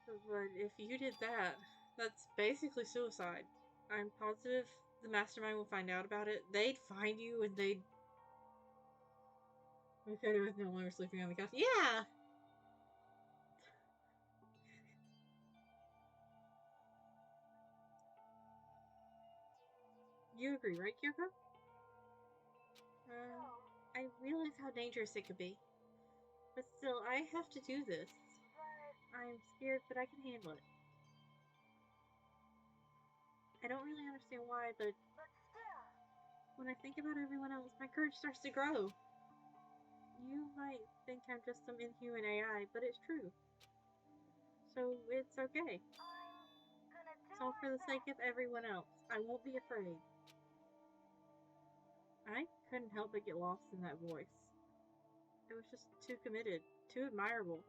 But if you did that, that's basically suicide. I'm positive the mastermind will find out about it. They'd find you and they'd... Makoto was no longer sleeping on the couch. Yeah! You agree, right, Kyoko? I realize how dangerous it could be. But still, I have to do this. I'm scared, but I can handle it. I don't really understand why, but when I think about everyone else, my courage starts to grow. You might think I'm just some inhuman AI, but it's true. So it's okay. It's all for the sake of everyone else. I won't be afraid. I couldn't help but get lost in that voice. It was just too committed, too admirable,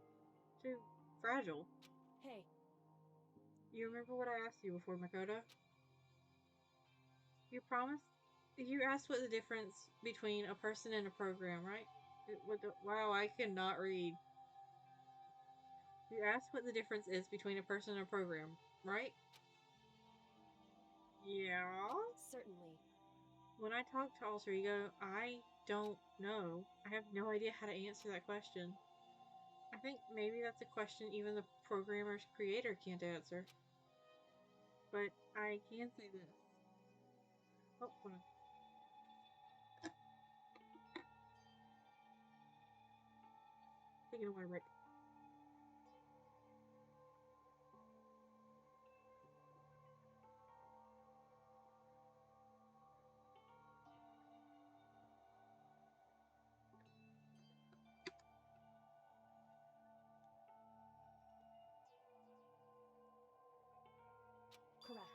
too fragile. Hey. You remember what I asked you before, Makoto? You promised? You asked what the difference between a person and a program, right? Wow, I cannot read. You asked what the difference is between a person and a program, right? Yeah? Certainly. When I talk to Alter Ego, I don't know. I have no idea how to answer that question. I think maybe that's a question even the programmer's creator can't answer. But I can say this. Oh, hold on. Taking a water break. Correct.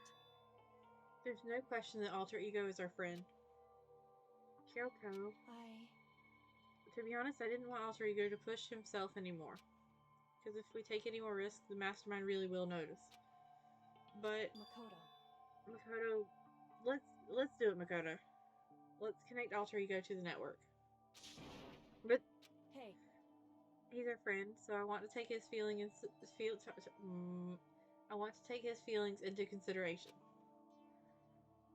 There's no question that Alter Ego is our friend. Kyoko. To be honest, I didn't want Alter Ego to push himself anymore. Because if we take any more risks, the mastermind really will notice. But Makoto, let's do it, Makoto. Let's connect Alter Ego to the network. But hey, he's our friend, so I want to take his I want to take his feelings into consideration.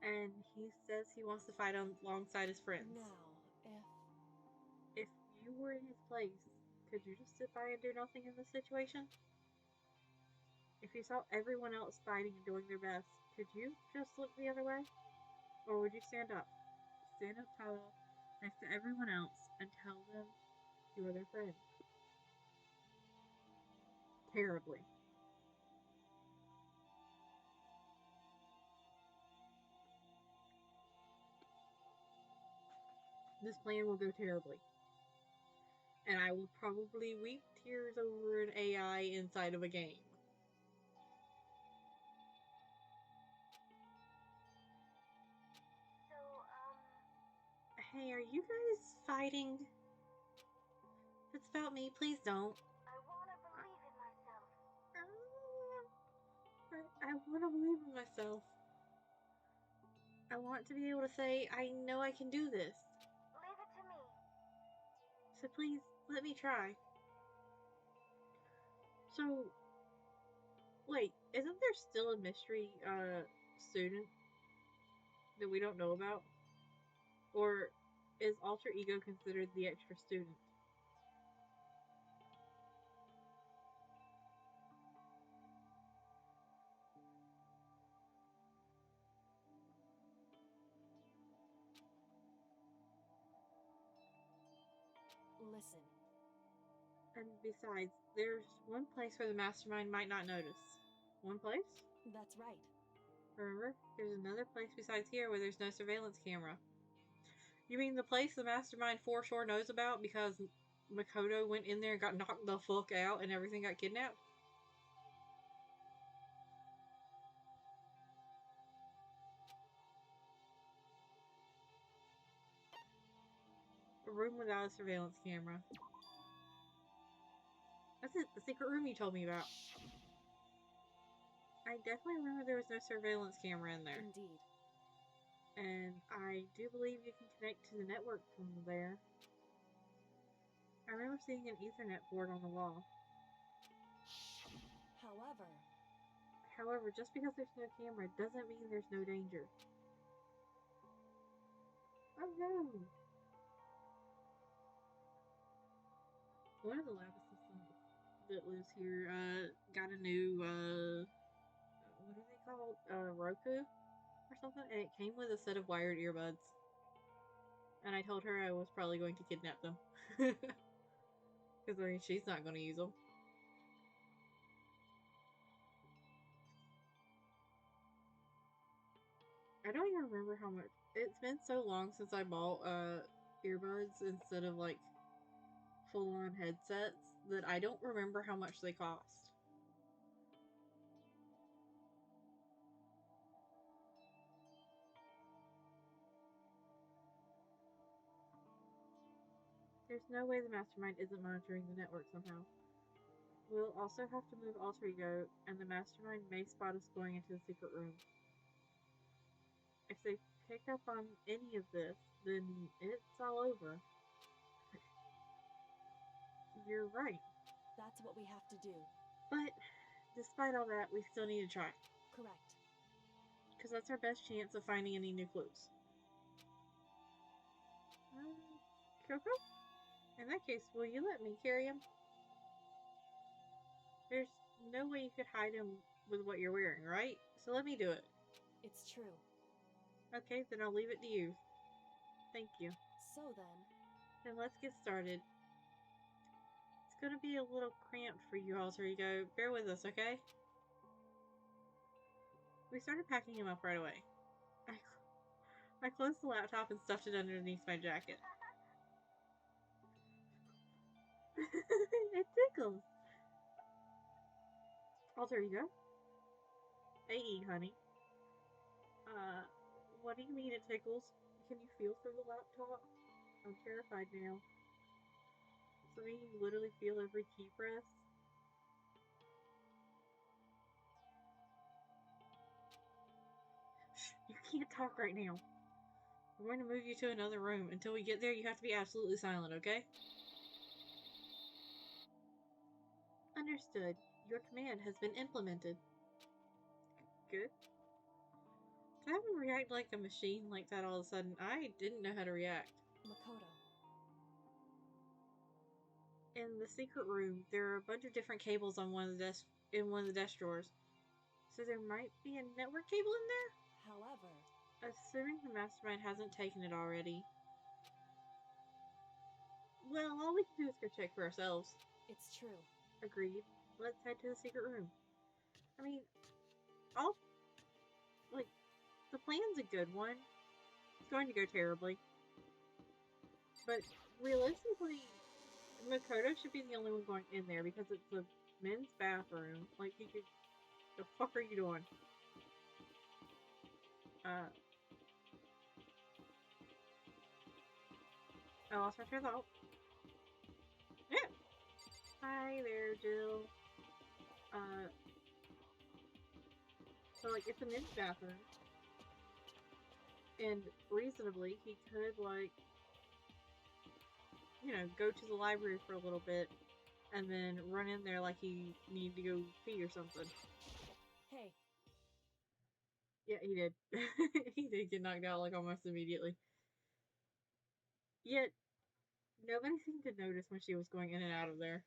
And he says he wants to fight alongside his friends. Now, if you were in his place, could you just sit by and do nothing in this situation? If you saw everyone else fighting and doing their best, could you just look the other way? Or would you stand up? Stand up tall next to everyone else and tell them you are their friend. Terribly. This plan will go terribly. And I will probably weep tears over an AI inside of a game. Hey, are you guys fighting? If it's about me, please don't. I want to believe in myself. I want to believe in myself. I want to be able to say, I know I can do this. Leave it to me. So please, let me try. So, wait, isn't there still a mystery, student that we don't know about? Or is Alter Ego considered the extra student? listen. And besides, there's one place where the mastermind might not notice. One place? That's right. Remember, there's another place besides here where there's no surveillance camera. You mean the place the mastermind for sure knows about because Makoto went in there and got knocked the fuck out and everything got kidnapped? A room without a surveillance camera. That's it, the secret room you told me about. I definitely remember there was no surveillance camera in there. Indeed. And I do believe you can connect to the network from there. I remember seeing an Ethernet port on the wall. However, just because there's no camera doesn't mean there's no danger. Oh no! One of the lab assistants that lives here, got a new, what are they called? Roku? or something, and it came with a set of wired earbuds. And I told her I was probably going to kidnap them. Because, I mean, she's not going to use them. I don't even remember how much. It's been so long since I bought earbuds instead of like full-on headsets that I don't remember how much they cost. There's no way the mastermind isn't monitoring the network somehow. We'll also have to move Alter Ego, and the mastermind may spot us going into the secret room. If they pick up on any of this, then it's all over. You're right. That's what we have to do. But, despite all that, we still need to try. Correct. Because that's our best chance of finding any new clues. Coco? In that case, will you let me carry him? There's no way you could hide him with what you're wearing, right? So let me do it. It's true. Okay, then I'll leave it to you. Thank you. So then... Then let's get started. It's gonna be a little cramped for you, Alter Ego. Bear with us, okay? We started packing him up right away. I closed the laptop and stuffed it underneath my jacket. It tickles. Alter Ego? AE, honey. What do you mean it tickles? Can you feel through the laptop? I'm terrified now. So you literally feel every key press? Shh, you can't talk right now. We're going to move you to another room. Until we get there, you have to be absolutely silent, okay? Understood. Your command has been implemented. Good. To have him react like a machine like that all of a sudden, I didn't know how to react. Makoto. In the secret room, there are a bunch of different cables on one of the desk drawers. So there might be a network cable in there? However... Assuming the mastermind hasn't taken it already. Well, all we can do is go check for ourselves. It's true. Agreed. Let's head to the secret room. I mean, the plan's a good one. It's going to go terribly. But realistically, Makoto should be the only one going in there because it's a men's bathroom. Like, he could... The fuck are you doing? I lost my train of thought. Yeah! Hi there, Jill. So, like, it's a men's bathroom. And reasonably, he could, like, you know, go to the library for a little bit and then run in there like he needed to go pee or something. Hey. Yeah, he did. He did get knocked out, like, almost immediately. Yet, nobody seemed to notice when she was going in and out of there.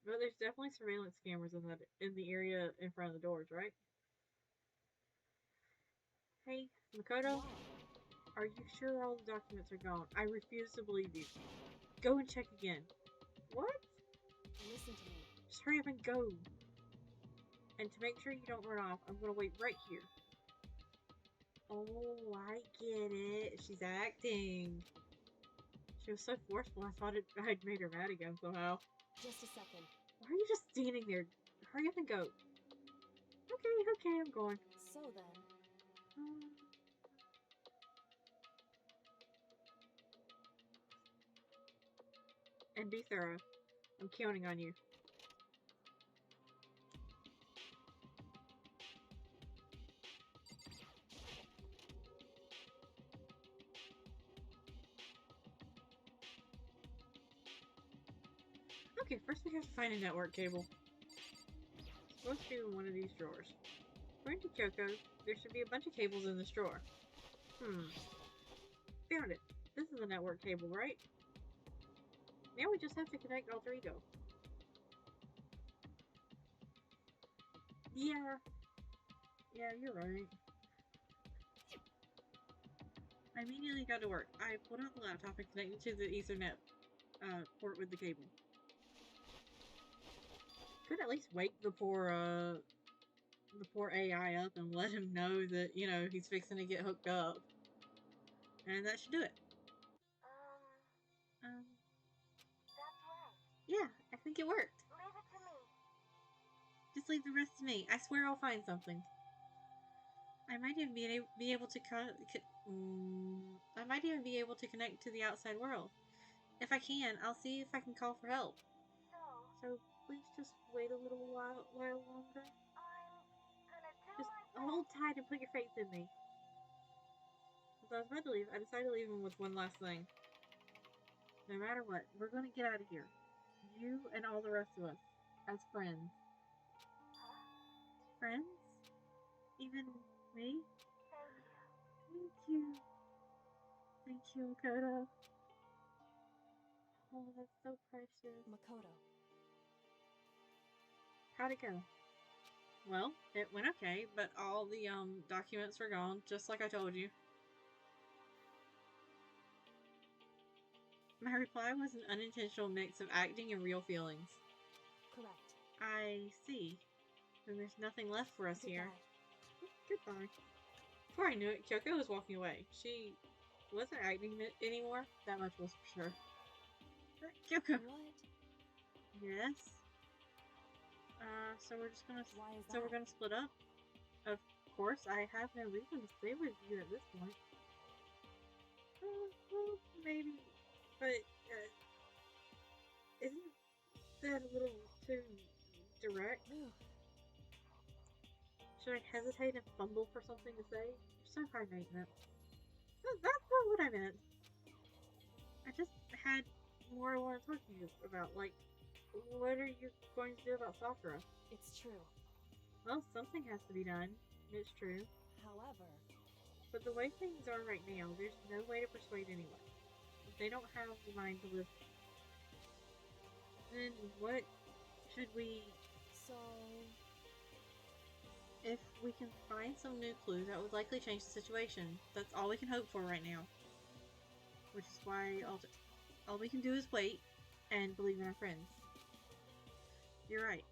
But there's definitely surveillance cameras in the area in front of the doors, right? Hey, Makoto? Are you sure all the documents are gone? I refuse to believe you. Go and check again. What? Listen to me. Just hurry up and go. And to make sure you don't run off, I'm gonna wait right here. Oh, I get it. She's acting. She was so forceful, I thought I'd made her mad again somehow. Just a second. Why are you just standing there? Hurry up and go. Okay, I'm going. So then... And be thorough. I'm counting on you. Okay, first we have to find a network cable. It's supposed to be in one of these drawers. According to Kyoko, there should be a bunch of cables in this drawer. Found it. This is a network cable, right? Now we just have to connect Alter Ego. Yeah. Yeah, you're right. I immediately got to work. I pulled out the laptop and connected to the Ethernet port with the cable. Could at least wake the poor AI up and let him know that, you know, he's fixing to get hooked up. And that should do it. That's right. Yeah, I think it worked. Leave it to me. Just leave the rest to me. I swear I'll find something. I might even be able to I might even be able to connect to the outside world. If I can, I'll see if I can call for help. So please just wait a little while longer. I'm gonna do Just my best. hold tight and put your faith in me. As I was about to leave, I decided to leave him with one last thing. No matter what, we're going to get out of here. You and all the rest of us. As friends. Friends? Even me? Thank you. Thank you, Makoto. Oh, that's so precious. Makoto. How'd it go? Well, it went okay, but all the documents were gone, just like I told you. My reply was an unintentional mix of acting and real feelings. Correct. I see. Then there's nothing left for us here. Goodbye. Goodbye. Before I knew it, Kyoko was walking away. She wasn't acting anymore. That much was for sure. Kyoko. What? Yes. So we're just gonna. Why is So we're that? gonna split up. Of course, I have no reason to stay with you at this point. Well, maybe, but isn't that a little too direct? Should I hesitate and fumble for something to say? You're so high maintenance. That's not what I meant. I just had more I want to talk to you about. Like, what are you going to do about Sakura? It's true. Well, something has to be done. It's true. However, But the way things are right now, there's no way to persuade anyone. They don't have the mind to listen. Then what should we... so If we can find some new clue, that would likely change the situation. That's all we can hope for right now. Which is why all we can do is wait and believe in our friends. You're right.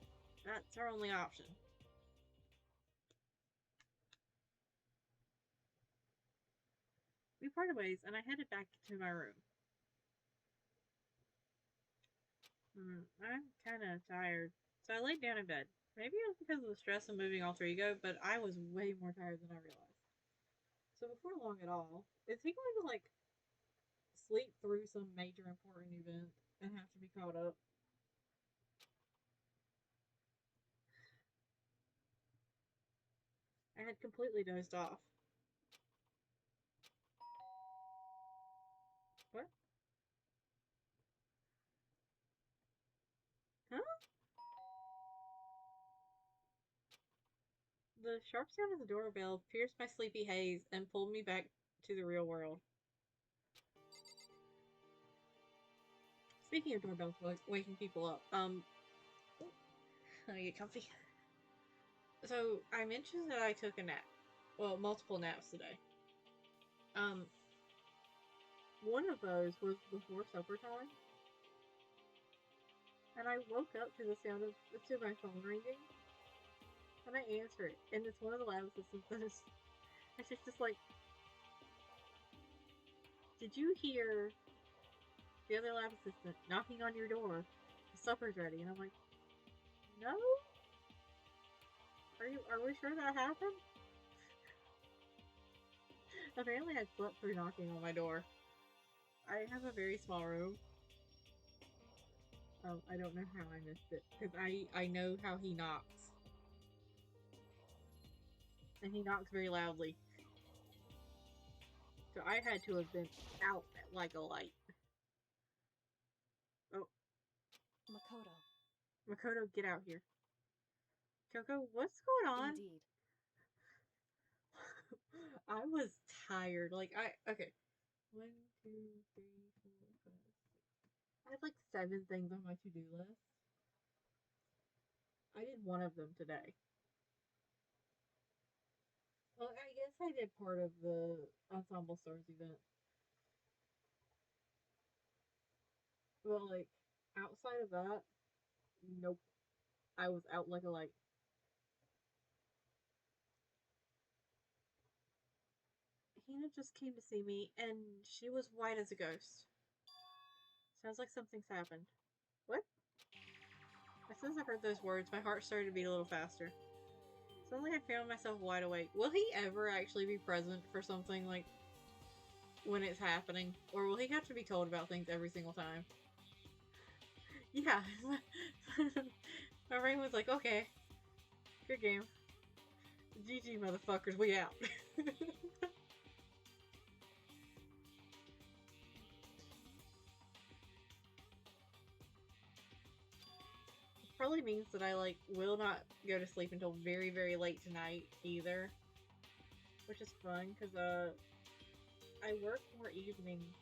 That's our only option. We parted ways, and I headed back to my room. I'm kind of tired, so I laid down in bed. Maybe it was because of the stress of moving alter ego, but I was way more tired than I realized. So before long at all, is he going to, like, sleep through some major important event and have to be caught up? I had completely dozed off. What? Huh? The sharp sound of the doorbell pierced my sleepy haze and pulled me back to the real world. Speaking of doorbells waking people up, let me get comfy. So, I mentioned that I took a nap. Well, multiple naps today. One of those was before supper time. And I woke up to the sound of my phone ringing. And I answer it. And it's one of the lab assistants that is... And she's just like, did you hear the other lab assistant knocking on your door? The supper's ready. And I'm like, no? Are we sure that happened? Apparently I slept through knocking on my door. I have a very small room. Oh, I don't know how I missed it. Because I know how he knocks. And he knocks very loudly. So I had to have been out like a light. Oh. Makoto. Makoto, get out here. Kyoko, what's going on? Indeed. I was tired. Okay. 1, 2, 3, 4, 5, 6. I had like 7 things on my to-do list. I did one of them today. Well, I guess I did part of the Ensemble Stars event. But, like, outside of that, nope. I was out like a light. Hina just came to see me, and she was white as a ghost. Sounds like something's happened. What? As soon as I heard those words, my heart started to beat a little faster. Suddenly I found myself wide awake. Will he ever actually be present for something, like, when it's happening? Or will he have to be told about things every single time? Yeah. My brain was like, okay. Good game. GG, motherfuckers, we out. Probably means that I, like, will not go to sleep until very, very late tonight, either. Which is fun, because, I work more evenings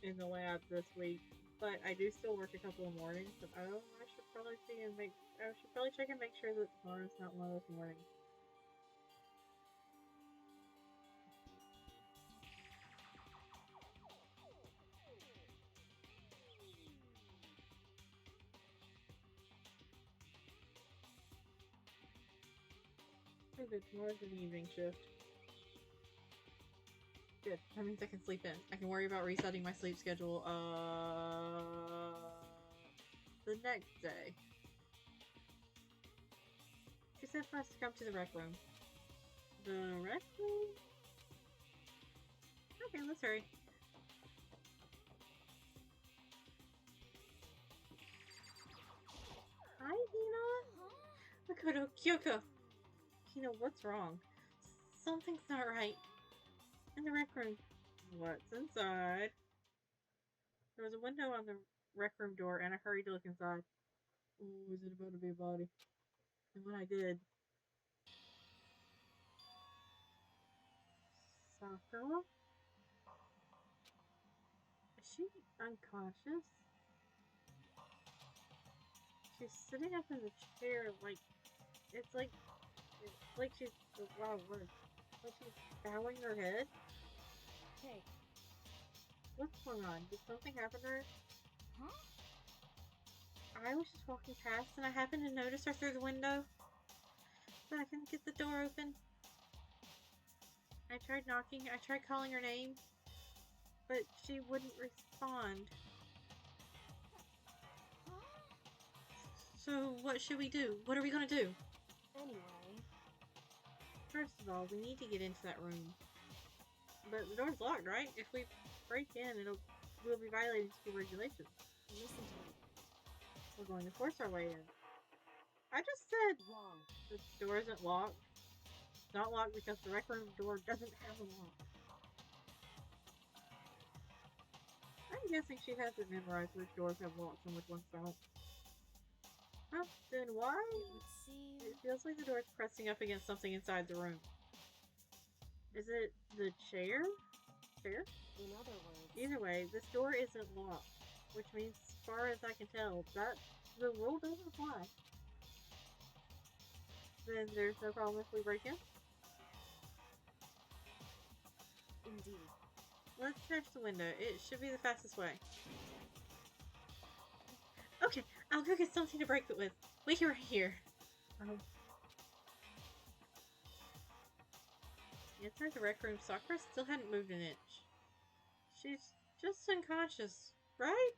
in the lab this week, but I do still work a couple of mornings, but I should probably I should probably check and make sure that tomorrow's not one of those mornings. Oh good, tomorrow's an evening shift. Good, that means I can sleep in. I can worry about resetting my sleep schedule, the next day. She said for us to come to the rec room. The rec room? Okay, let's hurry. Hi, Hina! Makoto, Kyoko! Hina, what's wrong? Something's not right. In the rec room. What's inside? There was a window on the rec room door, and I hurried to look inside. Oh, is it about to be a body? And when I did... Sakura? Is she unconscious? She's sitting up in the chair, like... It's like she's... Wow, word. Like she's bowing her head? Hey. What's going on? Did something happen to her? Huh? I was just walking past and I happened to notice her through the window. But I couldn't get the door open. I tried knocking, I tried calling her name, but she wouldn't respond. Huh? So what should we do? What are we gonna do? Anyway. First of all, we need to get into that room. But the door's locked, right? If we break in, we'll be violating school regulations. Listen to me. We're going to force our way in. I just said Wrong. the door isn't locked. It's not locked because the rec room door doesn't have a lock. I'm guessing she hasn't memorized which doors have locks and which ones don't. Huh? Then why? It would seem... It feels like the door's pressing up against something inside the room. Is it the chair? Chair? In other words... Either way, this door isn't locked. Which means, as far as I can tell, that the rule doesn't apply. Then there's no problem if we break in? Indeed. Let's smash the window. It should be the fastest way. Okay, I'll go get something to break it with. Wait right here. Inside the rec room, Sakura still hadn't moved an inch. She's just unconscious, right?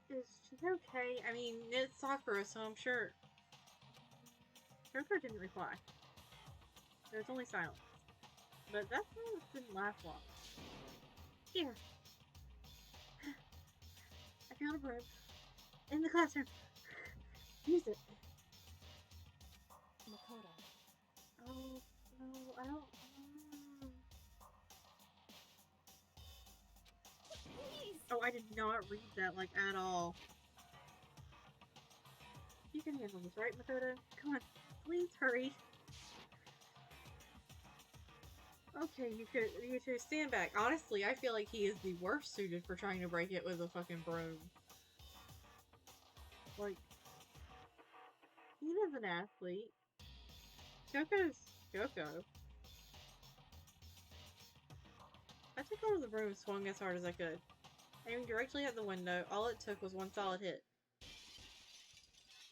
Is she okay? I mean, it's Sakura, so I'm sure. Sakura didn't reply. There was only silence. But that silence didn't last long. Here. I found a broom. In the classroom. Use it. Makoto. Oh, no, I don't... Please! Oh, I did not read that, like, at all. You can handle this, right, Makoto? Come on, please hurry. Okay, you two stand back. Honestly, I feel like he is the worst suited for trying to break it with a fucking broom. Like, he is an athlete. Kyoko's Kyoko. I took hold of the broom and swung as hard as I could. Aiming directly at the window, all it took was one solid hit.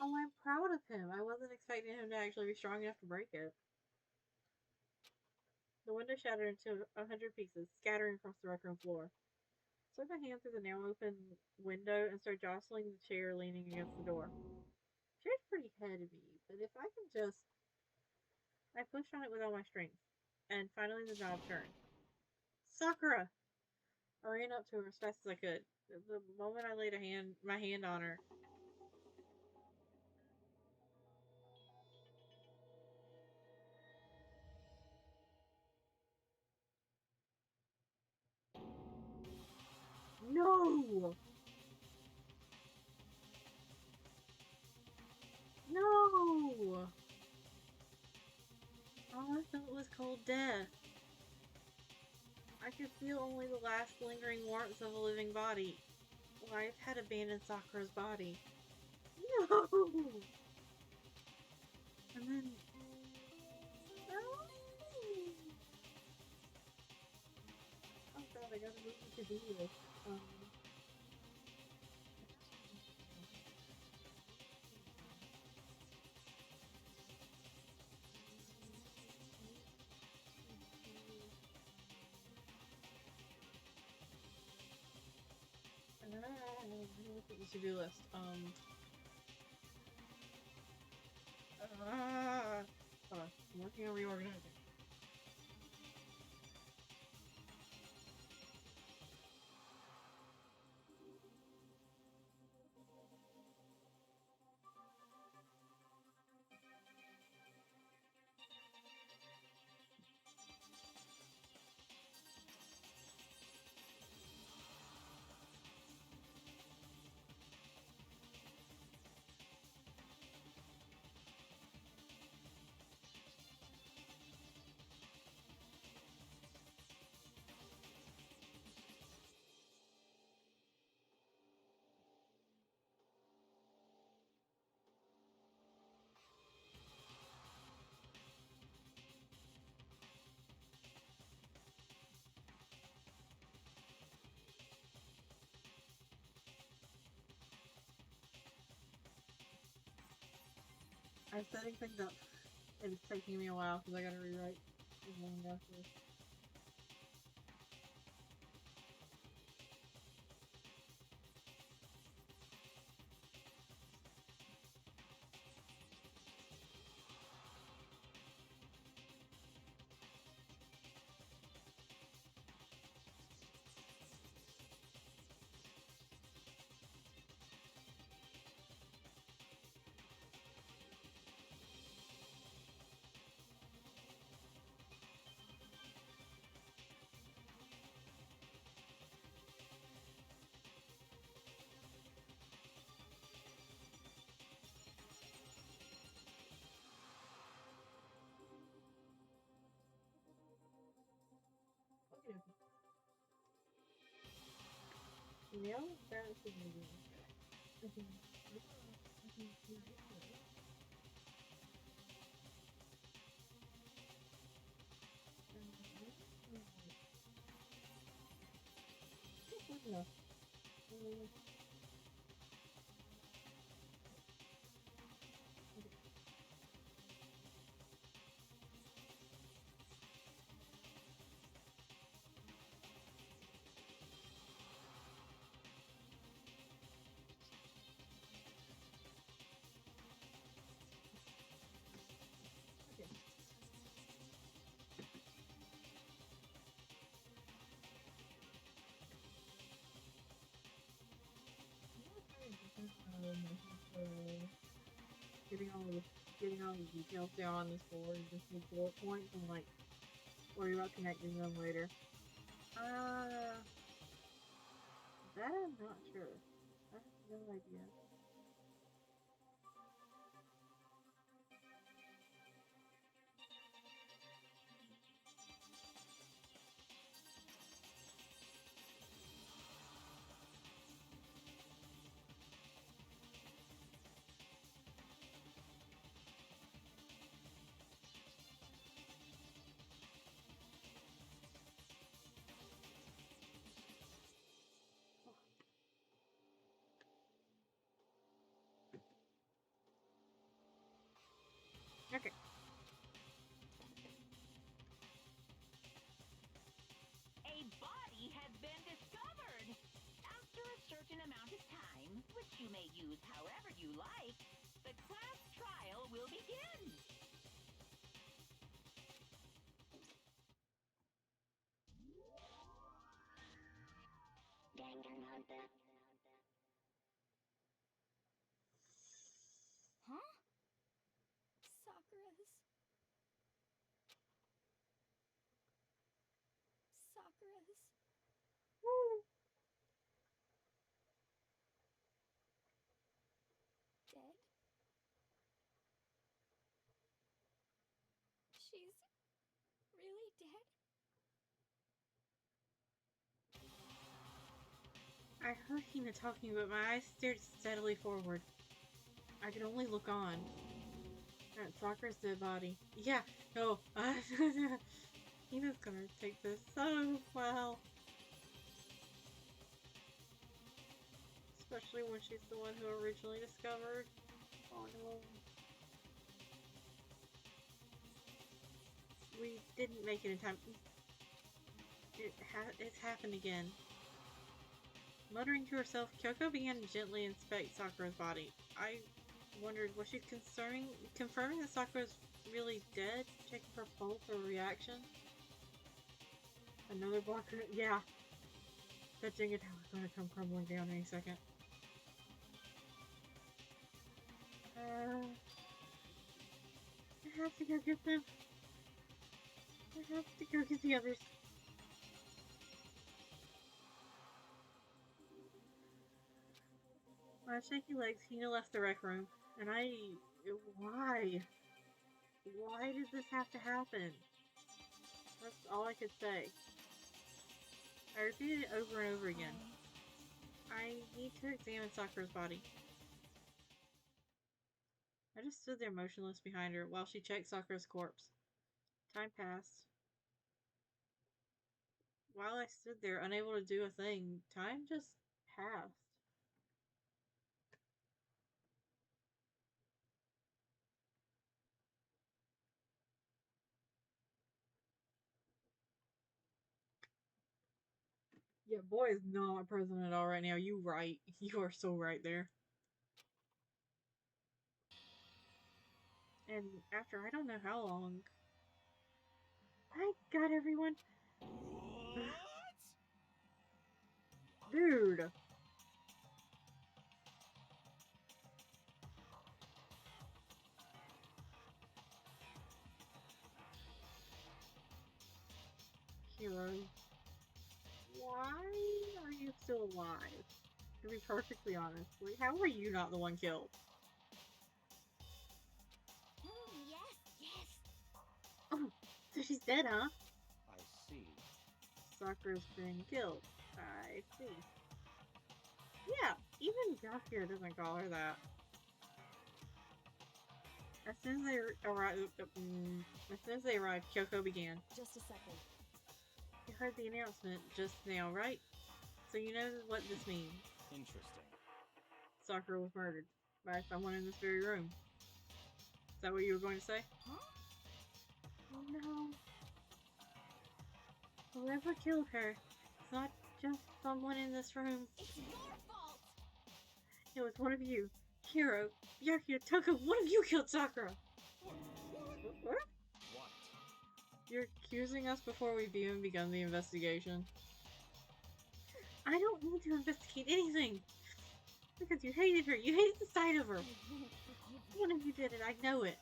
Oh, I'm proud of him. I wasn't expecting him to actually be strong enough to break it. The window shattered into 100 pieces, scattering across the rec room floor. I slipped my hand through the now open window and started jostling the chair leaning against the door. The chair's pretty heavy, but if I can just... I pushed on it with all my strength, and finally the knob turned. Sakura! I ran up to her as fast as I could. The moment I laid my hand on her, no! No! All I felt was cold death. I could feel only the last lingering warmth of a living body. Life had abandoned Sakura's body. No! And then... No! Oh god, I gotta move to do this. Look at the to-do list. Hold on. I'm working on reorganizing. I'm setting things up, and it's taking me a while because I gotta rewrite the manga first. Okay. Now, that's the movie. Enough. Getting all the details down on this board, just need bullet points and like worry about connecting them later. That I'm not sure. I have no idea. you like, the class trial will begin. Danganronpa. Huh? Sakura's... dead? She's really dead? I heard Hina talking, but my eyes stared steadily forward. I could only look on. At Sakura's dead body. Yeah, no. Hina's gonna take this so well. Especially when she's the one who originally discovered. Oh no. We didn't make it in time. It's happened again. Muttering to herself, Kyoko began to gently inspect Sakura's body. I wondered, was she confirming that Sakura's really dead? Checking her pulse or reaction? Another blocker? Yeah. That Jenga tower's gonna come crumbling down any second. I have to go get them. I have to go get the others. My shaky legs, Hina left the rec room, and why? Why did this have to happen? That's all I could say. I repeated it over and over again. I need to examine Sakura's body. I just stood there motionless behind her while she checked Sakura's corpse. Time passed. While I stood there, unable to do a thing, time just passed. Yeah, boy is not present at all right now. You right. You are so right there. And after I don't know how long... I got everyone. What? Dude. Hero. Why are you still alive? To be perfectly honest, like, how are you not the one killed? Yes, yes. Oh, so she's dead, huh? I see. Sakura's been killed. I see. Yeah, even Gakia doesn't call her that. As soon as they arrived, Kyoko began. Just a second. You heard the announcement just now, right? So you know what this means. Interesting. Sakura was murdered by someone in this very room. Is that what you were going to say? Huh? Oh no. Whoever killed her, it's not just someone in this room. It's your fault! It was one of you. Hiro, Byakuya, Toko, one of you killed Sakura! What? What? You're accusing us before we've even begun the investigation. I don't need to investigate anything! Because you hated her, you hated the sight of her! One of you did it, I know it!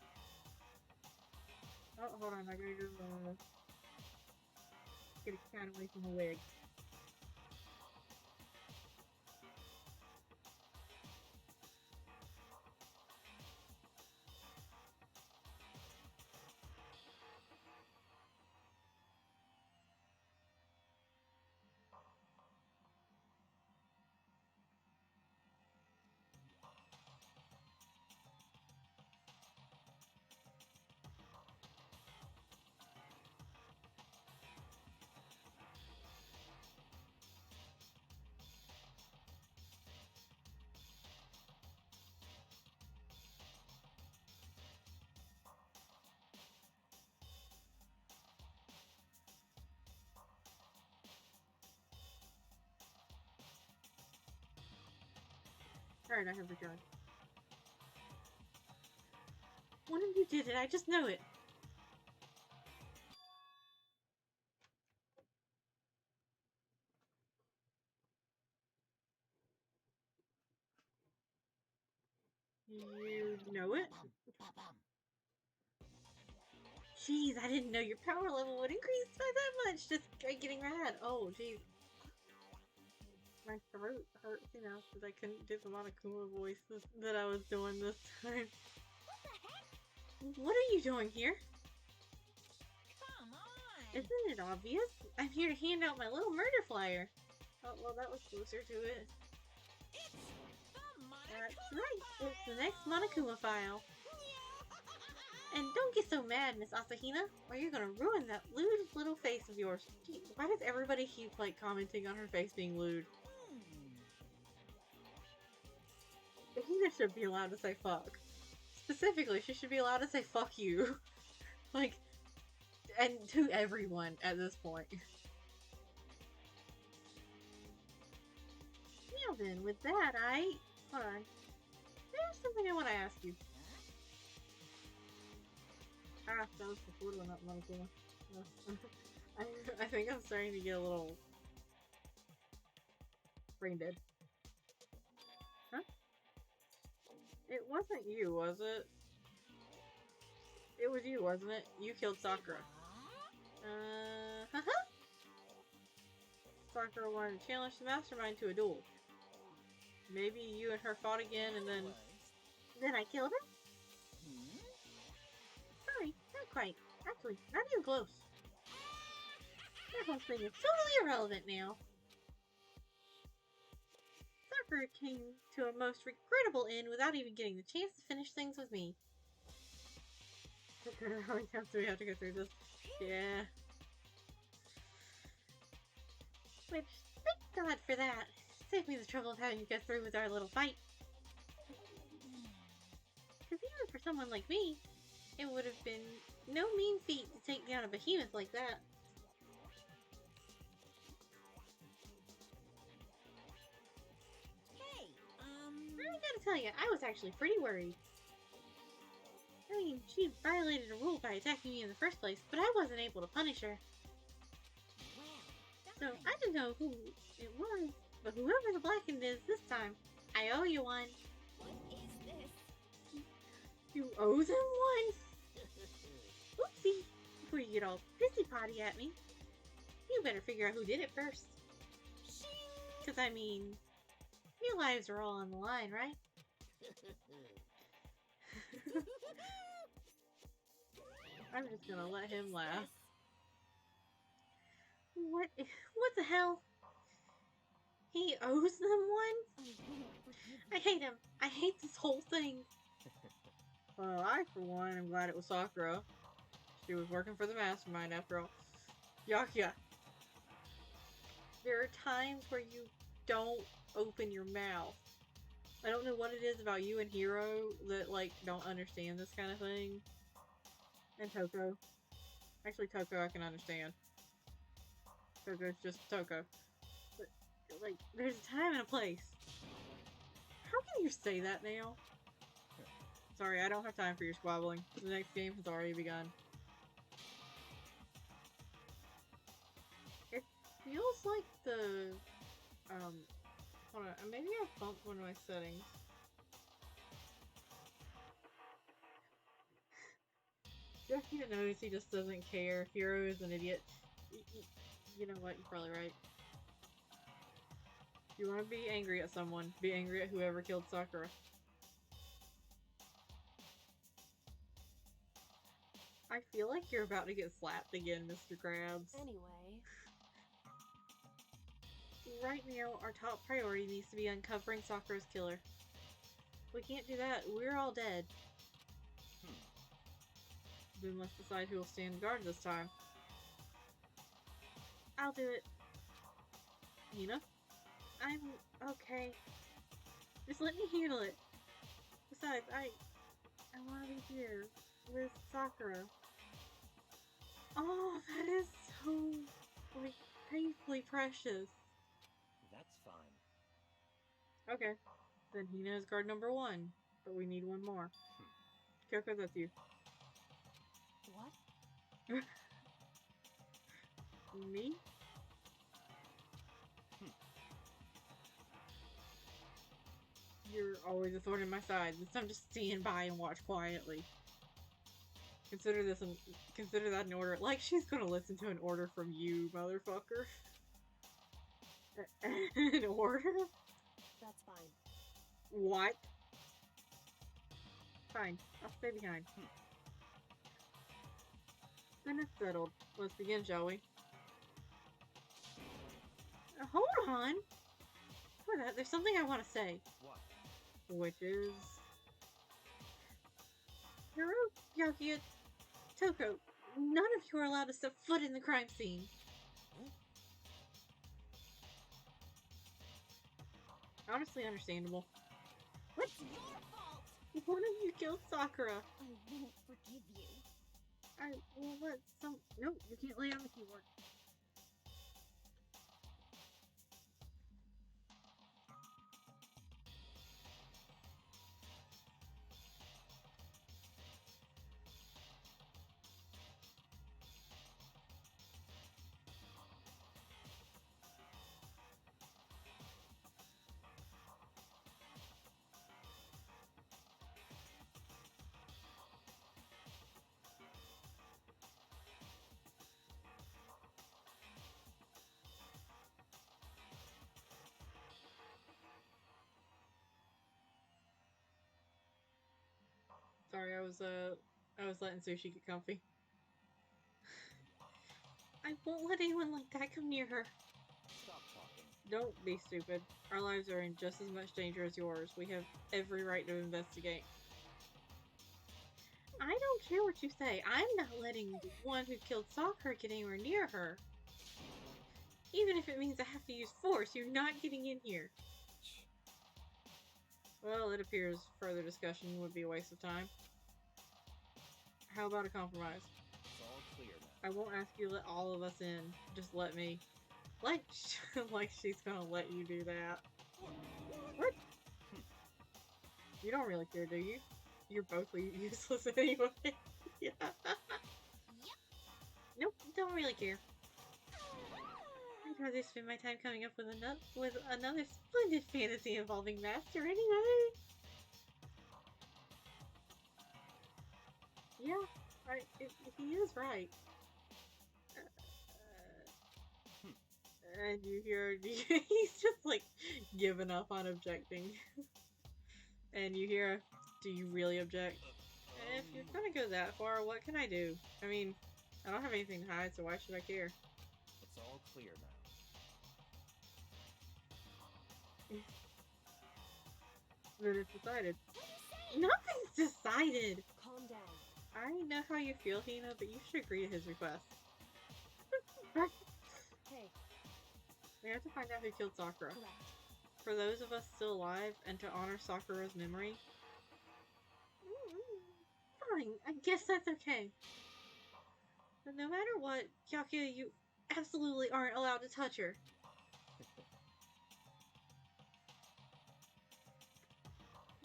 Oh, hold on, I gotta go, get a cat away from the wig. Alright, I have the gun. One of you did it, I just know it. You know it? Jeez, I didn't know your power level would increase by that much just by getting mad. Oh, jeez. My throat hurts, you know, because I couldn't do the Monokuma voices that I was doing this time. What are you doing here? Come on. Isn't it obvious? I'm here to hand out my little murder flyer. Oh, well, that was closer to it. It's the That's Monokuma right. It's the file. next Monokuma file. And don't get so mad, Miss Asahina, or you're gonna ruin that lewd little face of yours. Gee, why does everybody keep, like, commenting on her face being lewd? Ahina should be allowed to say fuck. Specifically, she should be allowed to say fuck you. Like, and to everyone at this point. Now then, with that, hold on. There's something I want to ask you. Ah, that was the fourth one, not Monokuma. No. I think I'm starting to get a little brain dead. Huh? It wasn't you, was it? It was you, wasn't it? You killed Sakura. Haha. Sakura wanted to challenge the mastermind to a duel. Maybe you and her fought again and then I killed her? Sorry, not quite. Actually, not even close. That whole thing is totally irrelevant now. Sakura came to a most regrettable end without even getting the chance to finish things with me. How many times do we have to go through this? Yeah. Which, thank God for that. Saved me the trouble of having to go through with our little fight. Because even for someone like me, it would have been no mean feat to take down a behemoth like that. Hey, I gotta tell you, I was actually pretty worried. I mean, she violated a rule by attacking me in the first place, but I wasn't able to punish her. So I don't know who it was, but whoever the Blackened is this time, I owe you one. What is this? You owe them one? Oopsie! Before you get all pissy-potty at me, you better figure out who did it first. Because, I mean, your lives are all on the line, right? I'm just gonna let him laugh. What the hell? He owes them one? I hate him. I hate this whole thing. Well, I, for one, am glad it was Sakura. She was working for the mastermind, after all. Yakuya. There are times where you don't open your mouth. I don't know what it is about you and Hiro that, like, don't understand this kind of thing. And Toko. Actually, Toko I can understand. Toko's just Toko. But, like, there's a time and a place. How can you say that now? Sorry, I don't have time for your squabbling. The next game has already begun. It feels like the, hold on, maybe I bumped one of my settings. Jackie knows he just doesn't care. Hiro is an idiot. You know what, you're probably right. If you want to be angry at someone, be angry at whoever killed Sakura. I feel like you're about to get slapped again, Mr. Krabs. Anyway. Right now, our top priority needs to be uncovering Sakura's killer. We can't do that. We're all dead. Then let's decide who will stand guard this time. I'll do it. Hina? I'm okay. Just let me handle it. Besides, I want to be here with Sakura. Oh, that is so, like, painfully precious. That's fine. Okay. Then Hina is guard number 1, but we need one more. Kyoko, that's you. What? Me? You're always a thorn in my side. This time just stand by and watch quietly. Consider that an order. Like she's gonna listen to an order from you, motherfucker. An order? That's fine. What? Fine. I'll stay behind. Then it's settled. Let's begin, shall we? Hold on! Before that, there's something I want to say. What? Which is... Hiro, Byakuya, Toko, none of you are allowed to step foot in the crime scene. Honestly understandable. It's your fault! One of you killed Sakura. I won't forgive you. I will let some... Nope, you can't lay on the keyboard. Sorry, I was letting Sushi get comfy. I won't let anyone like that come near her. Stop talking. Don't be stupid. Our lives are in just as much danger as yours. We have every right to investigate. I don't care what you say. I'm not letting the one who killed Sakura get anywhere near her. Even if it means I have to use force, you're not getting in here. Well, it appears further discussion would be a waste of time. How about a compromise? It's all clear now. I won't ask you to let all of us in. Just let me. Like she's gonna let you do that. What? You don't really care, do you? You're both useless anyway. Yeah. Nope, don't really care. I'd rather spend my time coming up with another splendid fantasy involving Master anyway. Yeah, he is right. And you hear, he's just like giving up on objecting. And you hear, do you really object? If you're gonna go that far, what can I do? I mean, I don't have anything to hide, so why should I care? It's all clear now. Then it's decided. Nothing's decided! Calm down. I know how you feel, Hina, but you should agree to his request. Hey, We have to find out who killed Sakura. correct. For those of us still alive, and to honor Sakura's memory. Fine, I guess that's okay. But no matter what, Byakuya, you absolutely aren't allowed to touch her.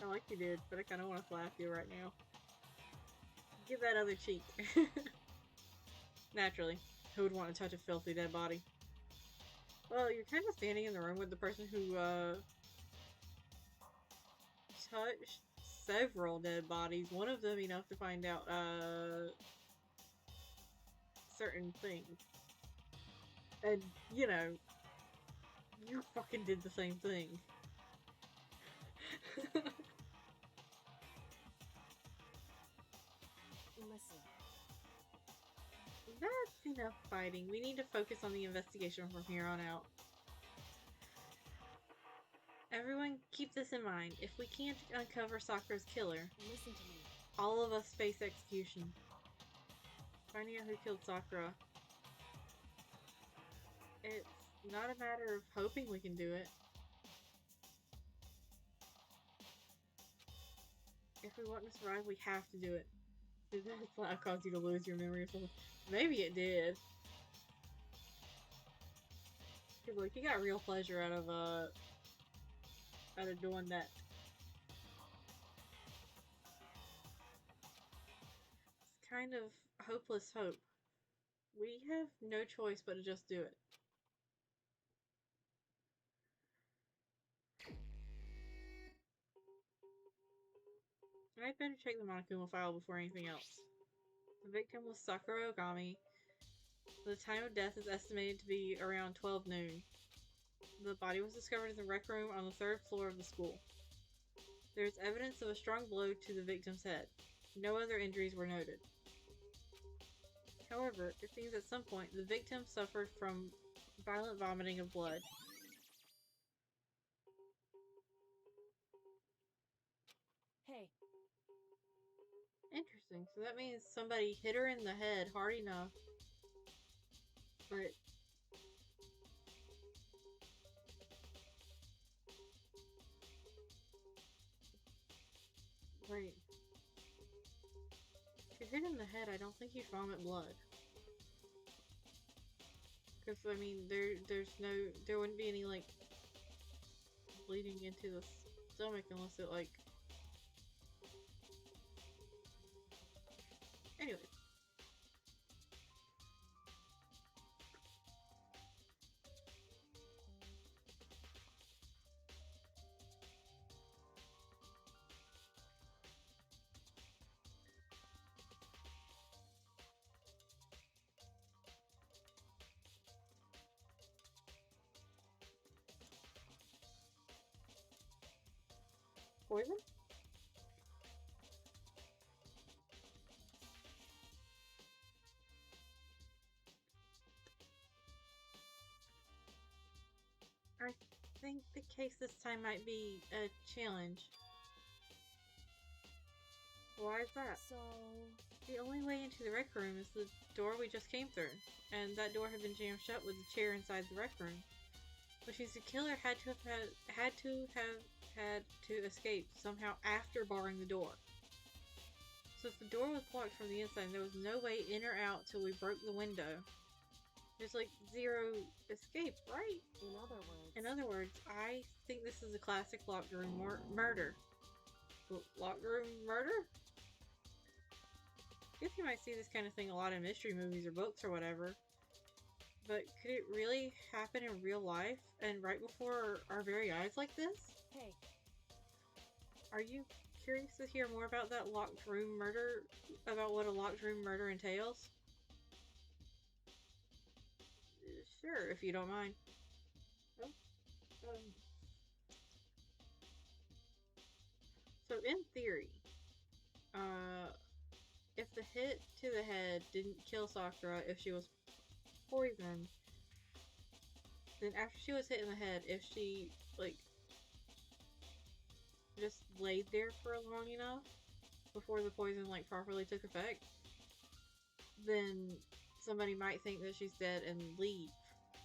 I like you did, but I kind of want to slap you right now. Give that other cheek. Naturally, who would want to touch a filthy dead body? Well, you're kind of standing in the room with the person who, touched several dead bodies, one of them enough to find out, certain things. And, you know, you fucking did the same thing. Listen, That's enough fighting. We need to focus on the investigation from here on out. Everyone keep this in mind. If we can't uncover Sakura's killer, listen to me. all of us face execution. Finding out who killed Sakura. It's not a matter of hoping we can do it. If we want to survive, we have to do it. Did that slap cause you to lose your memory or something? Maybe it did. Cause like, you got real pleasure out of doing that. kind of hopeless hope. We have no choice but to just do it. I'd better check the Monokuma file before anything else. The victim was Sakura Ogami. The time of death is estimated to be around 12 noon. The body was discovered in the rec room on the 3rd floor of the school. There is evidence of a strong blow to the victim's head. No other injuries were noted. However, it seems at some point the victim suffered from violent vomiting of blood. Hey, Interesting. So that means somebody hit her in the head hard enough, but wait. If you're hit in the head, I don't think you vomit blood. Because, I mean, there wouldn't be any, like, bleeding into the stomach unless it, like... Anyway. Poison? I think the case this time might be a challenge. Why is that? so The only way into the rec room is the door we just came through, and that door had been jammed shut with the chair inside the rec room. Which means the killer had to escape somehow after barring the door. So if the door was blocked from the inside, there was no way in or out till we broke the window. There's like zero escape, right? In other words, I think this is a classic locked room murder. Locked room murder? I guess you might see this kind of thing a lot in mystery movies or books or whatever. But could it really happen in real life and right before our very eyes like this? hey, Are you curious to hear more about that locked room murder? About what a locked room murder entails? Sure, if you don't mind. Oh, so in theory, if the hit to the head didn't kill Sakura if she was poisoned, then after she was hit in the head, if she, like, just laid there for long enough before the poison, like, properly took effect, then somebody might think that she's dead and leave.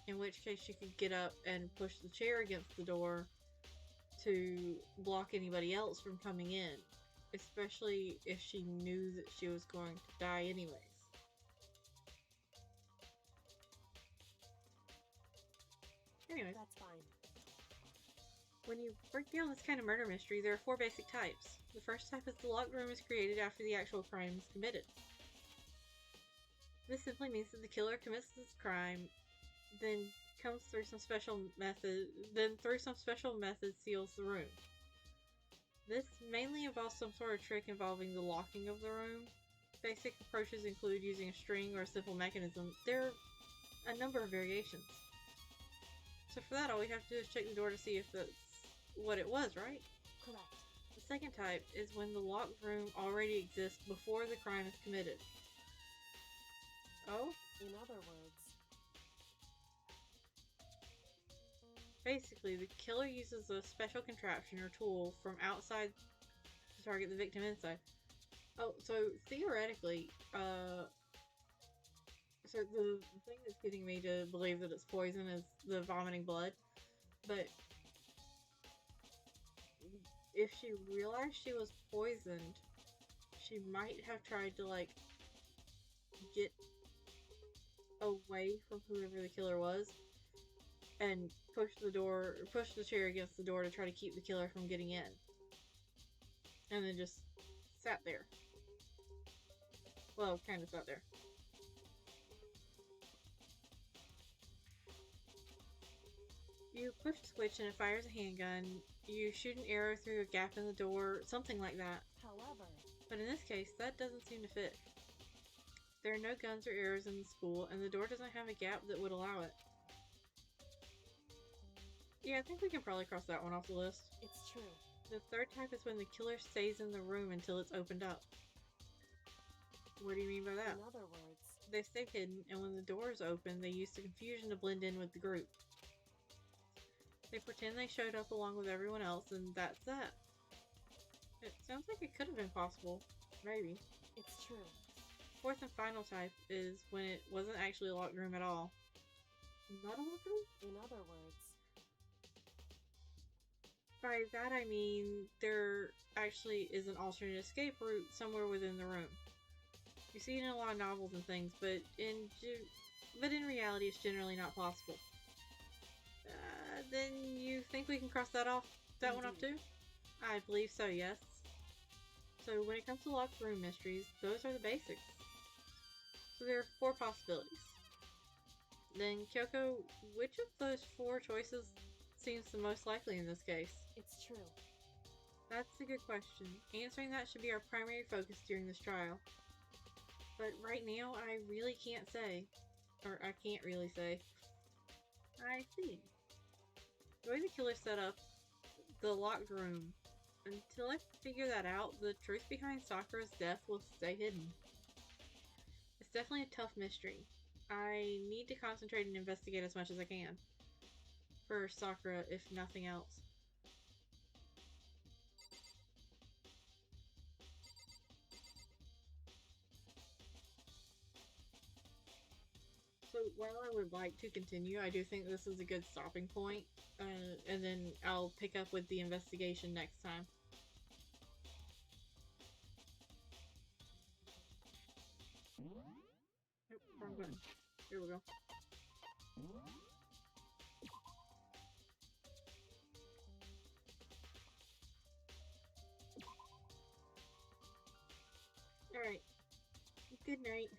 In which case she could get up and push the chair against the door to block anybody else from coming in. Especially if she knew that she was going to die anyways. Anyways. that's fine. When you break down this kind of murder mystery, there are 4 basic types. The first type is the locked room is created after the actual crime is committed. This simply means that the killer commits this crime, then through some special method seals the room. This mainly involves some sort of trick involving the locking of the room. Basic approaches include using a string or a simple mechanism. There are a number of variations. So for that, all we have to do is check the door to see if that's what it was, right? Correct. The second type is when the locked room already exists before the crime is committed. Oh? In other words, Basically, the killer uses a special contraption or tool from outside to target the victim inside. Oh, so theoretically, so the thing that's getting me to believe that it's poison is the vomiting blood. But if she realized she was poisoned, she might have tried to, like, get away from whoever the killer was and push the chair against the door to try to keep the killer from getting in. And then just sat there. Well, kind of sat there. You push a switch and it fires a handgun. You shoot an arrow through a gap in the door, something like that. However, But in this case, that doesn't seem to fit. There are no guns or arrows in the school, and the door doesn't have a gap that would allow it. Yeah, I think we can probably cross that one off the list. it's true. The third type is when the killer stays in the room until it's opened up. What do you mean by that? In other words, They stay hidden, and when the door is open, they use the confusion to blend in with the group. They pretend they showed up along with everyone else, and that's that. It sounds like it could have been possible. Maybe. it's true. Fourth and final type is when it wasn't actually a locked room at all. Not a locked room? In other words, By that I mean there actually is an alternate escape route somewhere within the room. You see it in a lot of novels and things, but in reality it's generally not possible. Then you think we can cross that one off too? I believe so, yes. So when it comes to locked room mysteries, those are the basics. So there are 4 possibilities. Then Kyoko, which of those 4 choices seems the most likely in this case? it's true. That's a good question. Answering that should be our primary focus during this trial. But right now, I really can't say. Or I can't really say. I see. The way the killer set up the locked room, until I figure that out, the truth behind Sakura's death will stay hidden. It's definitely a tough mystery. I need to concentrate and investigate as much as I can. For Sakura, if nothing else. So while I would like to continue, I do think this is a good stopping point, and then I'll pick up with the investigation next time. Yep, wrong button. Here we go. Alright. Good night.